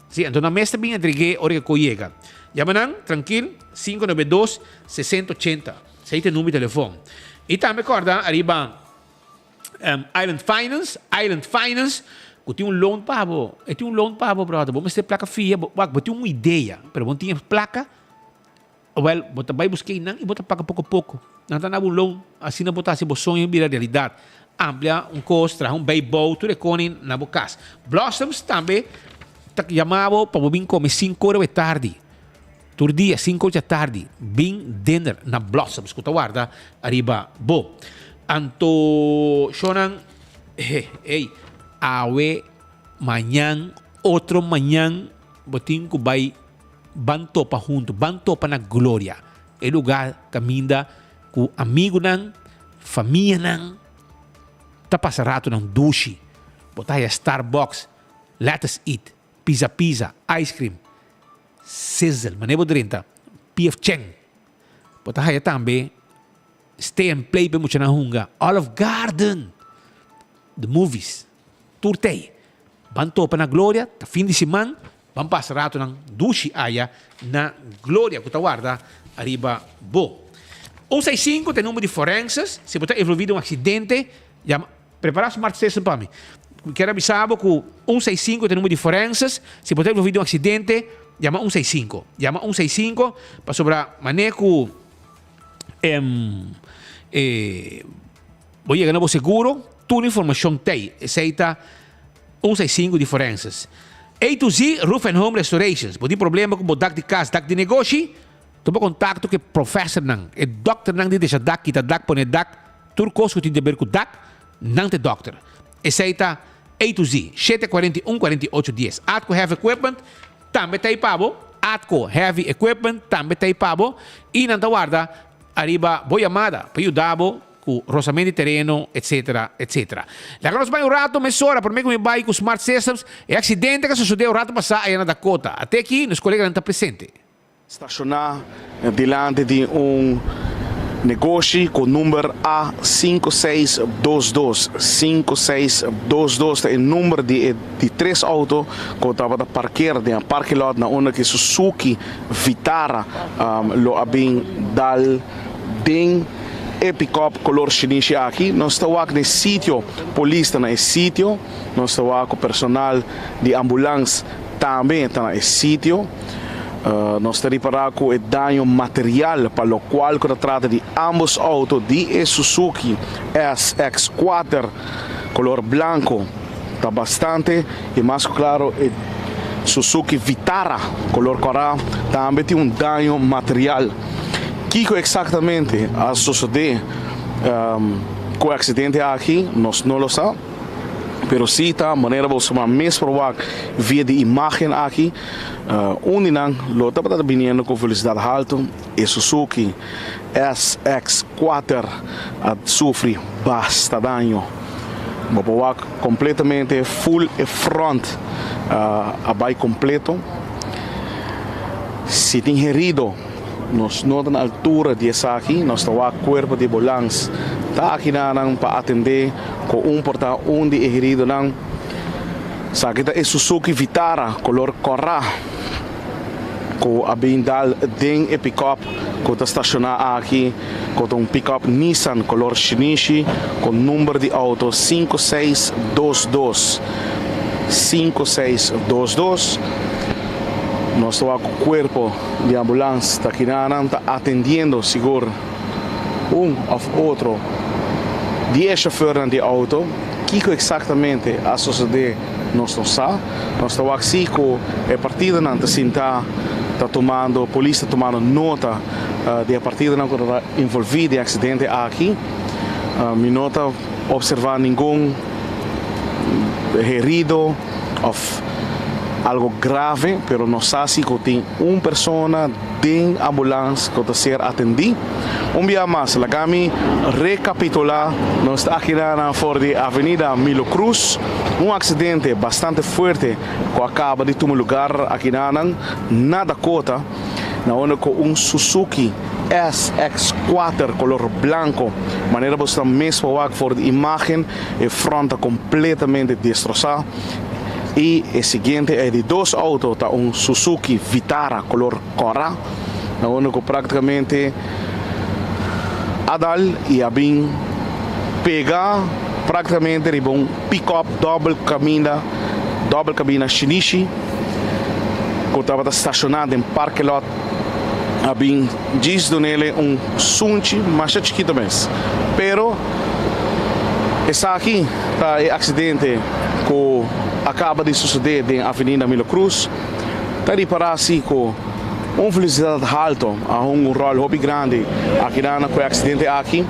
Sí, então na mesa bem entregue ora que coiega. Llama nang, tranquilo, 592-6080. Esse aí tem número de telefone. E também recorda, arriba Island Finance, que tem loan pabo. E tem loan pabo, brother. Vamos ter placa fia, vamos ter uma ideia, pero vamos ter placa, well, bota vai buscar nang e bota paga pouco a pouco. Nanta na bulong, assim na botar se bo sonho vira realidade. Amplia, costa, beisebol, tudo é conin na bocas. Blossoms também, tá chamava para vir comer 5 horas da tarde. Todo dia, 5 horas da tarde, bem dinner na Blossoms, que guarda, arriba, bo. Anto, shonan, awe, manhã, outro manhã, botin que vai, bantopa junto, bantopa na glória. É lugar caminha com amigo nan, família nan, tá passa rato nan dushi, botar a Starbucks, let's eat, pizza, ice cream, sizzle, manevo drinta, PF Cheng, botar a também, stay and play bem muito na hunga, Olive Garden, the movies, turtei, bantopa na glória, tá fim de semana, vamos passar rato nan dushi aya na glória, que tá guarda, arriba bo. 165 tem número de forenses. Se você envolvido em um acidente, prepara o Smart Station para mim. Quero avisar que 165 tem número de forenses. Se você envolvido em um acidente, chama 165. Chama 165 para sobrar maneco. Vou chegar no seguro. Toda informação tem. Aceita 165 de forenses. A to Z Roof and Home Restorations. Pode ter problema com o DAC de casa, DAC de negócio. Toma contato com o professor nang, o doctor nang dito sa DAC, kita DAC pone DAC, turcos que tem de ver com DAC, nang te doctor. Aceita A to Z, 741-4810. Atco Heavy Equipment, também tem pabo. Atco Heavy Equipment, também tem pabo. E nang tawarda, arriba, boa amada, para ajudar com roçamento de terreno, etc, etc. Lá que nós vamos um rato, mesora, por mim que me vai com Smart Systems, é acidente que sucedeu o rato passado aí na Dakota. Até aqui, nos colegas não estão presentes. Estacionar diante de negócio com o número A5622. 5622 é o número de 3 autos que estava a parquear de parque lot na onde que Suzuki Vitara lo abing dal ding e pick-up color chinese aqui. Nós estamos aqui no sítio, polícia no sítio, nós estamos aqui com o personal de ambulância também está no sítio. Nós estamos reparando com o dano material, para o qual se trata de ambos autos de Suzuki SX4 color branco, está bastante, e mais claro, o Suzuki Vitara color coral também tem dano material. O que exatamente a suceder com o acidente aqui, nós não lo sabemos. Pero sim, está maneira você mais provável via de imagem aqui, uninang lo tá para vindo com velocidade alta, e Suzuki SX4 sofre bastante dano. Vou completamente full front, abai completo. Se tem herido, nós não na altura de essa aqui, nós estamos a corpo de ambulância. Está aqui para atender com porta onde é herido. Sa kita é Suzuki Vitara, color corra. Com a bindal den e pick-up, que está estacionado aqui, com pick-up Nissan, color chinese, com número de auto 5622. 5622. Nós estamos com o corpo de ambulância, está aqui está atendendo, seguro, ou outro. 10 chauffeurs de auto, o que exatamente a suceder nós não sabemos. Nós estamos aqui com a partida não está tomando, a polícia tomando nota de a partida não está envolvida em acidente aqui. Me nota observar nenhum herido ou algo grave, pero não sabe que tem uma pessoa de ambulância que está ser atendida. Dia mais, lá kami recapitular, nós estamos aqui na fora da Avenida Milo Cruz, acidente bastante forte que acaba de tomar lugar aqui na Dakota, na onde com Suzuki SX4 color branco, maneira você mesmo for de imagem, e fronta completamente destroçada. E o seguinte é de 2 autos, tá Suzuki Vitara color coral, na onde praticamente Adal e Abin pegar praticamente de pick-up double cabina chinese que estava estacionado em parque lot abin diz donele sunchi mais chiquito mes. Pero está aqui tá acidente que acaba de suceder na Avenida Milo Cruz. Tá de parar assim com felicidade alto, a rol hobby grande aqui na com acidente aqui.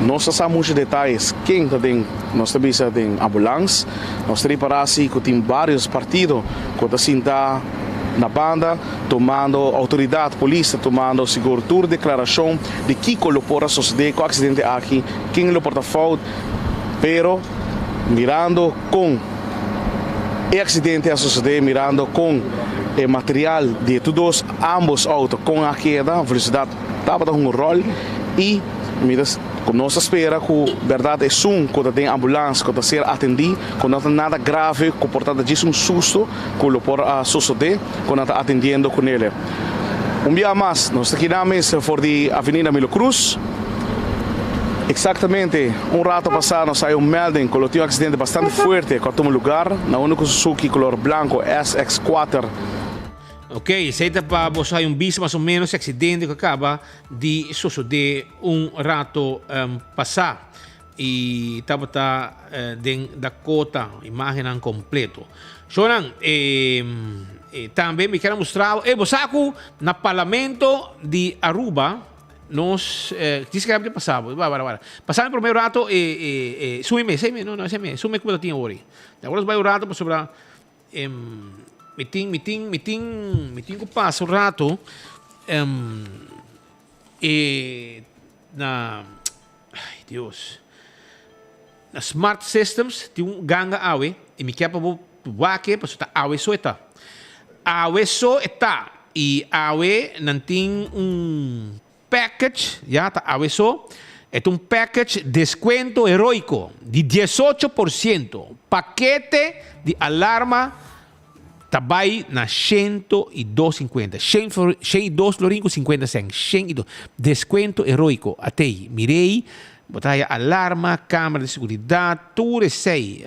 Nós sabemos muitos detalhes. Quem tem nós também tem ambulância. Nós temos para assim que tem vários partidos que está na banda, tomando autoridade, polícia, tomando seguro, declaração de que colocou suceder com o acidente aqui, quem o portafólio, pero mirando com o acidente a suceder, mirando com o material de todos ambos autos, com a queda, a velocidade estava dando rol e nós espera que verdade é quando tem ambulância, quando ser atendido, quando não tem nada grave, que portanto diz susto, que o por suceder, quando está atendendo com ele. Dia mais, nós aqui na mesa for de Avenida Milo Cruz. Exatamente, rato passado saiu melding que tinha um acidente bastante forte com um lugar, na única Suzuki color branco SX4. Ok, seita para você bis mais ou menos acidente que acaba de suceder rato passar e estava dentro da cota, imagem completo. Sonan, também me quero mostrar, você na parlamento de Aruba, nós disse que era passado, passando no primeiro rato, sume como eu tinha hoje. Agora vai o rato para sobrar meeting que passa o rato na Deus na Smart Systems tem ganga awe e me quer para wake para está awe so eta e awe não tem package já tá awe so é package descuento heroico de 18%, paquete de alarma Tabay na 102,50. 102 florinco 50 cents. 102. Descuento heroico. Atei. Mirei. Botaya alarma, câmera de seguridade. Tudo sei.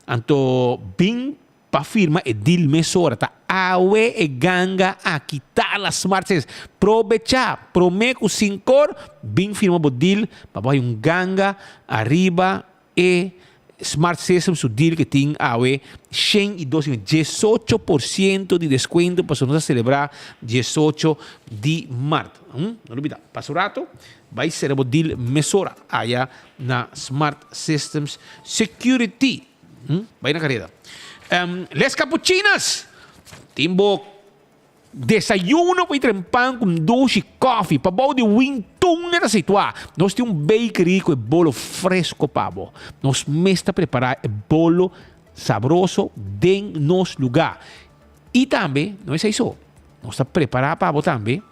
Anto bem para firma e dil mesora. Ta awe e ganga aqui. Tá la smart sense. Provecha. Promeco 5 bem firma bodil. Papai ganga arriba e Smart System su deal que tem awe 18% de desconto para nós celebrar 18 de março. Não olvida, passa o rato, vai ser o deal mesora aí na Smart Systems Security. Vai na carreira. Les Capuchinas, timbo desayuno para trempar com doce coffee, para bom de wintung na situar. Nós temos bakery com bolo fresco pavo. Nós mesta preparar bolo sabroso em nosso lugar. E também, não é isso. Nós está preparar pavo também.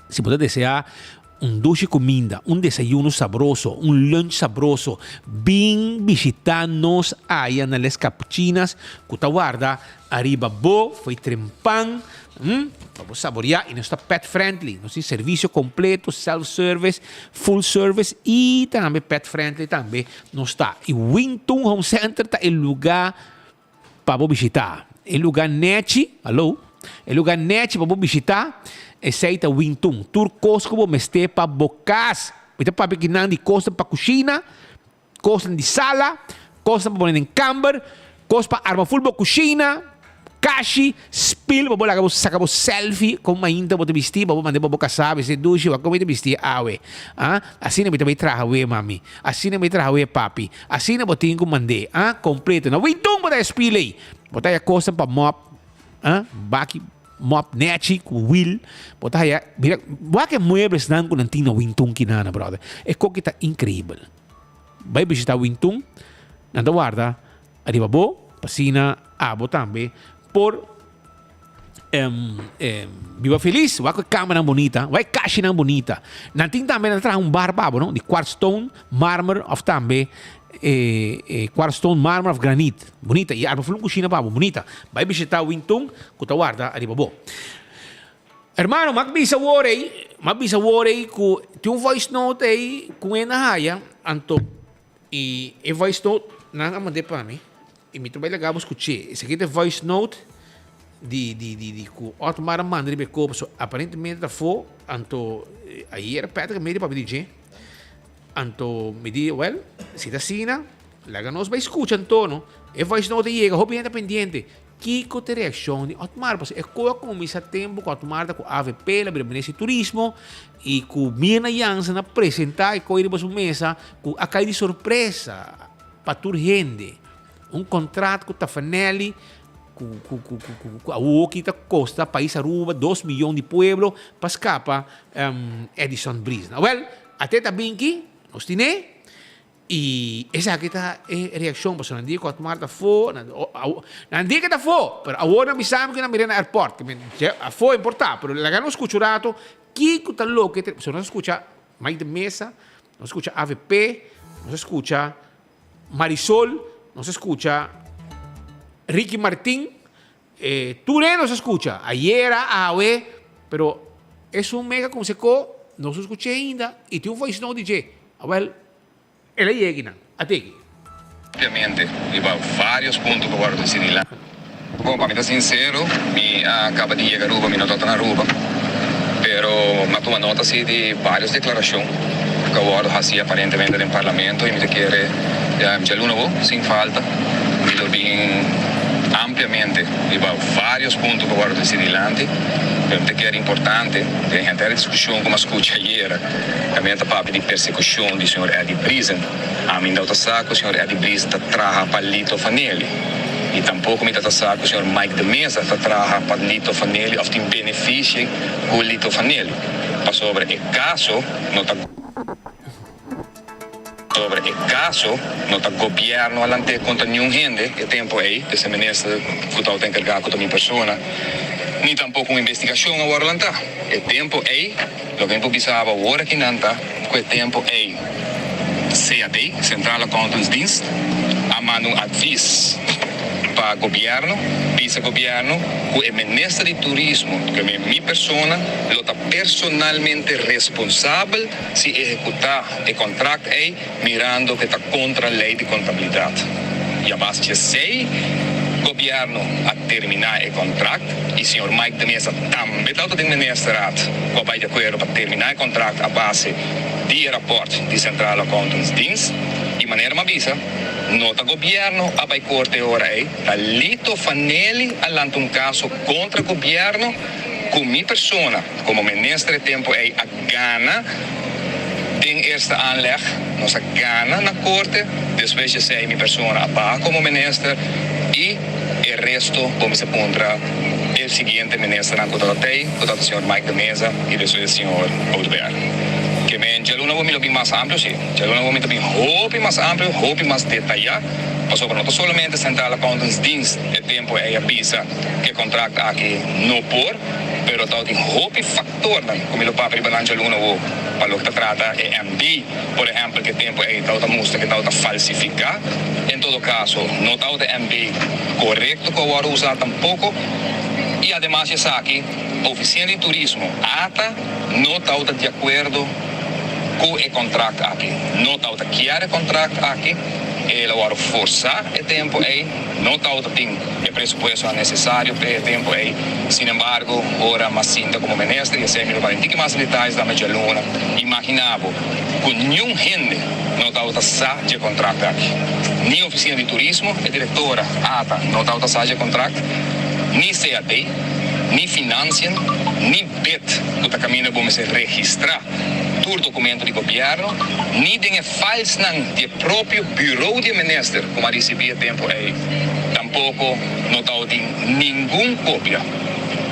Se puder desejar doce comida, desayuno sabroso, lunch sabroso, bem visitar-nos aí na Les Capuchinas, que está guarda, arriba bo, foi trempan, para saborear, e nós está pet friendly, nós temos serviço completo, self-service, full service, e também pet friendly também, nós está. E Winton Home Center está em lugar para visitar, em lugar net, alô, em lugar net para visitar, essa Winton, tour Costco, meste para bocas, kita para pequenan de costa para cozinha, costa de sala, costa para poner em camber, costa para arma full para cozinha, kashi, spill, para bola sacamos selfie com uma inta para vestir, para mandar para boca sabe, se duche, para como vestir awe, assim não me também trahawe mami, assim não me trahawe papi, assim não botinho com mandei, completo, na Winton para spill aí, botar a costa para mop, baki mop net wheel botar ya mira que muebles nan com antiga Winton kinana brother é coisa que tá incrível vai visitar Winton nanda guarda arriba bo pasina abo também por viva feliz vai com câmera bonita vai caixa bonita nanting também atrás bar pabo não de quartzstone marmor of também quartzstone marmor of granite bonita e arma fulung cozinha pabo bonita vai visitar Winton que tá guarda arriba bo hermano magbisa worry ku tem voice note aí com ena haya anto e voice note na amande pa mi e me trabalha gabos escuche esse aqui é voice note di Otmar Mandri be koop so aparentemente daarvoor anto ayer Patrick mede pa dice anto mi di well sita sina lega nos by escucha Antono e voice note llega hopi independiente Kiko te reação de Otmar parce é como misa tempo com Otmar com AVP la Beneficio Turismo e com Mina Jansen a apresentar e coire bas mesa com a cair de surpresa para tur gente contrato com Tafanelli a Woki ta costa país Aruba 2 milhões de pueblo para escapar Edison Brisna. Well, até tá bem aqui, nós tínhamos e essa aqui tá a reação para não dizer que Otmar tá fora, não dizer que tá fora, mas agora me sabe que na mirena airport, que a fora importa, mas lá não escutato que tá louco, se não escuta Mike de Mesa, não escuta AVP, não escuta Marisol, não escuta Ricky Martín, Ture no se escucha, ayer AOE, pero es un mega consejo, no se escucha ainda, y tiene un voice note DJ, well, ele llega, até aqui. Obviamente, iba vários pontos que eu guardo decidir lá. Bom, para mim tá sincero, me acaba de chegar a Aruba, me não tô na Aruba, pero me toma nota assim de várias declarações que eu guardo assim aparentemente no parlamento e me quer já novo, sem falta, me lo bem ampliamente, iba vários pontos que eu guardo decidir lá, pero que era importante, tem até a discussão como escutei ayer, também a papo de persecução do senhor Eddie Brisen, a mim dá o saco, o senhor Eddie Brisen traga para Lito Fanelli, e tampouco me dá o saco, o senhor Mike de Mesa traga para Lito Fanelli, ou tem benefício com Lito Fanelli. Para sobre o caso, não está sobre o caso, não está governo alante contra nenhum gente, e tempo aí, esse ministro que está encarregado com a minha pessoa, nem tampouco uma investigação agora lá está. E tempo aí, o que eu pensava agora que não está, que o tempo aí, CAD, Central Accountantsdienst, a mano aviso para o governo, vice-governo, o ministro de turismo, que é minha pessoa, está personalmente responsável se executar o contrato aí, mirando que está contra a lei de contabilidade. E a base de 6, governo a terminar o contrato e o senhor Mike de Mesa também está administrado com vai de acordo para terminar o contrato a base de rapport de Central Accountantsdienst e maneira uma visa nota governo a vai corte ora aí está Lito Fanelli alante caso contra o governo com minha pessoa como ministro de tempo aí a Gana tem esta aanleg nossa Gana na corte depois de ser minha pessoa a como ministro e o resto como se pondrá o seguinte ministro na Cotatei, o senhor Mike de Mesa e depois o senhor Oudberg. Que me já não vou me bem mais amplo, sim. Já não vou me bem roupa mais amplo, roupa mais detalhado. Passou para não somente Central Accountantsdienst o tempo é a pisa que contrato aqui não por, pero tal tem roupa factor, como o papo de balança aluno para o que trata MD, por exemplo, que tempo é tal da música que tal da falsificar. Em todo caso, não tal da MD correto que eu vou usar tampouco. E además de aqui, oficina de turismo, ATA, não tal de acordo com o contrato aqui. Não tal de querer contrato aqui. Ela vai forçar o tempo aí, não tal tem o pressuposto necessário para o tempo aí. Sin embargo, ora mais cinta como ministro, e sempre para indicar mais detalhes da minha aluna, imaginava que nenhum gente não tal de contrato aqui. Nem oficina de turismo, a diretora ATA, não tal de contrato. Ni CAD, ni financiam, ni BET, que está caminhando para se registrar todo documento de governo, ni tem falso de próprio bureau de ministro, como a recebia tempo aí. Tampouco não tem nenhuma cópia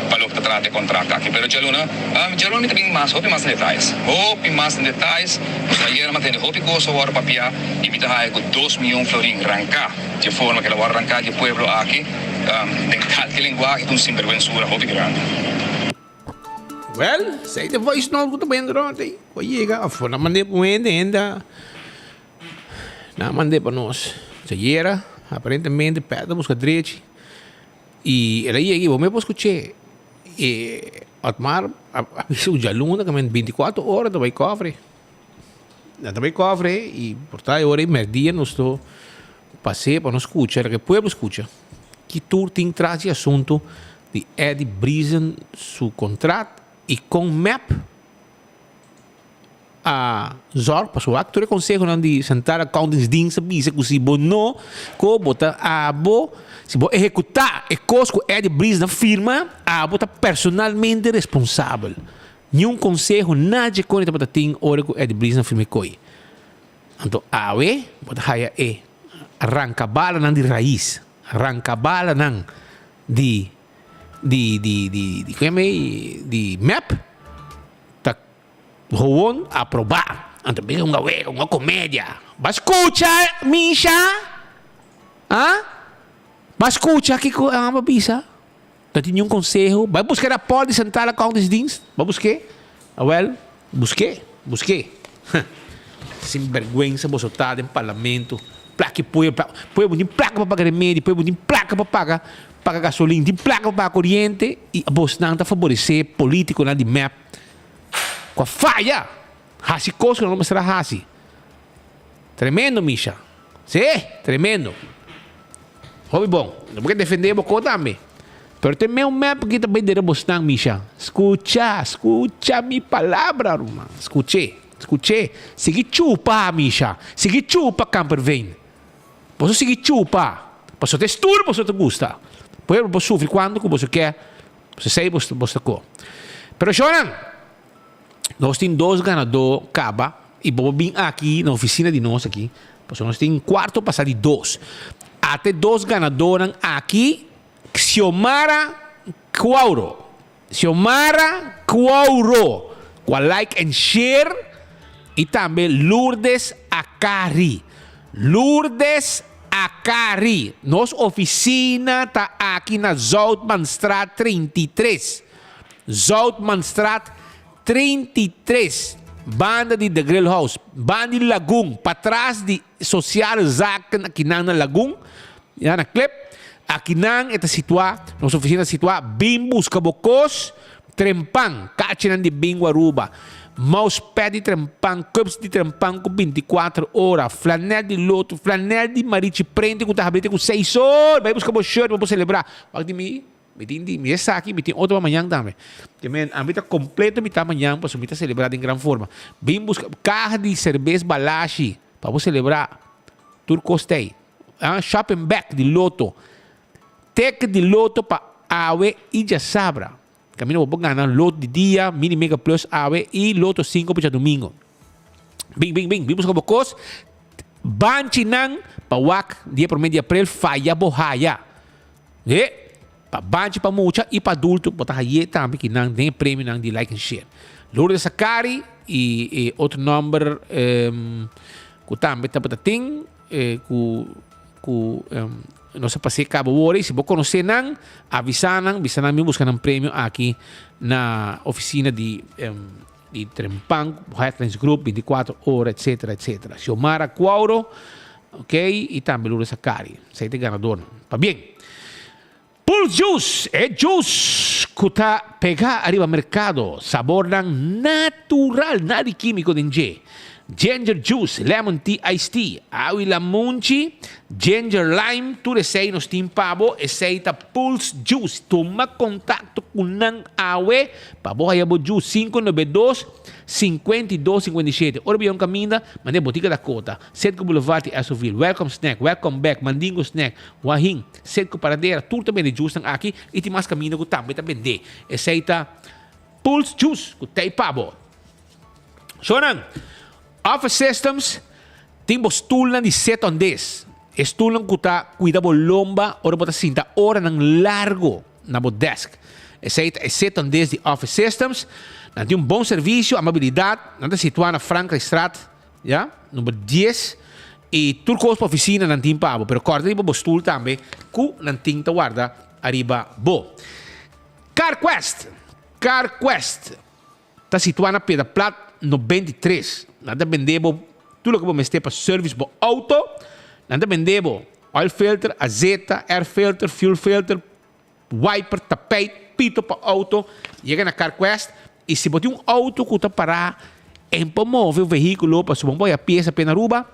para o que trata de contrato aqui. Mas já não tem mais detalhes. Mais detalhes, ayer me tem coisa agora para piar e me dá 2 milhões de florins arrancar, de forma que ela vai arrancar de pueblo aqui. Tem cada linguagem com sinvergüenzura hobby grande. Well, sei the voice note ko também durante. Oiga, foi na mande puende ainda. Na mande para nós. Ayer, aparentemente, pede busca direito. E ela ia aqui, vou me escutar. E Otmar avisou já luna que 24 horas do cofre. Do cofre e por tal hora e merdia nós tô passei para nós escutar, que o povo escuta. Que tu tem traz de assunto die Eddie Briesen su contrato e com map a zorg para o actor consegue não de sentar accountingsdienst bisa que se bono co bota abo se bo executar e cosco Eddie Briesen na firma abo tá personalmente responsável nenhum conselho nada com ele para ter hora que Eddie Briesen na firma coi então awe bota haya arranca bala não de raiz arranca bala não de como é de map tá gewoon aprovar então bem uma comédia vai escutar Misha vai escutar que a bisa não tem nenhum conselho vai buscar a porta de sentar a accountingsdienst vai buscar well busquei sem vergonha você tá em parlamento placa põe bonito placa para pagar remédio põe bonito placa para pagar gasolina de placa para pagar corrente e a bolsa não está favorecer político na de map com a falha hasi coisa não mostrar hasi tremendo Misha sim tremendo hobby bom não porque defender o coisa também pero também um map que também dera bostang Misha escucha mi palavra Roma escuche sigi chupa Misha sigi chupa camper vem posso seguir chupa posso textura posso te gusta posso sofrer quando você quer você sei você co pero choram nós temos 2 ganadores caba e vamos vir aqui na oficina de nós aqui porque nós temos quarto passar de 2 até 2 ganadores aqui Xiomara Quauro com a like and share e também Lourdes Akari nossa oficina está aqui na Zoutmanstraat 33 banda de The Grill House banda de Lagoon para trás de Social Zaken aqui na Lagoon na clip aqui na está situada nossa oficina situada bem busca bocos trempang kachinan de Bingo Aruba mousepad de trempang cups de trempang com 24 horas flanel de loto flanel de marite prende com tablete com 6 horas vai buscar o shirt para celebrar aqui me está aqui me tem outro amanhã também também a mim está completo me está amanhã para me está celebrar em grande forma bem buscar carro de cerveja balashi para celebrar tudo costei shopping bag de loto tech de loto para awe e já sabra caminho vou ganhar loto de dia mini mega plus awe e loto 5 para domingo bem vimos como cos banchinang para wak dia por mês de abril faya bohaya para banchi para mucha e para adulto botar aí também que não tem prêmio não de like and share Lourdes Sakari e outro número que também está para tem nossa passeio Cabo Wari, se você conhecer não, avisar me buscar um prêmio aqui na oficina de Trempang, Highlands Group, 24 horas, etc. Xiomara Quauro, ok? E também Lourdes Sakari, 7 ganador. Tá bem? Pulse Juice é juice que está pegar arriba mercado, sabor natural, nada químico de ginger juice, lemon tea, iced tea, awi lamunchi, ginger lime, tudo isso aí nós temos pabo, esse Pulse Juice, toma contato com nang awe, pabo aí juice 592 5257. Ora bem caminha, mandei botica da Cota, Setco Boulevard Asoville, welcome snack, welcome back, mandingo snack, wahing, Setco paradeira, tudo também de juice aqui e tem mais caminho que também tá vender. Esse Pulse Juice, que tem pabo. Sonan Office Systems tem stoelen de 7 on 10. Stoelen que está cuidado lomba, ora bota cinta, ora nang largo na bo desk. Esse é 7 on 10 de Office Systems. Não tem bom serviço, amabilidade, não está situado na Frankrijkstraat, ja, número 10. E tudo coisa para oficina não tem pabo, pero corta de bo stoel também, que não tem que guarda arriba bo. CarQuest está situado na Pedra Plat 93. Nada vendemos tudo que vamos ter para serviço para auto. Nada vendemos oil filter, azeta, air filter, fuel filter, wiper, tapete, pito para auto. Chega na CarQuest e se você tem auto que está parar em promove o veículo para subir a peça pena ruba,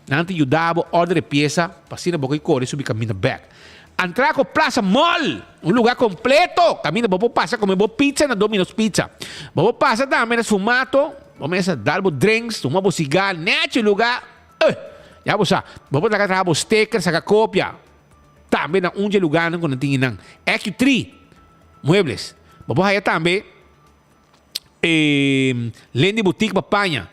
não te ajudava a ordem de peça para ser na boca e correr subir caminho back. Antraco Plaza Mall, un lugar completo. Camina, vos pasa comer pizza na Domino's Pizza. Vos pasa também na fumato, vos dar drinks, tomar cigarro, nesse lugar. Já você, vos tragar stickers, saca cópia. Também na lugar não quando tem nang. X3 muebles. Vos aí também Lendi Boutique Papanha,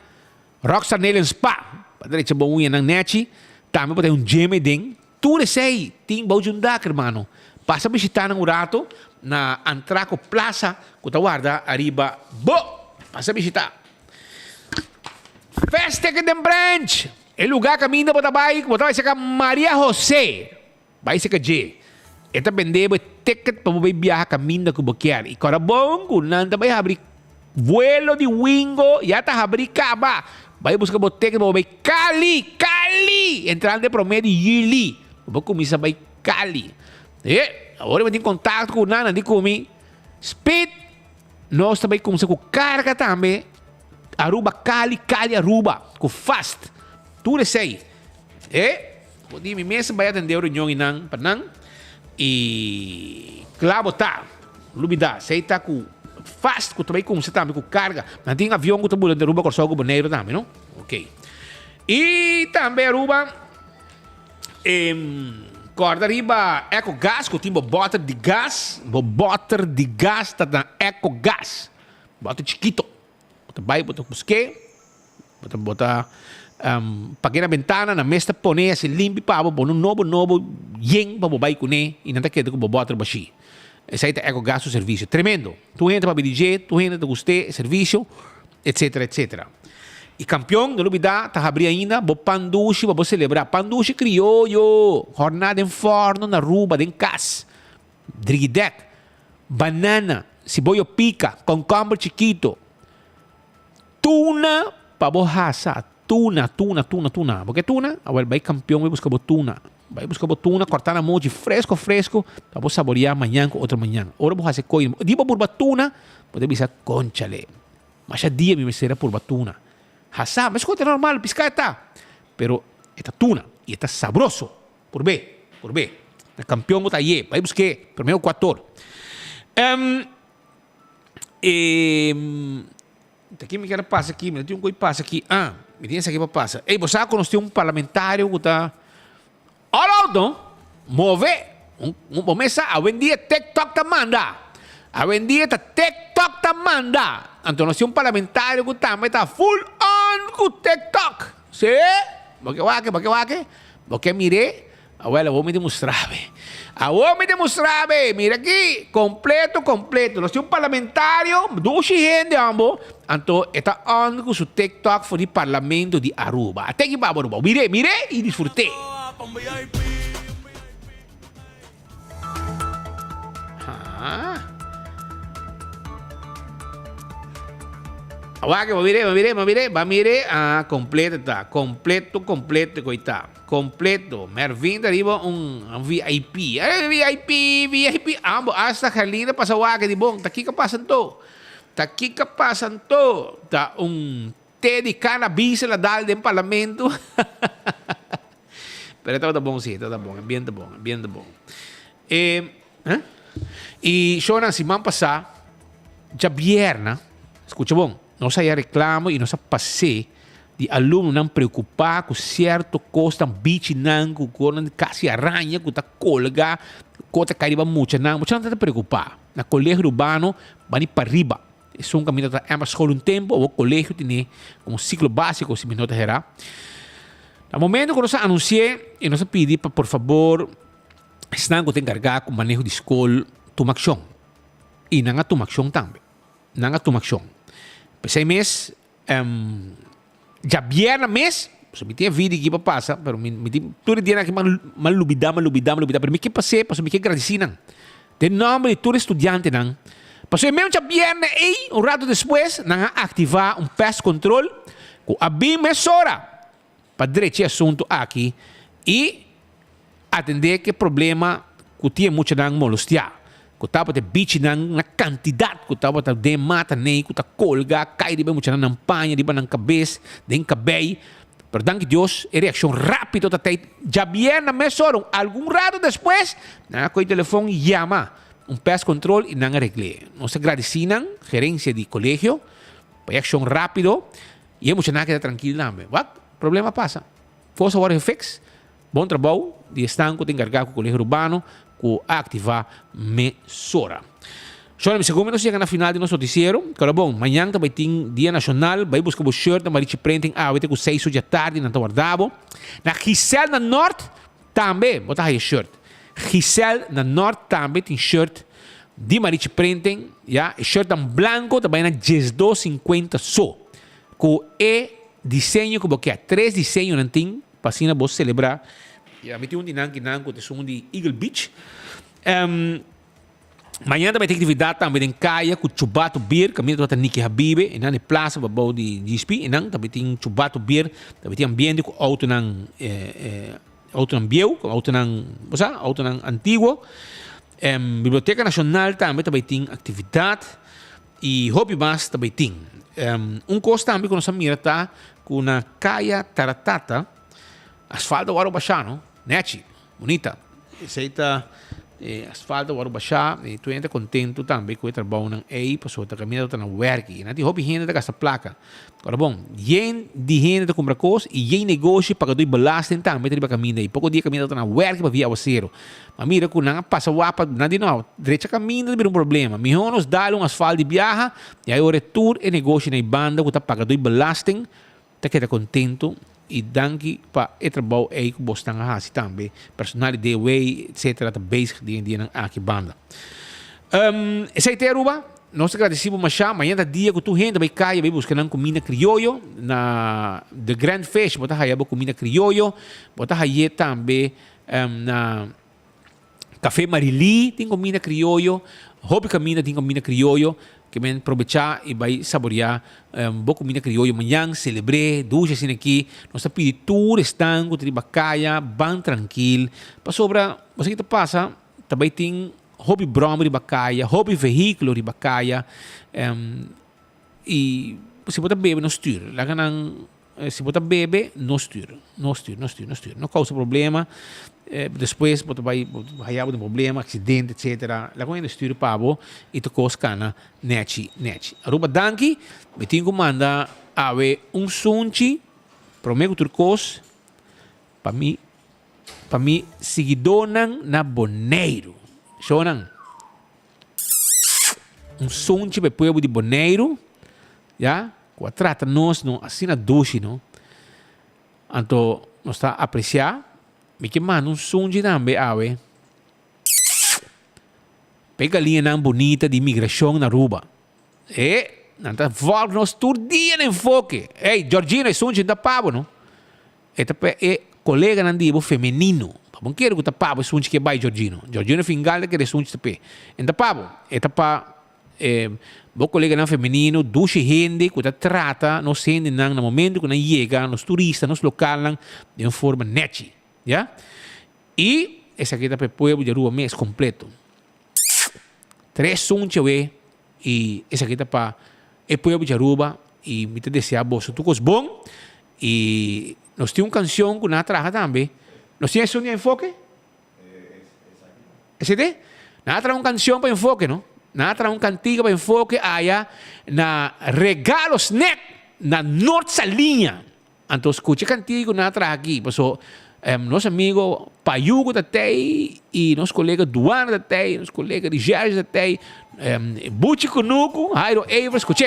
Rockstar Nail and Spa. Padre sa bawuya ng Nechi, também pode um gem ding. Tudo sei, tem bom jundak, irmão. Passa a visitar ng urato na Antraco Plaza, kutawarda arriba. Passa a visitar. Festa que tem branch. El lugar caminho para baixo, para sa Maria José. Vai sa J. Esta vendeu ticket para viajar caminho com boquear. E cara bom, kunanda vai abrir vuelo de wingo, ya está abrir caba. Vai buscar boteca, vai Cali. Entrando de promedio Yili. Vou começar vai Cali. Agora eu tenho contato com o Nana, de comigo. Speed. Nós também começamos com carga também. Aruba, Cali, Aruba. Com fast. Tudo isso aí. Vou dizer, mesmo vai atender a reunião em Panang. E claro, tá. Lubida, sei tá com fast, que também com você também com carga. Mas tem avião que também de Aruba, com o boneiro também, não? Ok. E também Aruba, corda arriba, Eco Gas, que tem bota de gás, tá na Eco Gas. Bota chiquito. Bota vai, bota busque, bota paguei na ventana, na mesa pone, se limpe para um novo yen para vai com ele e não tá querendo com bota baixi. Esse aí é Eco Gas o serviço. Tremendo. Tu entra para BDG, tu entra para gostar, serviço, etc. E campeão, não olvidar, tá abrindo ainda, vou panduche, vou celebrar. Panduche criollo, jornada em forno, na Aruba, em casa. Driguidec, banana, cebolla pica, concombre chiquito. Tuna, para borraça. Tuna. Porque tuna, agora vai campeão, vai buscar tuna. Vai buscar tuna, cortar na mão de fresco, para você saborear amanhã com outra manhã. Ora vou fazer coisa. Diba por batuna, pode pensar conchale. Mas já dia me será por batuna. Hasa, mas coisa normal, piscata. Pero esta tuna e está sabroso. Por B. O campeão está aí. Vai buscar primeiro 4. Aqui me quer passar aqui, me tem um coisa passa aqui. Me tem essa aqui para passar. Ei, você conhece um parlamentário que está Olha, move. Começa a vender TikTok tá manda. A vender TikTok tá manda. Então nós temos um parlamentário que também está full on com TikTok. Sim? Porque mire, agora vou me demonstrar. Mira aqui, completo. Nós temos um parlamentário, 2 gente ambos. Então está on com seu TikTok para o parlamento de Aruba. Até que vamos, Aruba. Mire e disfrute. Mire. Completo, completo. Mervin arriba un VIP. VIP. Ambos hasta Carlina pasa waga di bong. Taki ka pasan to. Ta té de cannabis la dal del parlamento. Pero está bom, sim, está bom. Ambiente bom. E Shona, semana passada, já vierna, escuta bom, nós aí reclamo e nós passei de aluno não preocupar com certo costa bicho não com quase aranha com tá colga cota caiba muito não está preocupar na colégio urbano vai para riba é um caminho da ama escola tempo o colégio tem um ciclo básico se me nota era no momento que nós anunciei e nós pedi para por favor estão com encarregar com manejo de escola tumação e não há tumação também não há tumação pensei mês já vierna mês, so me tinha vídeo aqui para passar, pero todo dia aqui mal lubida, pero me que passei, me que agradecinan. De nome de todo estudiante não. Passou mesmo já vierna e um rato depois, não ativar pest control, com a bem mesora para direito assunto aqui e atender que problema que tinha muito não molestar. Que estava de bicho na quantidade que estava de mata nem que está colga cai de bem muito na panha de bem na cabeça de cabelo Pero danke Dios, reacción rápido tatay. Ya viernes mes solo, algún rato después, na ko telefone llama un pest control y nang arregle. Nos agradecinan gerencia de colegio, reacción rápido y hemos nada queda tranquilo nambe. What? Problema pasa. Fosse agora fix. Bom trabalho. De estanco tem encarregado com o colégio urbano com ativar mesora. Só me segundo chega na final do nosso noticiero. Cara bom, amanhã também tem dia nacional, vai buscar o shirt na Marichi Printing, vai ter com 6 da tarde na Tawardabo. Na Gisel na Norte também, botar aí shirt. Gisel na Norte também tem shirt de Marichi Printing, ja, shirt em branco também na 12,50 só. Com desenho que você 3 desenhos não tem, para assim você celebrar. Ja, met um de Nankinanko, de som de Eagle Beach. Amanhã também tem atividade também em Caia, com Chubato Beer, caminho do Niki Habibe, e na praça babau de GSP, e também tem Chubato Beer, também tem ambiente com auto nan bieu, com auto nan antigo. Biblioteca Nacional também tem atividade, e Hobby Mas também tem. Costo também que nós mira tá com na Caia Taratata, asfalto waro baixano, neti, bonita. Aceita asfalto waro baixar, e tu entra contento também com o trabalho aí, passou a caminhar na work, e nati hobby gente da essa placa. Agora bom, yen de gente da compra coisas e yen negócio para do belasting também triba caminho aí. Pouco dia caminhar na work para via zero. Mas mira que não passa wapa, nada não, direita caminho não tem problema. Melhor nos dar asfalto de viaja, e aí o retorno e negócio na banda que tá paga do belasting, tá que tá contento. E danke para o trabalho aí que você está fazendo também. Personal de way, etc. Está bezig dia na aqui banda. Essa é a Aruba. Nós agradecemos mais. Amanhã é dia que tu gente vai cair, vai buscar comida criollo na The Grand Fish. Bota aí comida criollo. Bota aí também na Café Marili tem comida criollo. Hobby Camina tem comida criollo. Que men aprovechar e vai saborear boa comida criollo amanhã, celebre, ducha assim aqui, nós pedir tour, estango, tribacaia, bem tranquilo, para sobra, você que passa, também tem hobby bromo de bacaia, hobby veículo de bacaia, e você pode beber no styr, lá se pode beber no styr, não causa problema. Depois vai haver um problema, acidente, etc. Lá com ele styr pavo e tu coscana neti. Aruba danki, me tenho que mandar sunchi, promego turcos, para mim seguidonan na Boneiro. Shonan. Sunchi para povo de Boneiro, já? Quatrata nós não assina doce, não? Então, nós está a apreciar. Me que manda sunchi também, pega a linha bonita de imigração na Aruba. Nanta volta nós todo dia no enfoque. Georgina é sunchi da pavo, não? É colega nandibo feminino. Não quero que tá pavo sunchi que vai Georgino. Georgino fingal que é sunchi tape. Enta pavo, para o colega não feminino, duas gente que trata, nós sendo no momento que nós chega, nos turistas, nos locais, de uma forma neti. Yeah? E essa aqui está para o povo de Aruba mês completo. 3 sunchi e essa aqui está para o povo de Aruba e me te desejar você tudo bom. E nós temos uma canção que nós traga também. Nós temos um enfoque? Esse aqui? Nós traga uma canção para enfoque, não? Nós traga uma cantiga para enfoque aí na Regalo Snack na Norte Salinha. Então escute a cantiga que nós traga aqui. Nosso amigo Payugo da TEI e nosso colega Duana da TEI, nosso colega de Gerges da TEI, Buchi Kunuku, Jairo Eivra, escuche!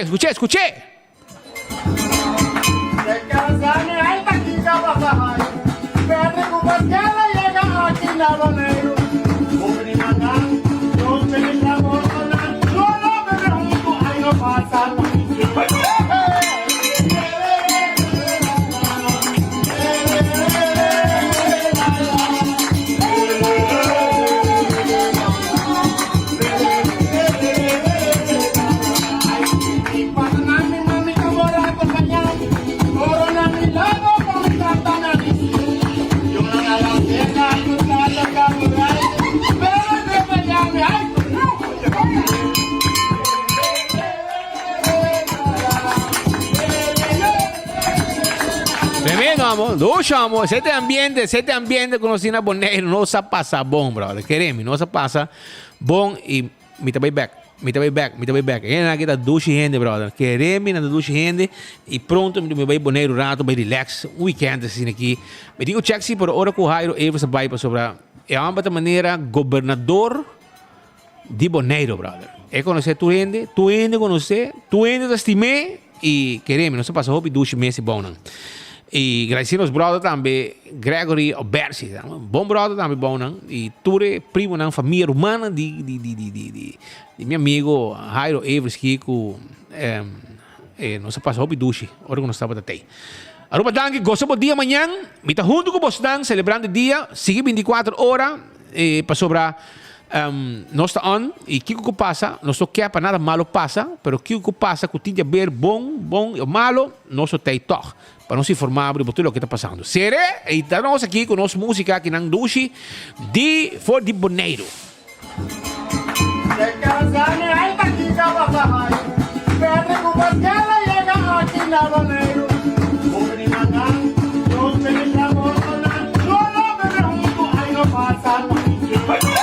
amo. Este ambiente conocido en Bonaire no se pasa bon, brother. Queremos, no se pasa bon y me te voy back. Ainda kita douche gente, brother. Queremos na douche gente e pronto me vai Bonaire rato, vai relax. Weekend assim aqui. Me digo check se por hora com o Jairo Evers vai para sobre é uma outra maneira governador de Bonaire, brother. É conhecer tu gente conhecer, tu gente te estimé e queremos, não se passa hobby douche mês bom não. E agradecer aos brother também, Gregory Obersi, bom brother também bom não. E ture primo na família humana de meu amigo Jairo Evers Kiko, não se passa hobby douche, hora que nós estava até. Aruba danke, gosto bom dia amanhã, me tá junto com você celebrando o dia, sigue 24 horas para sobrar. Nós está on e o que passa, nós não quer para nada malo passa, mas o que passa que tinha ver bom e malo, nós tem toque para nos informar sobre tudo o que está passando. Sere, e estamos aqui com nossa música aqui na Dushi de For de Bonaire. Pasa